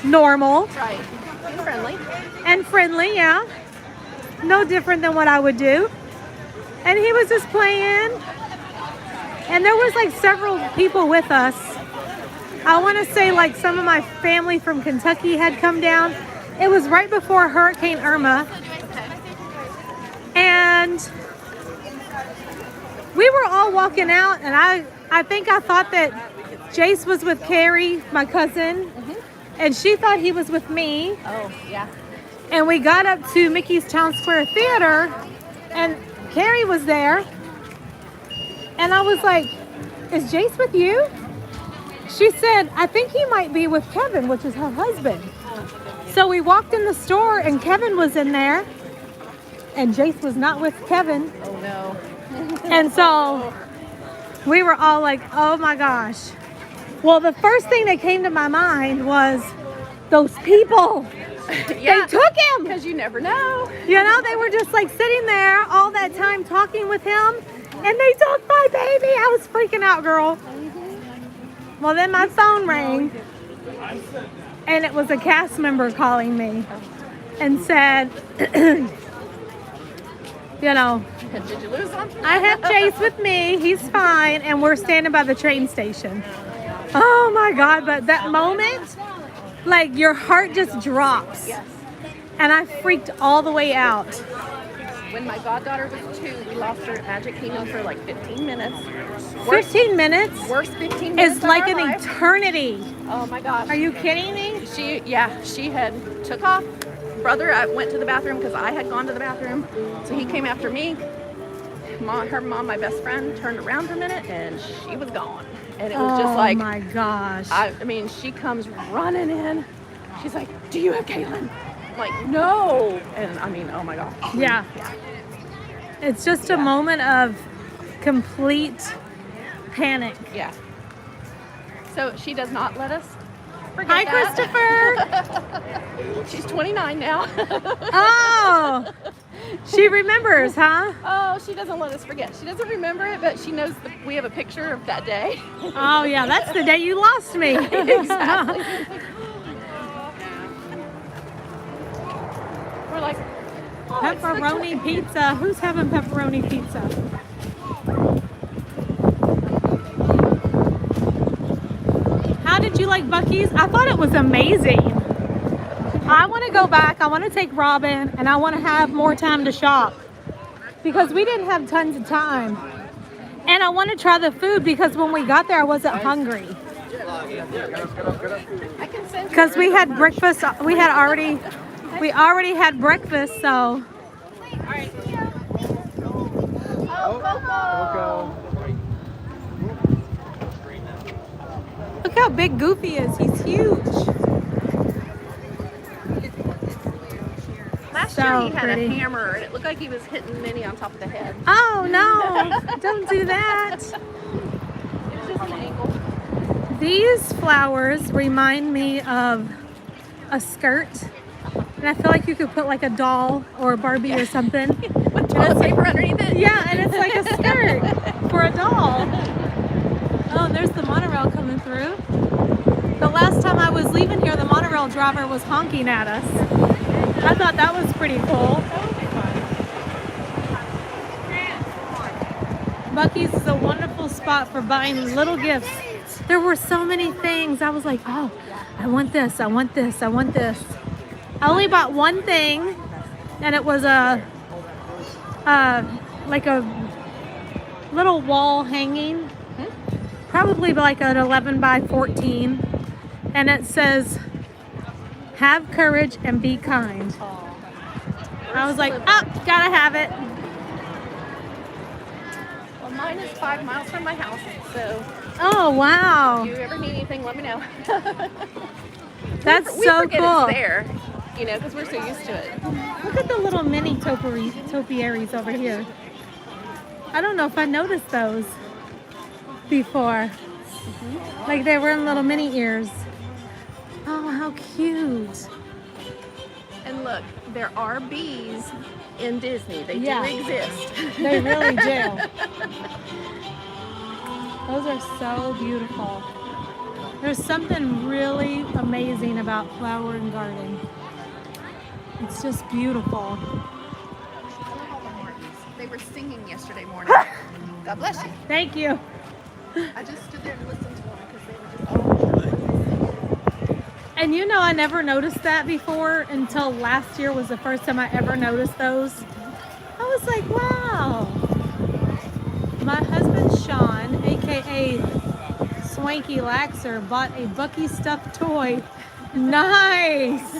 normal. Right. And friendly. And friendly, yeah. No different than what I would do. And he was just playing. And there was like several people with us. I want to say like some of my family from Kentucky had come down. It was right before Hurricane Irma. And we were all walking out, and I think I thought that Jace was with Carrie, my cousin, and she thought he was with me. Oh, yeah. And we got up to Mickey's Town Square Theater, and Carrie was there. And I was like, is Jace with you? She said, I think he might be with Kevin, which is her husband. So we walked in the store, and Kevin was in there, and Jace was not with Kevin. Oh, no. And so we were all like, oh my gosh. Well, the first thing that came to my mind was those people. Yeah. They took him. Because you never know. You know, they were just like sitting there all that time talking with him, and they took my baby. I was freaking out, girl. Well, then my phone rang, and it was a cast member calling me and said, you know, Did you lose one? I have Jace with me. He's fine. And we're standing by the train station. Oh my God. But that moment, like your heart just drops. Yes. And I freaked all the way out. When my goddaughter was 2, we lost her at Magic Kingdom for like 15 minutes. 15 minutes Worst 15 minutes is of like our an life. eternity. Oh my gosh. Are you kidding me? She had took off. Brother, I went to the bathroom because I had gone to the bathroom. So he came after me. Her mom, my best friend, turned around for a minute and she was gone. And it was just like, oh my gosh. I mean, she comes running in. She's like, do you have Caitlin? I'm like, no. And I mean, oh my God. Yeah. It's just a moment of complete panic. Yeah. So she does not let us forget Hi, that. Christopher. She's 29 now. Oh, she remembers, huh? Oh, she doesn't let us forget. She doesn't remember it, but she knows we have a picture of that day. Oh, yeah, that's the day you lost me. Exactly. We're like, oh, Pepperoni pizza. Who's having pepperoni pizza? How did you like Buc-ee's? I thought it was amazing. I want to go back. I want to take Robin, and I want to have more time to shop because we didn't have tons of time. And I want to try the food because when we got there, I wasn't hungry. I can send you. Because we had breakfast. We already had breakfast, so. Look how big Goofy is. He's huge. Last year So he had pretty. a hammer and it looked like he was hitting Minnie on top of the head. Oh no, don't do that. It was just an angle. These flowers remind me of a skirt. And I feel like you could put like a doll or a Barbie or something. With toilet paper underneath it. Yeah, and it's like a skirt for a doll. Oh, there's the monorail coming through. The last time I was leaving here, the monorail driver was honking at us. I thought that was pretty cool. Buc-ee's is a wonderful spot for buying little gifts. There were so many things. I was like, oh, I want this, I want this, I want this. I only bought one thing, and it was like a little wall hanging, probably like an 11 by 14, and it says, "Have courage and be kind." I was like, oh, gotta have it. Well, mine is 5 miles from my house, so Oh wow, if you ever need anything, let me know. that's we so forget cool. it's there, you know, because we're so used to it. Look at the little mini topiaries over here. I don't know if I noticed those before. Like they were in little mini ears. Oh, how cute. And look, there are bees in Disney. They Yeah. do exist. They really do. Those are so beautiful. There's something really amazing about flower and garden. It's just beautiful. They were singing yesterday morning. God bless you. Thank you. I just stood there and listened to them because they were just And you know, I never noticed that before until last year was the first time I ever noticed those. I was like, wow. My husband Sean, aka Swanky Laxer, bought a Bucky stuffed toy. Nice.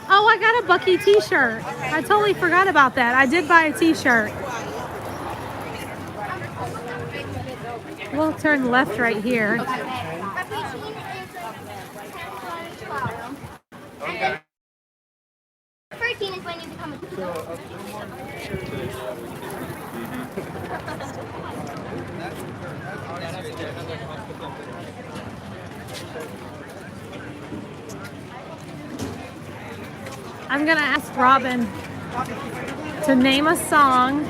Oh, I got a Bucky t-shirt. I totally forgot about that. I did buy a t-shirt. We'll turn left right here. Okay. 13 is when you become a I'm gonna ask Robin to name a song.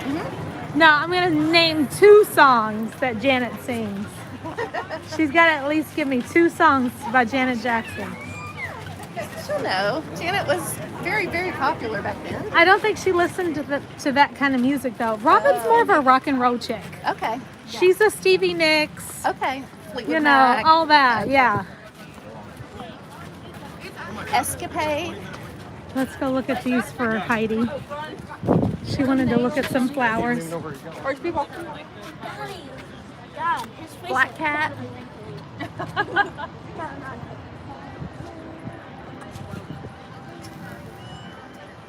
No, I'm gonna name 2 songs that Janet sings. She's gotta at least give me 2 songs by Janet Jackson. She'll know. Janet was very, very popular back then. I don't think she listened to that kind of music though. Robin's more of a rock and roll chick. Okay. She's a Stevie Nicks, Okay. Fleetwood you know, Mac, all that. Yeah. Escapade. Let's go look at these for Heidi. She wanted to look at some flowers. Orange people. Black Cat.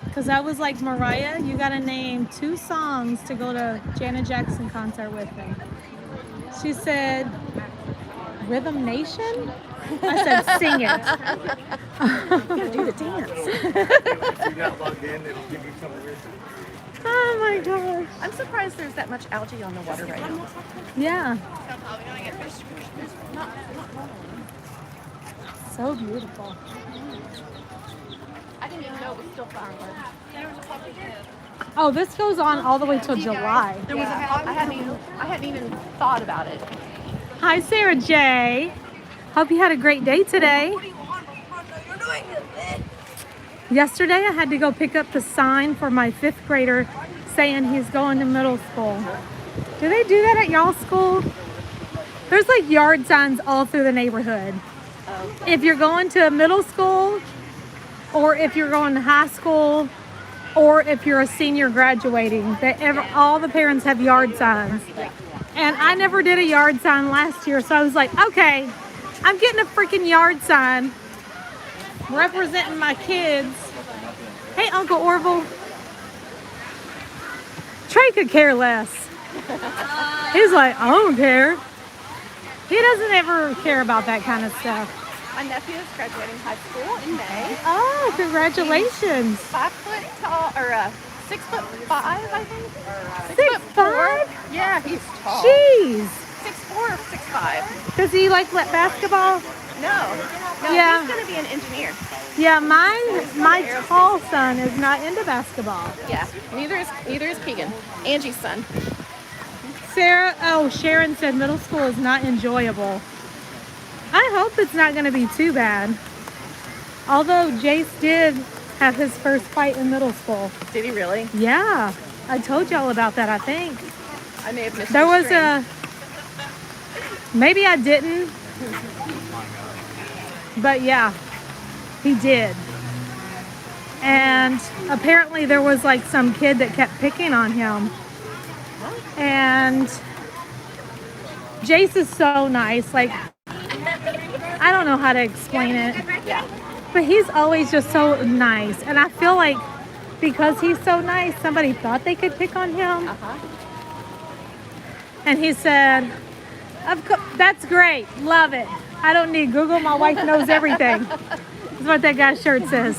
Because I was like, Mariah, you got to name 2 songs to go to Janet Jackson concert with me. She said, Rhythm Nation? I said, sing it. You gotta do the dance. You got logged in, it'll give you some weird. Oh my gosh. I'm surprised there's that much algae on the water right now. Yeah. So beautiful. I didn't even know it was still firewood. Oh, this goes on all the way till July. I hadn't even thought about it. Hi, Sarah J. Hope you had a great day today. Yesterday, I had to go pick up the sign for my 5th grader saying he's going to middle school. Do they do that at y'all's school? There's like yard signs all through the neighborhood. If you're going to a middle school, or if you're going to high school, or if you're a senior graduating, all the parents have yard signs. And I never did a yard sign last year, so I was like, okay, I'm getting a freaking yard sign representing my kids. Hey, Uncle Orville. Trey could care less. He's like, I don't care. He doesn't ever care about that kind of stuff. My nephew is graduating high school in May. Oh, congratulations. 5 foot tall, or 6'5", I think. 6'5"? Yeah, he's tall. Jeez. 6'4" or 6'5". Does he like basketball? No, Yeah. he's gonna be an engineer. Yeah, my tall son is not into basketball. Yeah, neither is Keegan, Angie's son. Sharon said middle school is not enjoyable. I hope it's not going to be too bad. Although Jace did have his first fight in middle school. Did he really? Yeah, I told y'all about that, I think. I may have missed. There was maybe I didn't, but yeah, he did. And apparently there was like some kid that kept picking on him. And Jace is so nice. Like, I don't know how to explain it. Yeah. But he's always just so nice. And I feel like because he's so nice, somebody thought they could pick on him. And he said, that's great. Love it. I don't need Google. My wife knows everything. That's what that guy's shirt says.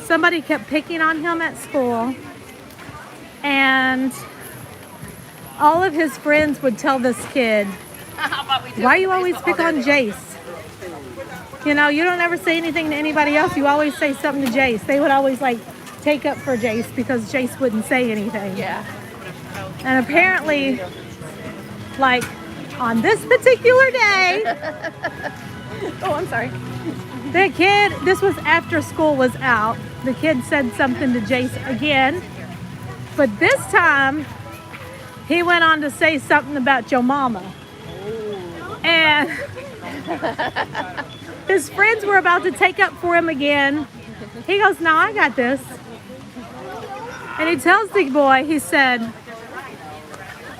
Somebody kept picking on him at school. And all of his friends would tell this kid, why you always pick on Jace? You know, you don't ever say anything to anybody else. You always say something to Jace. They would always like take up for Jace because Jace wouldn't say anything. Yeah. And apparently, like on this particular day, oh, I'm sorry. the kid, this was after school was out. The kid said something to Jace again. But this time, he went on to say something about your mama. And his friends were about to take up for him again. He goes, no, I got this. And he tells the boy, he said,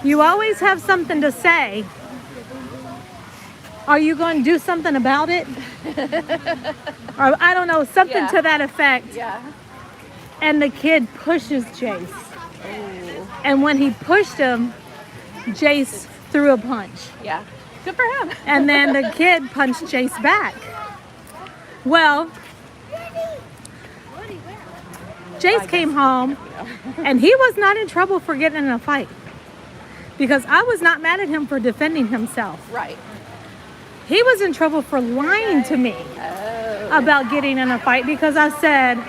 you always have something to say. Are you going to do something about it? Or I don't know, something to that effect. Yeah. And the kid pushes Jace. And when he pushed him, Jace threw a punch. Yeah. Good for him. And then the kid punched Jace back. Well, Jace came home and he was not in trouble for getting in a fight. Because I was not mad at him for defending himself. Right. He was in trouble for lying to me about getting in a fight because I said,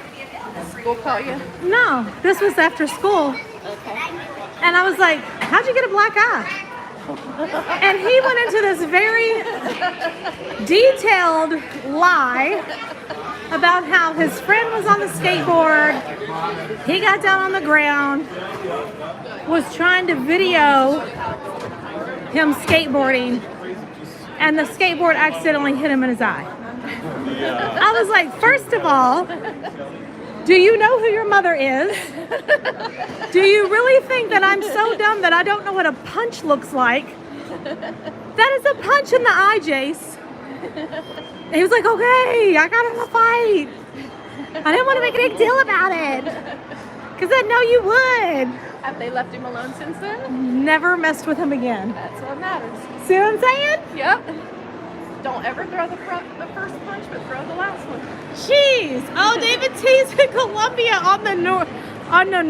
School call you? no, this was after school. Okay. And I was like, how'd you get a black eye? And he went into this very detailed lie about how his friend was on the skateboard. He got down on the ground, was trying to video him skateboarding, and the skateboard accidentally hit him in his eye. I was like, first of all, do you know who your mother is? Do you really think that I'm so dumb that I don't know what a punch looks like? That is a punch in the eye, Jace. And he was like, okay, I got in a fight. I didn't want to make a big deal about it. Because I know you would. Have they left him alone since then? Never messed with him again. That's what matters. See what I'm saying? Yep. Don't ever throw the first punch, but throw the last one. Jeez. Oh, David T's in Colombia on the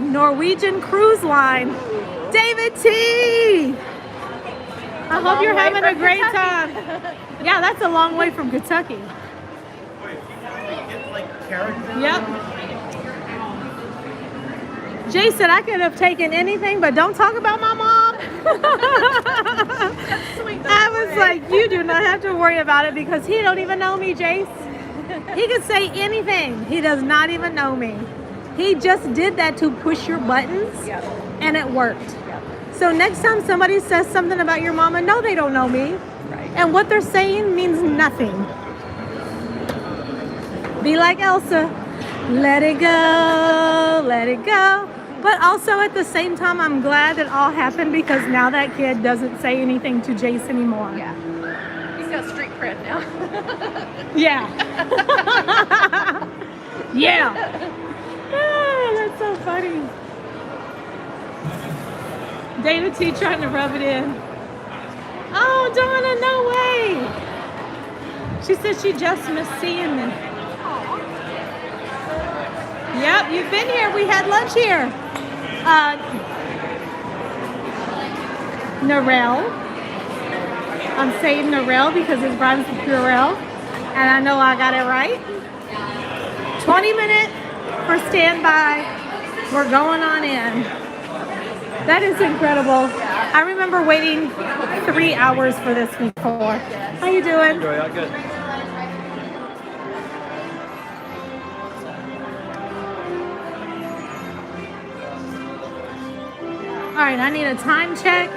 Norwegian cruise line. David T. I hope you're having a great time. Yeah, that's a long way from Kentucky. Yep. Jay said I could have taken anything, but don't talk about my mom. I was like, you do not have to worry about it because he don't even know me, Jace. He could say anything. He does not even know me. He just did that to push your buttons, and it worked. So next time somebody says something about your mama, no, they don't know me. Right. And what they're saying means nothing. Be like Elsa. Let it go, let it go. But also at the same time, I'm glad it all happened because now that kid doesn't say anything to Jace anymore. Yeah. He's got street cred now. Yeah. Yeah. Oh, that's so funny. David T trying to rub it in. Oh, Donna, no way. She said she just missed seeing me. Yep, you've been here. We had lunch here. Narelle. I'm saying Narelle because it rhymes with Purell. And I know I got it right. 20 minutes for standby. We're going on in. That is incredible. I remember waiting 3 hours for this before. How you doing? Good. All right, I need a time check.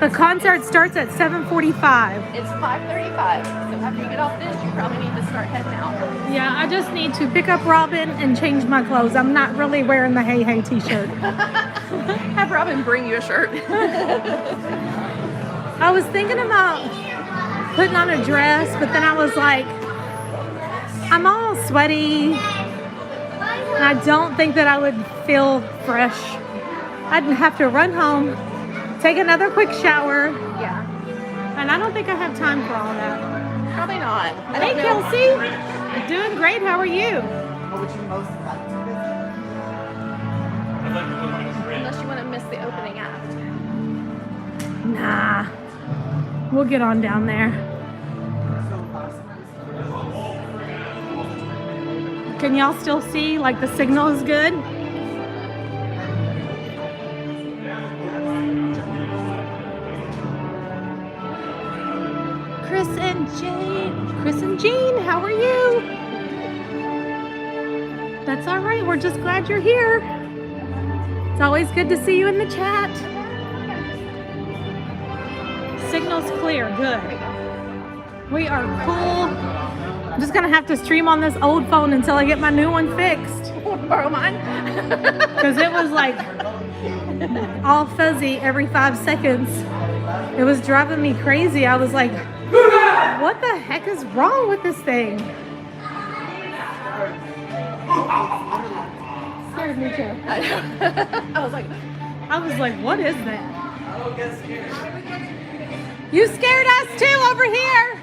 The concert starts at 7:45. It's 5:35, so after you get off this, you probably need to start heading out. Yeah, I just need to pick up Robin and change my clothes. I'm not really wearing the Hey Hey t-shirt. Have Robin bring you a shirt. I was thinking about putting on a dress, but then I was like, I'm all sweaty, and I don't think that I would feel fresh. I'd have to run home, take another quick shower, Yeah, and I don't think I have time for all that. probably not. I Hey, don't know. Kelsey. Doing great. How are you? Unless you want to miss the opening act. Nah. We'll get on down there. Can y'all still see? Like the signal is good? Chris and Jean, how are you? That's all right. We're just glad you're here. It's always good to see you in the chat. Signal's clear. Good. We are cool. I'm just gonna have to stream on this old phone until I get my new one fixed. Borrow mine. Because it was like all fuzzy every 5 seconds. It was driving me crazy. I was like, what the heck is wrong with this thing? Scared me too. I was like, what is that? You scared us too over here.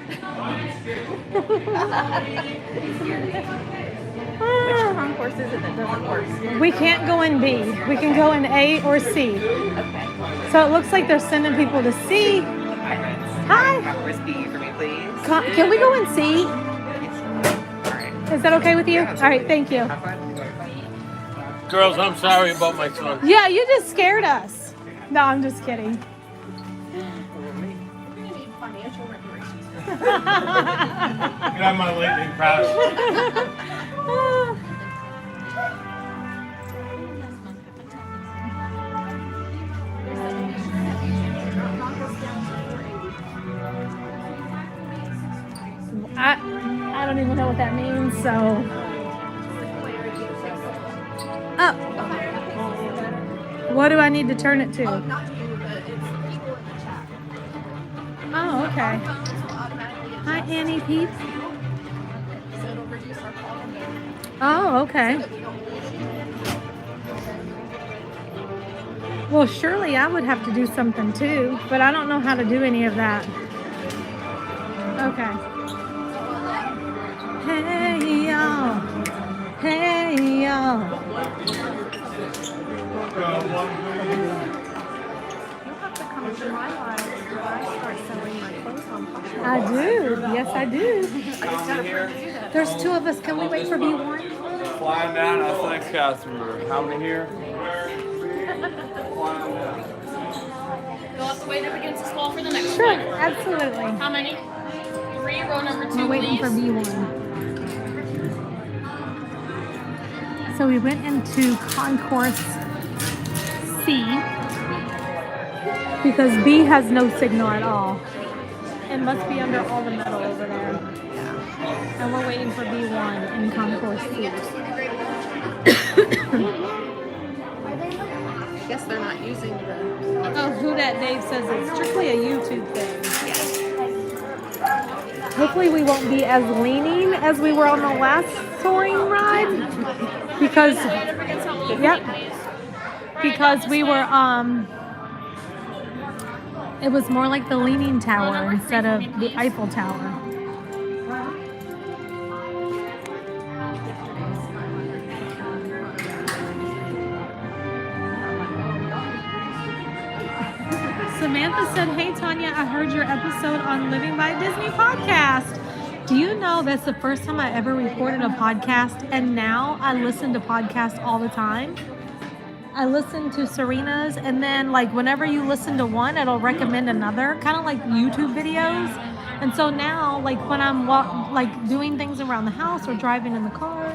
which concourse is it that doesn't work? We can't go in B. We can go in A or C. Okay. So it looks like they're sending people to C. Hi. Concourse B for me, please. Can we go in C? All right. Is that okay with you? All right, thank you. Have fun. Girls, I'm sorry about my son. Yeah, you just scared us. No, I'm just kidding. Financial reparations. Get on my lightning crash. I don't even know what that means, so. Oh. What do I need to turn it to? Not you, but it's people in the chat. Oh, okay. Phones will automatically Hi, adjust, Annie Peeps. so it'll reduce our call volume Oh, okay. so that we don't lose you. Well, surely I would have to do something too, but I don't know how to do any of that. Okay. Hey, y'all. Hey, y'all. You'll have to come to my live when I start selling my clothes on Passholder. I do. Yes, I do. I just gotta prove to do that. There's 2 of us. Can we wait for B1? Flying down, athletics customer. How many here? You'll have to wait up against this wall for the next Sure, one. absolutely. How many? 3, row number 2, We're waiting for please. B1. So we went into concourse C because B has no signal at all. It must be under all the metal over there. And we're waiting for B1 in concourse C. I guess they're not using the. Oh, who that Dave says it's strictly a YouTube thing. Hopefully we won't be as leaning as we were on the last Soarin ride because Wait up against that wall for Yep. me, please. because we were It was more like the Leaning Tower instead of the Eiffel Tower. Samantha said, "Hey Tanya, I heard your episode on Living by Disney podcast. Do you know that's the first time I ever recorded a podcast, and now I listen to podcasts all the time? I listen to Serena's, and then like whenever you listen to one, it'll recommend another, kind of like YouTube videos. And so now, like when I'm doing things around the house or driving in the car,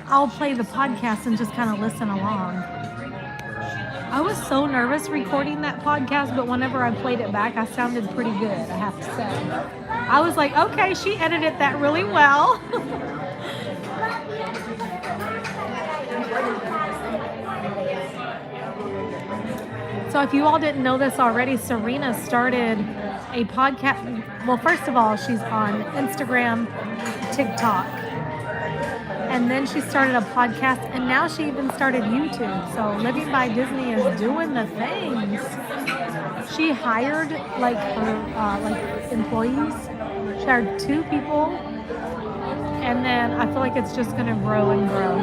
I'll play the podcast and just kind of listen along. I was so nervous recording that podcast, but whenever I played it back, I sounded pretty good, I have to say. I was like, okay, she edited that really well." So if you all didn't know this already, Serena started a podcast. Well, first of all, she's on Instagram, TikTok. And then she started a podcast, and now she even started YouTube. So Living by Disney is doing the things. She hired like her employees. She hired 2 people, and then I feel like it's just gonna grow and grow.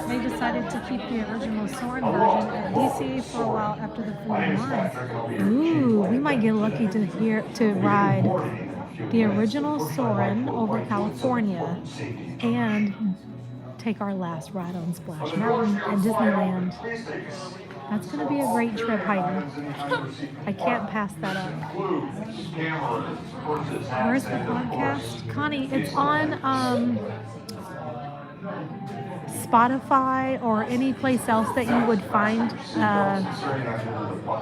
They decided to keep the original Soarin version at DC for a while after the food line. Ooh, we might get lucky to ride the original Soarin over California and take our last ride on Splash Mountain at Disneyland. That's going to be a great trip, Heidi. I can't pass that up. Where's the podcast? Connie, it's on Spotify or any place else that you would find.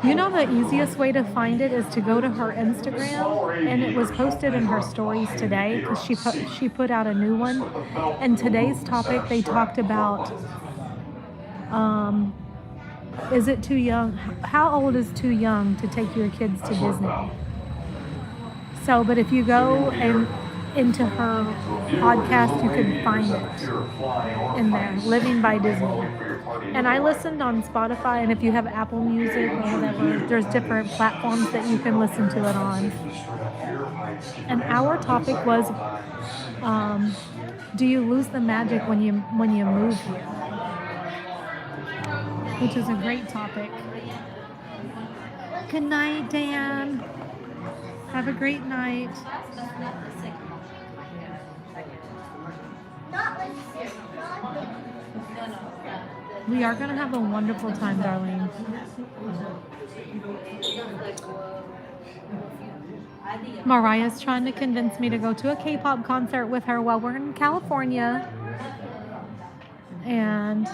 You know, the easiest way to find it is to go to her Instagram, and it was posted in her stories today because she put out a new one. And today's topic, they talked about is it too young? How old is too young to take your kids to Disney? So, but if you go into her podcast, you can find it in there, Living by Disney. And I listened on Spotify, and if you have Apple Music or whatever, there's different platforms that you can listen to it on. And our topic was, do you lose the magic when you move here? Which is a great topic. Good night, Dan. Have a great night. We are going to have a wonderful time, darling. Mariah's trying to convince me to go to a K-pop concert with her while we're in California. And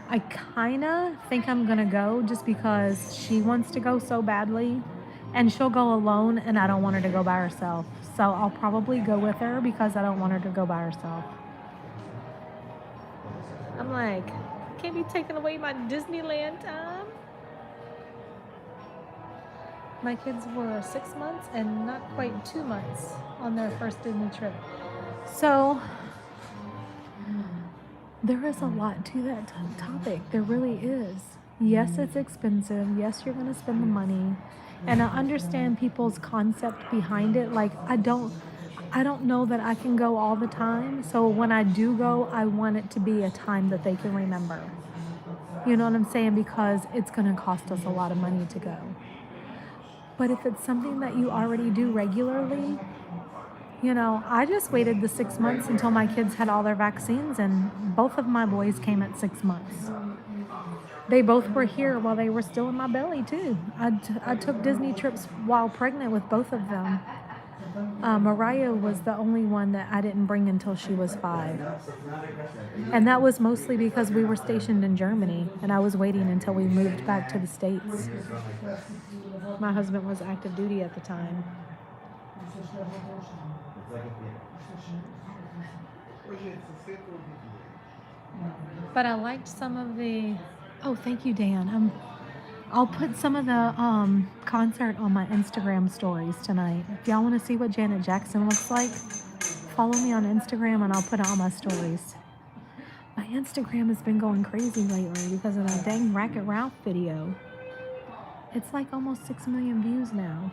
I kind of think I'm going to go just because she wants to go so badly. And she'll go alone, and I don't want her to go by herself. So I'll probably go with her because I don't want her to go by herself. I'm like, can't be taking away my Disneyland time. My kids were 6 months and not quite 2 months on their first Disney trip. So there is a lot to that topic. There really is. Yes, it's expensive. Yes, you're going to spend the money. And I understand people's concept behind it. Like, I don't know that I can go all the time. So when I do go, I want it to be a time that they can remember. You know what I'm saying? Because it's going to cost us a lot of money to go. But if it's something that you already do regularly, you know, I just waited the 6 months until my kids had all their vaccines, and both of my boys came at 6 months. They both were here while they were still in my belly, too. I took Disney trips while pregnant with both of them. Mariah was the only one that I didn't bring until she was 5. And that was mostly because we were stationed in Germany, and I was waiting until we moved back to the States. My husband was active duty at the time. But I liked some of the... Oh, thank you, Dan. I'll put some of the concert on my Instagram stories tonight. If y'all want to see what Janet Jackson looks like, follow me on Instagram and I'll put it on my stories. My Instagram has been going crazy lately because of that dang Wreck-It Ralph video. It's like almost 6 million views now.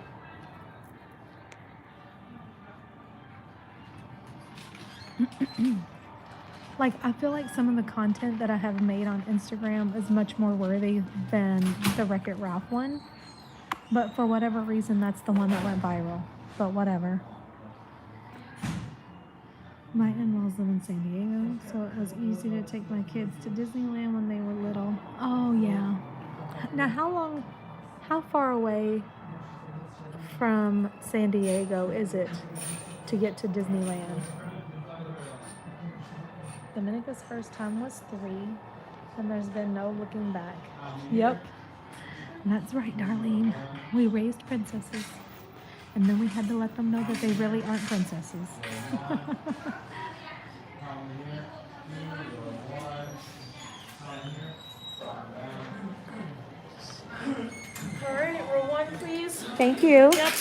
Like, I feel like some of the content that I have made on Instagram is much more worthy than the Wreck-It Ralph one. But for whatever reason, that's the one that went viral. But whatever. My in-laws live in San Diego, so it was easy to take my kids to Disneyland when they were little. Oh, yeah. Now, how far away from San Diego is it to get to Disneyland? Dominica's first time was 3, and there's been no looking back. Yep. That's right, Darlene. We raised princesses, and then we had to let them know that they really aren't princesses. All right, roll 1, please. Thank you. Yep.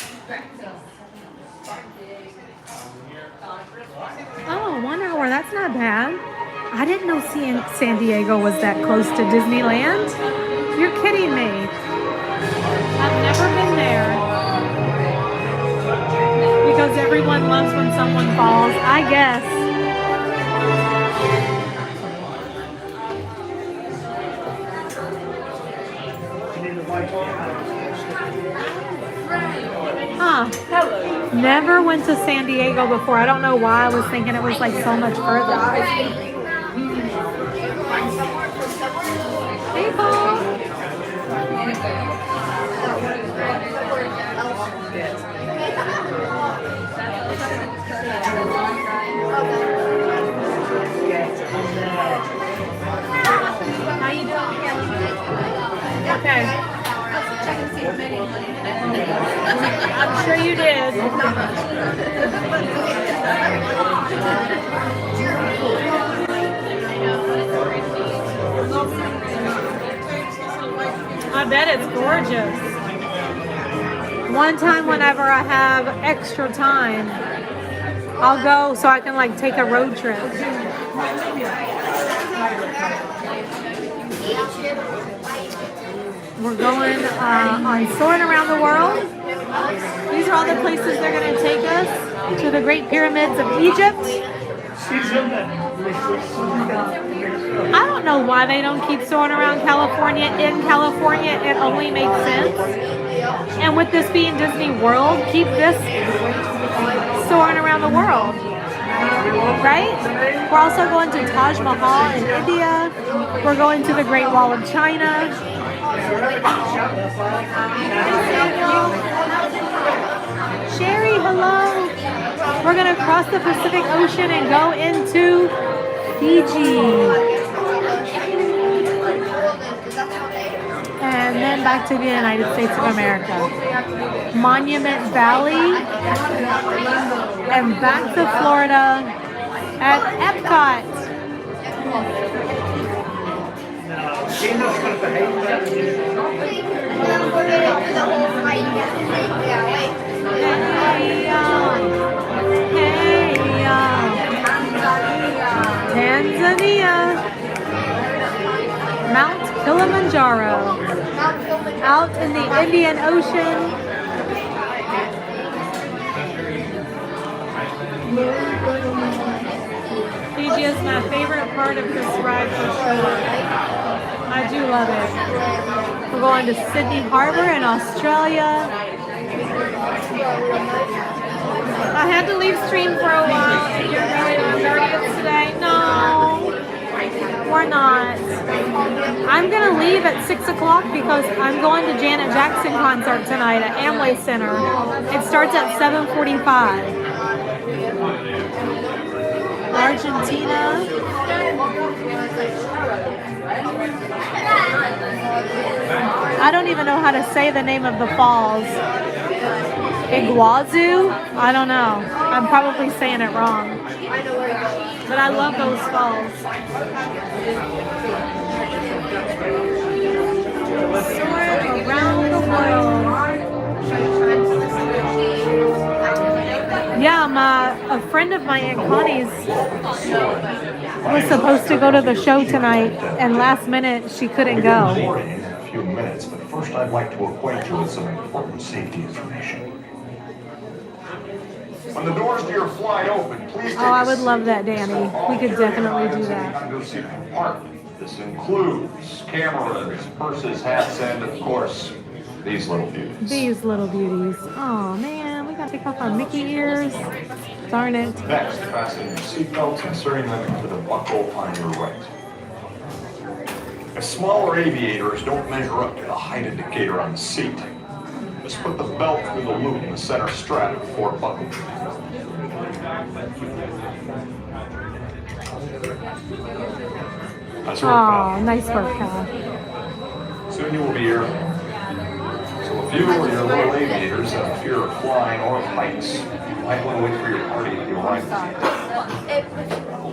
Oh, 1 hour. That's not bad. I didn't know San Diego was that close to Disneyland. You're kidding me. I've never been there. Because everyone loves when someone falls, I guess. Huh. Never went to San Diego before. I don't know why I was thinking it was like so much further. Hey, Paul. How you doing? Okay. I'm sure you did. I bet it's gorgeous. One time whenever I have extra time, I'll go so I can like take a road trip. We're going on Soarin' around the world. These are all the places they're going to take us. To the Great Pyramids of Egypt. I don't know why they don't keep Soarin' around California in California. It only makes sense. And with this being Disney World, keep this Soarin' around the world. Right? We're also going to Taj Mahal in India. We're going to the Great Wall of China. Sherry, hello. We're going to cross the Pacific Ocean and go into Fiji. And then back to the United States of America. Monument Valley. And back to Florida at Epcot. Tanzania. Mount Kilimanjaro. Out in the Indian Ocean. Fiji is my favorite part of this ride for sure. I do love it. We're going to Sydney Harbor in Australia. I had to leave stream for a while. You're going to Guardians today? No, we're not. I'm going to leave at 6 o'clock because I'm going to Janet Jackson concert tonight at Amway Center. It starts at 7:45. Argentina. I don't even know how to say the name of the falls. Iguazu? I don't know. I'm probably saying it wrong. But I love those falls. Soarin' around the world. Yeah, a friend of my Aunt Connie's was supposed to go to the show tonight, and last minute she couldn't go. few minutes, but first I'd like to acquaint you with some important safety information. When the doors to your flight open, please take Oh, I would love that, Danny. We could definitely do that. This includes cameras, purses, hats, and of course, these little beauties. These little beauties. Oh man, we gotta take off our Mickey ears. Darn it. Next, fasten your seatbelts, inserting them into the buckle on your right. If smaller aviators don't measure up to the height indicator on the seat, just put the belt through the loop in the center strap before buckling. Nice work, Oh, pal. nice work, Kyle. Soon you will be here. So if you or your little aviators have a fear of flying or of heights, you might want to wait for your party to arrive.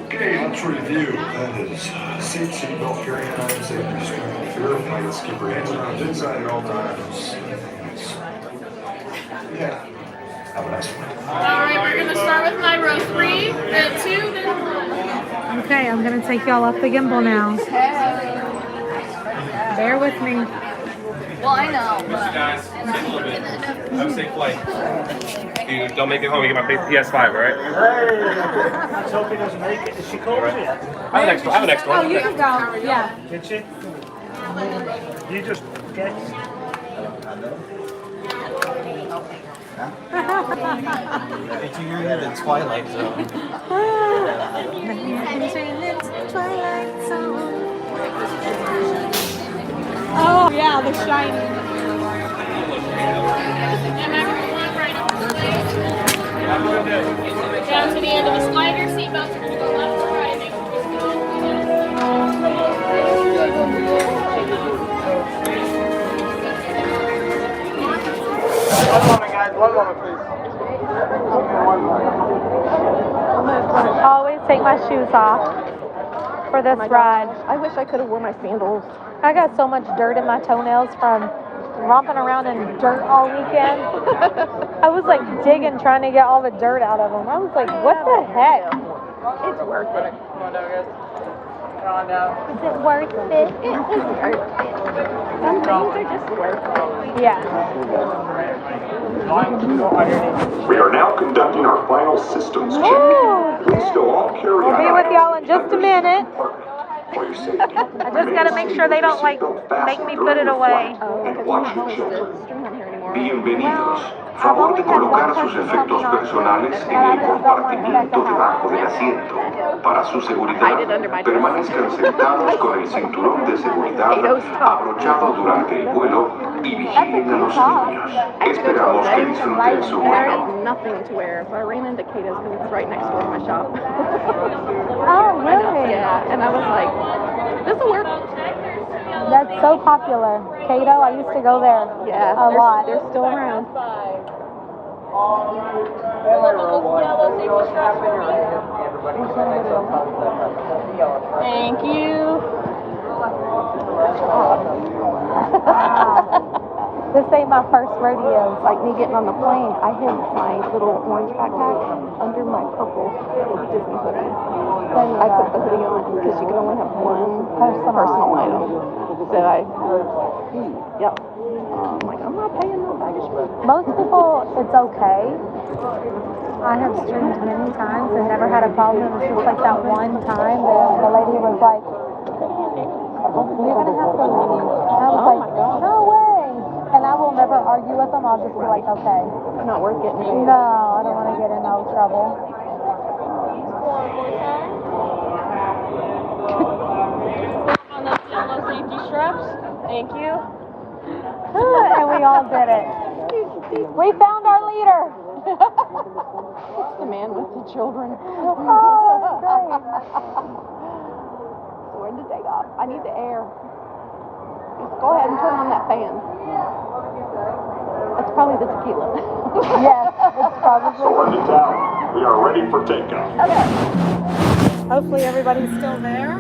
Okay, let's review. That is seatbelt, carrying on, safety restraint, fear of heights, keep your hands around inside at all times. Yeah. Have a nice one. Alright, we're gonna start with my row 3, then 2, then 1. Okay, I'm gonna take y'all off the gimbal now. Bear with me. Well, I know, Guys, sit a little bit. Have a safe flight. If you don't make it home, you get my PS5, right? Hey, let's hope he doesn't make it. Is she cold yet? I have an extra. I have an extra Oh, one. you can go. Yeah. Did she? You just get. It's you're in the Twilight Zone. Oh, yeah, The Shining. And everyone right up the stage. Down to the end of the slider, seatbelts are going to go left or right. Make sure One moment, guys. One moment, please. Always take my shoes off for this ride. I wish I could have worn my sandals. I got so much dirt in my toenails from romping around in dirt all weekend. I was like digging, trying to get all the dirt out of them. I was like, what the heck? It's worth it. Come on down, guys. Come on down. Is it worth it? It is worth it. Some things are just worth it. Yeah. We are now conducting our final systems check. Please still all carry We'll be with y'all in just a minute. For your safety. I just gotta make sure they don't like make me put it away. And watch your children. Bienvenidos. Favor de colocar sus efectos personales en el compartimiento debajo del asiento. Para su seguridad, permanezcan sentados con el cinturón de seguridad abrochado durante el vuelo y vigilen a los niños. Esperamos que disfruten su And I vuelo. had nothing to wear, so I ran into Kato's because it's right next door to my shop. Oh, really? Yeah, and I was like, this will work. That's so popular. Cato, I used to go there Yeah, a lot. they're still around. Thank you. This ain't my first rodeo. It's like me getting on the plane. I hid my little orange backpack under my purple Disney hoodie. Then I put the hoodie on because you can only have one personal item. So yep. I'm like, I'm not paying no baggage fee. Most people, it's okay. I have streamed many times and never had a problem. It was just like that one time that the lady was like, you're gonna have to leave. And I was like, no way. And I will never argue with them. I'll just be like, okay. It's not worth getting in. No, I don't want to get in no trouble. On those yellow safety straps. Thank you. And we all did it. We found our leader. It's the man with the children. Oh, that's great. So when to take off? I need the air. Just go ahead and turn on that fan. That's probably the tequila. Yes, it's probably. So into town. We are ready for takeoff. Okay. Hopefully everybody's still there.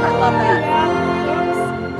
I love that.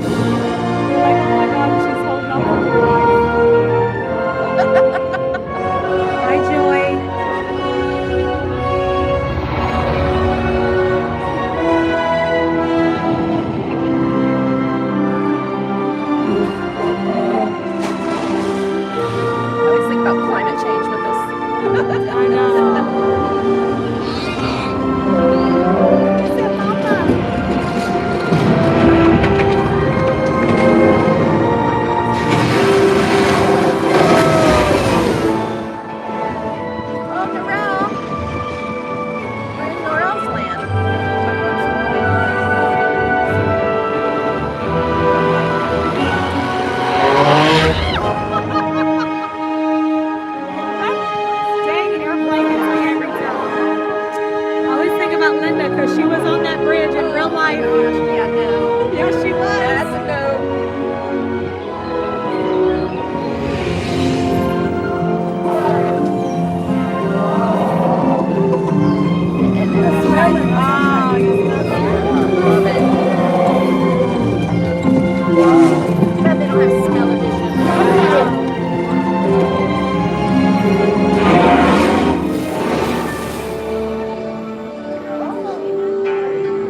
life. Yeah, no. Yeah, she was. That's a no. Oh, you Love it. But they don't have smell-o-vision.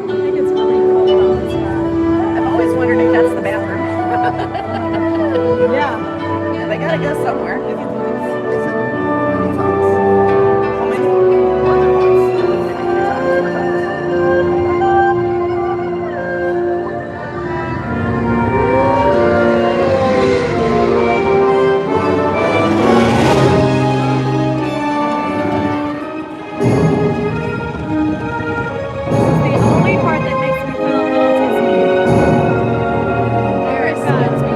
I think it's pretty cold on this ride. I've always wondered if that's the bathroom. Yeah. Yeah, they gotta go somewhere. The only part that makes me feel a little dizzy. There is stuns me.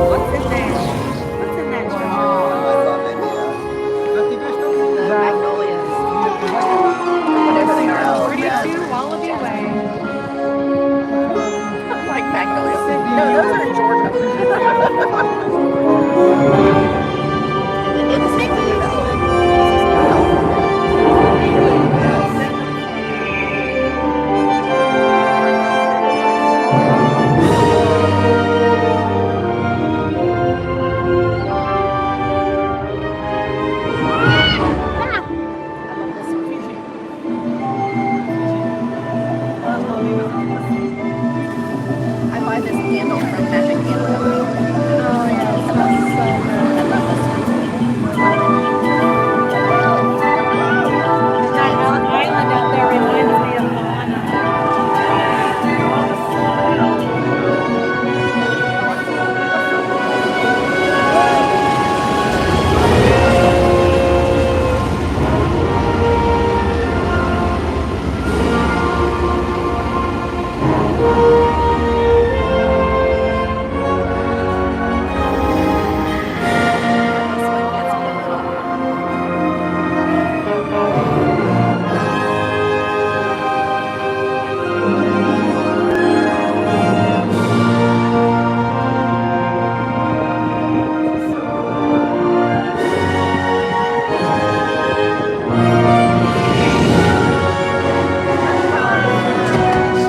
What's in there? What's in that treasure? The magnolias. Whatever they are. 42 Wallaby Way. Like magnolias. No, those are in Georgia. It's the same thing though. I buy this candle from Magic Candle Company. Oh, yeah, it smells so good. I love this one. That island out there reminds me of Ohana. This one gets me a little.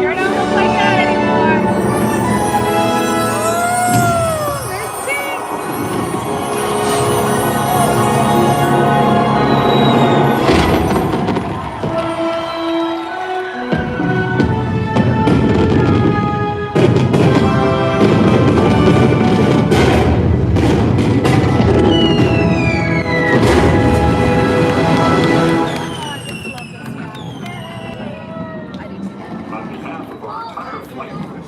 Sure don't look like that anymore. There's Tink. On behalf of our entire flight crew,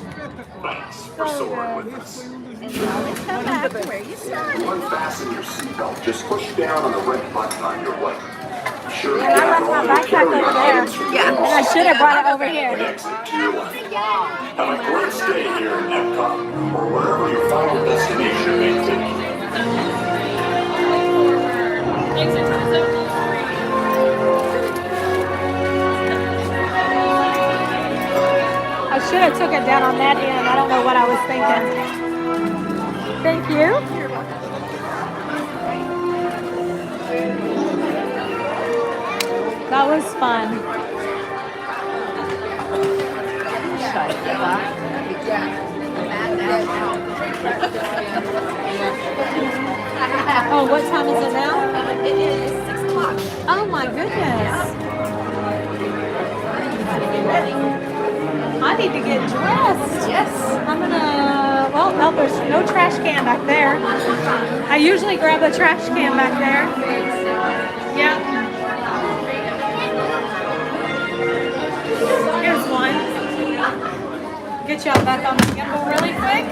thanks for soaring with us. And you always come back to where you started. Unfasten your seatbelt. Just push down on the red button on your right. Be sure to And I left my backpack over there. Yeah. And I should have brought it over And here. exit to your left. Have a great stay here in Epcot or wherever your final destination may take you. Exit to the zone. I should have took it down on that end. I don't know what I was thinking. Thank you. That was fun. Oh, what time is it now? It is 6 o'clock. Oh my goodness. I need to get dressed. Yes. I'm gonna, well, no, there's no trash can back there. I usually grab a trash can back there. Yeah. Here's one. Get y'all back on the gimbal really quick.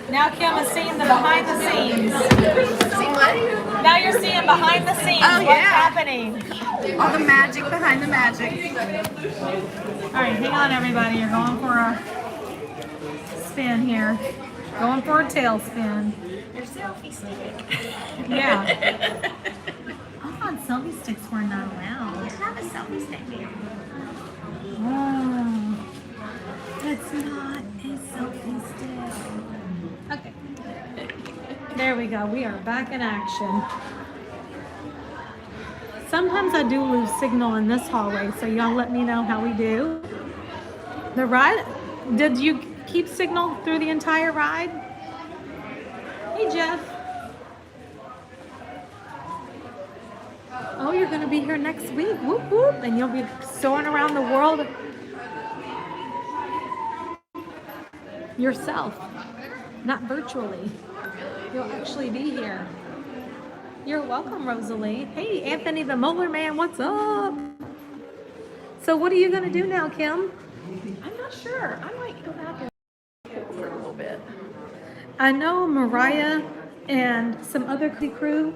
Now Kim is seeing the behind the scenes. See what? Now you're seeing behind the scenes. Oh, What's yeah. happening? All the magic behind the magic. All right, hang on everybody. You're going for a spin here. Going for a tailspin. Your selfie stick. Yeah. I thought selfie sticks were not allowed. Have a selfie stick here. Oh, it's not a selfie stick. Okay. There we go. We are back in action. Sometimes I do lose signal in this hallway, so y'all let me know how we do. The ride, did you keep signal through the entire ride? Hey, Jeff. Oh, you're going to be here next week. Whoop, whoop. And you'll be soaring around the world yourself, not virtually. You'll actually be here. You're welcome, Rosalie. Hey, Anthony the Molar Man, what's up? So what are you going to do now, Kim? I'm not sure. I might go back and cook for a little bit. I know Mariah and some other crew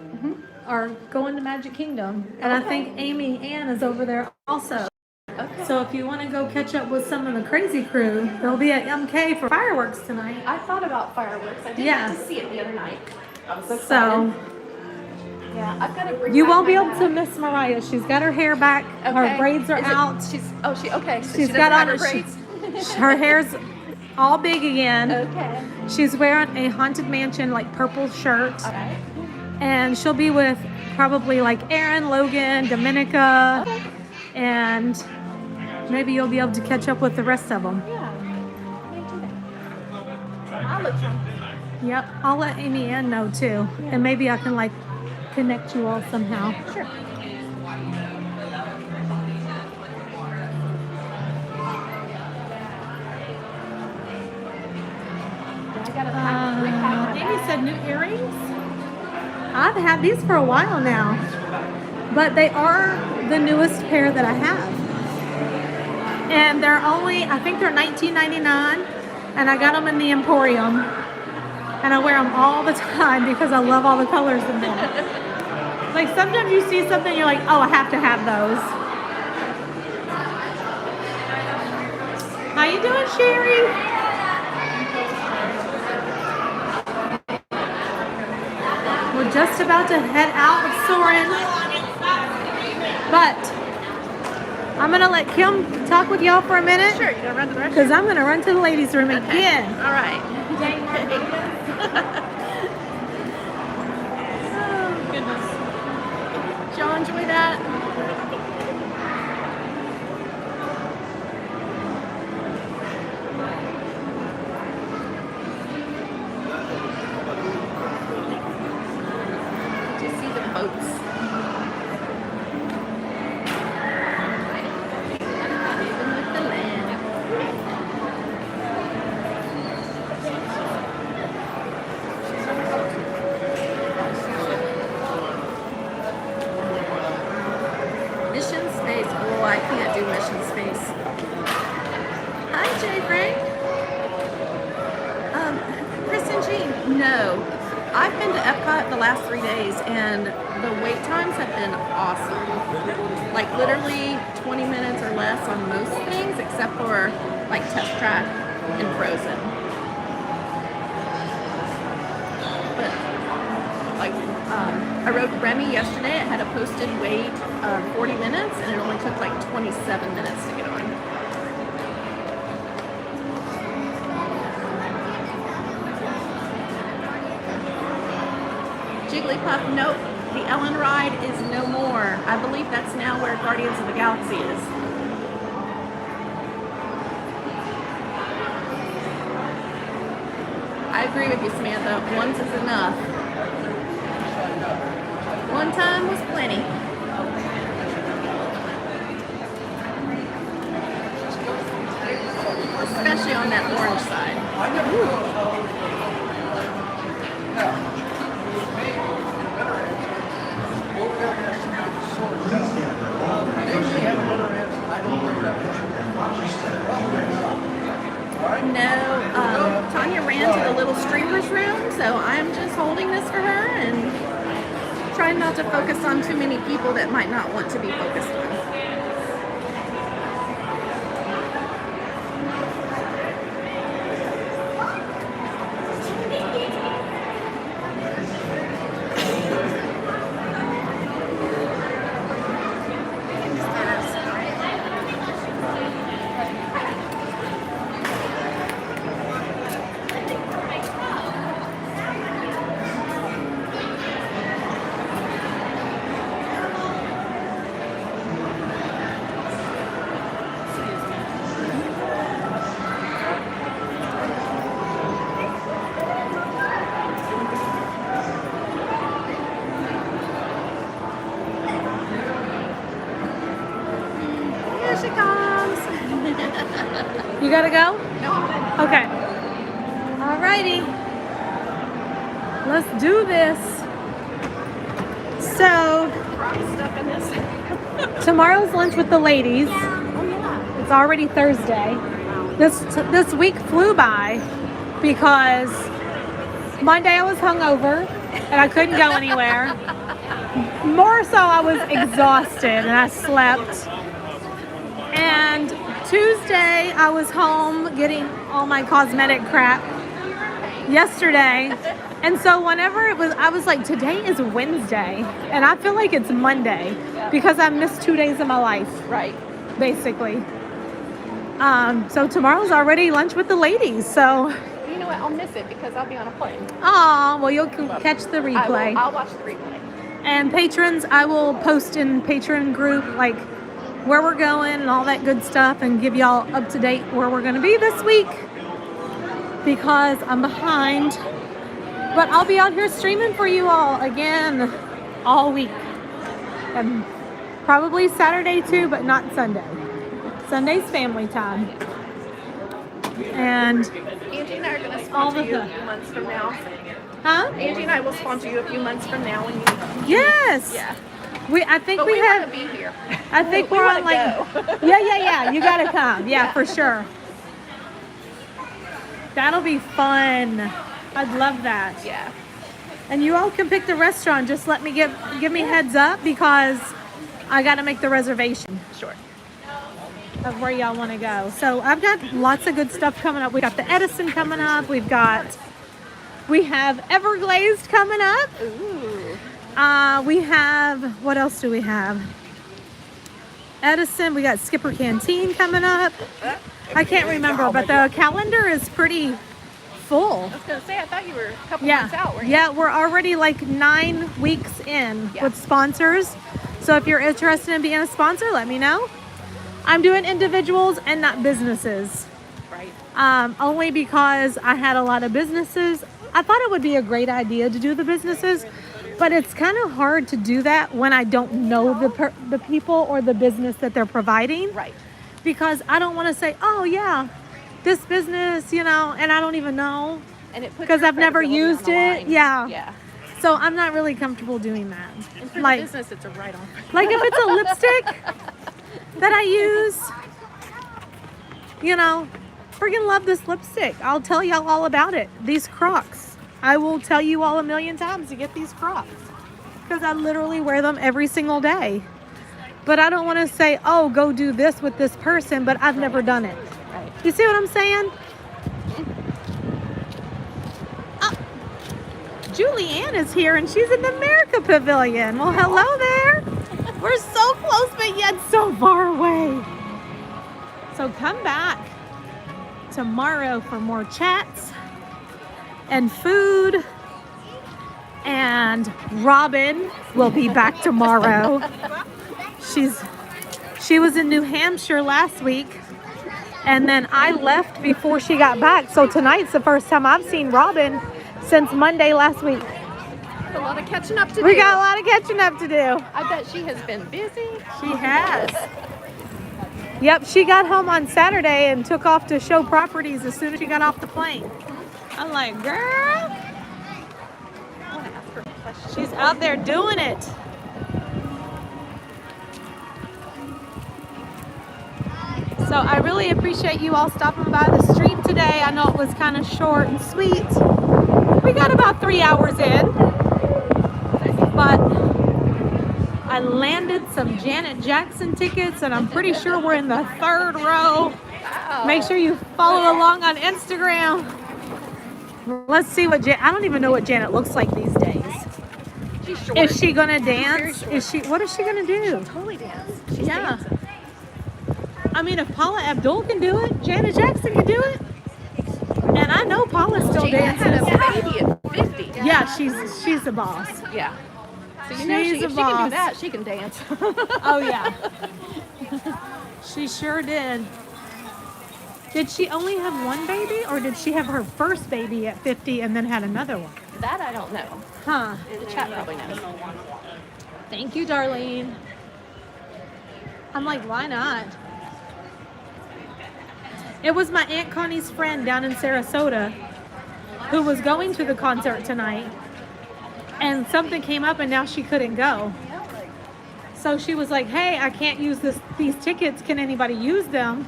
are going to Magic Kingdom. And I think Amy Ann is over there also. Okay. So if you want to go catch up with some of the crazy crew, they'll be at MK for fireworks tonight. I thought about fireworks. I did Yeah. get to see it the other night. I was so excited. So Yeah, I've got to bring. you back won't be my able to bag. miss Mariah. She's got her hair back. Okay. Her braids are Is it- out. She okay. So She's she got doesn't have on her braids. her hair's all big again. Okay. She's wearing a Haunted Mansion like purple shirt. All right. And she'll be with probably like Aaron, Logan, Dominica, Okay. and maybe you'll be able to catch up with the rest of them. Yeah. Maybe do that. I'll look fun. Yep, I'll let Amy Ann know too, and maybe I can like connect you all somehow. Sure. I gotta repack my Amy bag. said new earrings. I've had these for a while now, but they are the newest pair that I have. And they're only, I think they're $19.99, and I got them in the Emporium. And I wear them all the time because I love all the colors in them. Like sometimes you see something, you're like, oh, I have to have those. How you doing, Sherry? We're just about to head out of Soarin', but I'm gonna let Kim talk with y'all for a minute. Sure, you gonna run to the restroom? Because I'm gonna run to the ladies' room again. All right. Oh goodness. Did y'all enjoy that? Did you see the boats? Living with the land. Mission space. Oh, I can't do mission space. Hi, Jay Frank. Chris and Jean. No. I've been to Epcot the last 3 days, and the wait times have been awesome. Like literally 20 minutes or less on most things, except for like Test Track and Frozen. But like, I rode Remy yesterday. It had a posted wait of 40 minutes, and it only took like 27 minutes to get on. Jigglypuff, nope. The Ellen ride is no more. I believe that's now where Guardians of the Galaxy is. I agree with you, Samantha. Once is enough. One time was plenty. Especially on that orange side. No, Tanya ran to the little streamers room, so I'm just holding this for her and trying not to focus on too many people that might not want to be focused on. You gotta go? No, I'm good. Okay. Alrighty. Let's do this. So, I'm stuck in this. tomorrow's lunch with the ladies. Oh, yeah. It's already Thursday. This week flew by because Monday I was hungover and I couldn't go anywhere. More so, I was exhausted and I slept. And Tuesday I was home getting all my cosmetic crap yesterday. And so whenever it was, I was like, today is Wednesday and I feel like it's Monday because I missed 2 days of my life. Right. Basically. So tomorrow's already lunch with the ladies. So, You know what? I'll miss it because I'll be on a plane. well, you'll catch the replay. I'll watch the replay. And patrons, I will post in patron group like where we're going and all that good stuff and give y'all up to date where we're going to be this week because I'm behind. But I'll be out here streaming for you all again all week. And probably Saturday too, but not Sunday. Sunday's family time. And Angie and I are going to all sponsor the you a few months from now. Huh? Angie and I will sponsor you a few months from now when you. Yes. Yeah. I think But we we have. want to be here. I think We we're wanna on like. go. Yeah. You gotta come. Yeah, for sure. That'll be fun. I'd love that. Yeah. And you all can pick the restaurant. Just let me give me heads up because I gotta make the reservation. Sure. Of where y'all want to go. So I've got lots of good stuff coming up. We got the Edison coming up. We have Everglazed coming up. Ooh. We have, what else do we have? Edison, we got Skipper Canteen coming up. I can't remember, but the calendar is pretty full. I was going to say, I thought you were a couple Yeah, months out, weren't you? yeah, we're already like 9 weeks in with sponsors. So if you're interested in being a sponsor, let me know. I'm doing individuals and not businesses. Right. Only because I had a lot of businesses. I thought it would be a great idea to do the businesses, but it's kind of hard to do that when I don't know the people or the business that they're providing. Right. Because I don't want to say, oh yeah, this business, and I don't even know. And it puts because your I've never credibility used on the it. line. Yeah. Yeah. So I'm not really comfortable doing that. And for Like, the business, it's a write-off. like if it's a lipstick that I use, freaking love this lipstick. I'll tell y'all all about it. These Crocs. I will tell you all a million times to get these Crocs because I literally wear them every single day. But I don't want to say, oh, go do this with this person, but I've never done it. Right. You see what I'm saying? Julianne is here and she's in the America Pavilion. Well, hello there. We're so close, but yet so far away. So come back tomorrow for more chats and food. And Robin will be back tomorrow. She was in New Hampshire last week. And then I left before she got back. So tonight's the first time I've seen Robin since Monday last week. A lot of catching up to do. We got a lot of catching up to do. I bet she has been busy. She has. Yep, she got home on Saturday and took off to show properties as soon as she got off the plane. I'm like, girl. I want to ask her a question. She's out there doing it. So I really appreciate you all stopping by the stream today. I know it was kind of short and sweet. We got about 3 hours in. But I landed some Janet Jackson tickets and I'm pretty sure we're in the 3rd row. Wow. Make sure you follow along on Instagram. Let's see what I don't even know what Janet looks like these days. She's short. Is she gonna dance? Very What is she gonna do? She'll totally dance. She's dancing. I mean, if Paula Abdul can do it, Janet Jackson can do it. And I know Paula still Janet dances. had a baby at 50. Yeah, she's the boss. Yeah. So you know, She's if a she boss. can do that, she can dance. Oh yeah. She sure did. Did she only have one baby or did she have her first baby at 50 and then had another one? That I don't know. Huh. The chat probably knows. Thank you, Darlene. I'm like, why not? It was my Aunt Connie's friend down in Sarasota who was going to the concert tonight, and something came up and now she couldn't go. So she was like, hey, I can't use these tickets. Can anybody use them?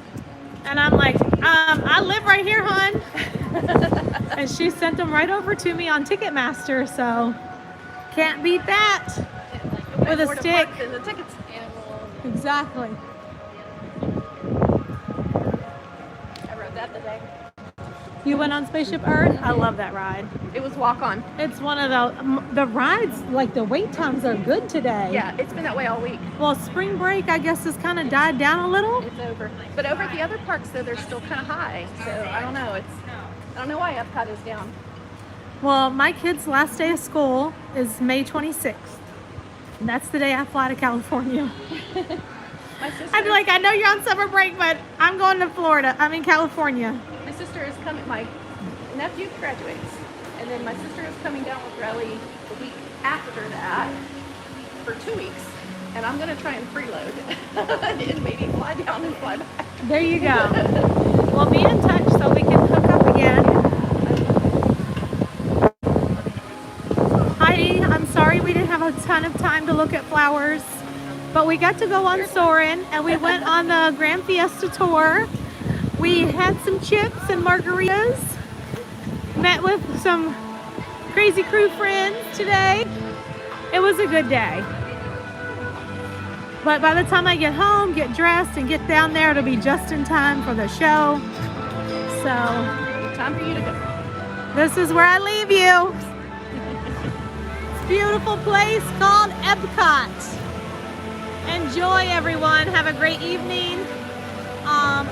And I'm like, I live right here, hon. And she sent them right over to me on Ticketmaster, so can't beat that with a stick. The tickets. Exactly. I rode that today. You went on Spaceship Earth? I love that ride. It was walk on. It's one of the rides, like the wait times are good today. Yeah, it's been that way all week. Well, spring break, I guess, has kind of died down a little. It's over. But over at the other parks, though, they're still kind of high. So I don't know. I don't know why Epcot is down. Well, my kid's last day of school is May 26th. And that's the day I fly to California. I'd be like, I know you're on summer break, but I'm going to Florida. I'm in California. My sister is coming. My nephew graduates. And then my sister is coming down with Relly the week after that for 2 weeks. And I'm going to try and freeload and maybe fly down and fly back. There you go. Well, be in touch so we can hook up again. Heidi, I'm sorry we didn't have a ton of time to look at flowers, but we got to go on Soarin, and we went on the Grand Fiesta tour. We had some chips and margaritas, met with some crazy crew friends today. It was a good day. But by the time I get home, get dressed, and get down there, it'll be just in time for the show. So, time for you to go. This is where I leave you. It's a beautiful place called Epcot. Enjoy, everyone. Have a great evening.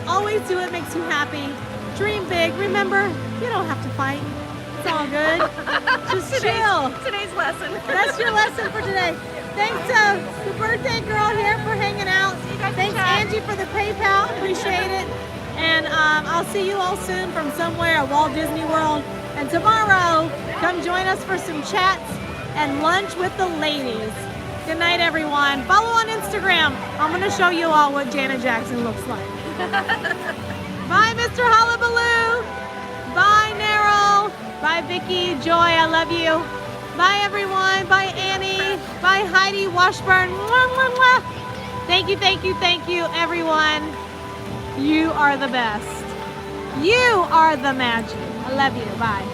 Always do what makes you happy. Dream big. Remember, you don't have to fight. It's all good. Just chill. Today's lesson. That's your lesson for today. Thanks to the birthday girl here for hanging out. Thanks, Angie, for the PayPal. Appreciate it. And I'll see you all soon from somewhere at Walt Disney World. And tomorrow, come join us for some chats and lunch with the ladies. Good night, everyone. Follow on Instagram. I'm going to show you all what Janet Jackson looks like. Bye, Mr. Hullabaloo. Bye, Neryl. Bye, Vicky. Joy, I love you. Bye, everyone. Bye, Annie. Bye, Heidi Washburn. Mwah, mwah, mwah. Thank you, everyone. You are the best. You are the magic. I love you. Bye.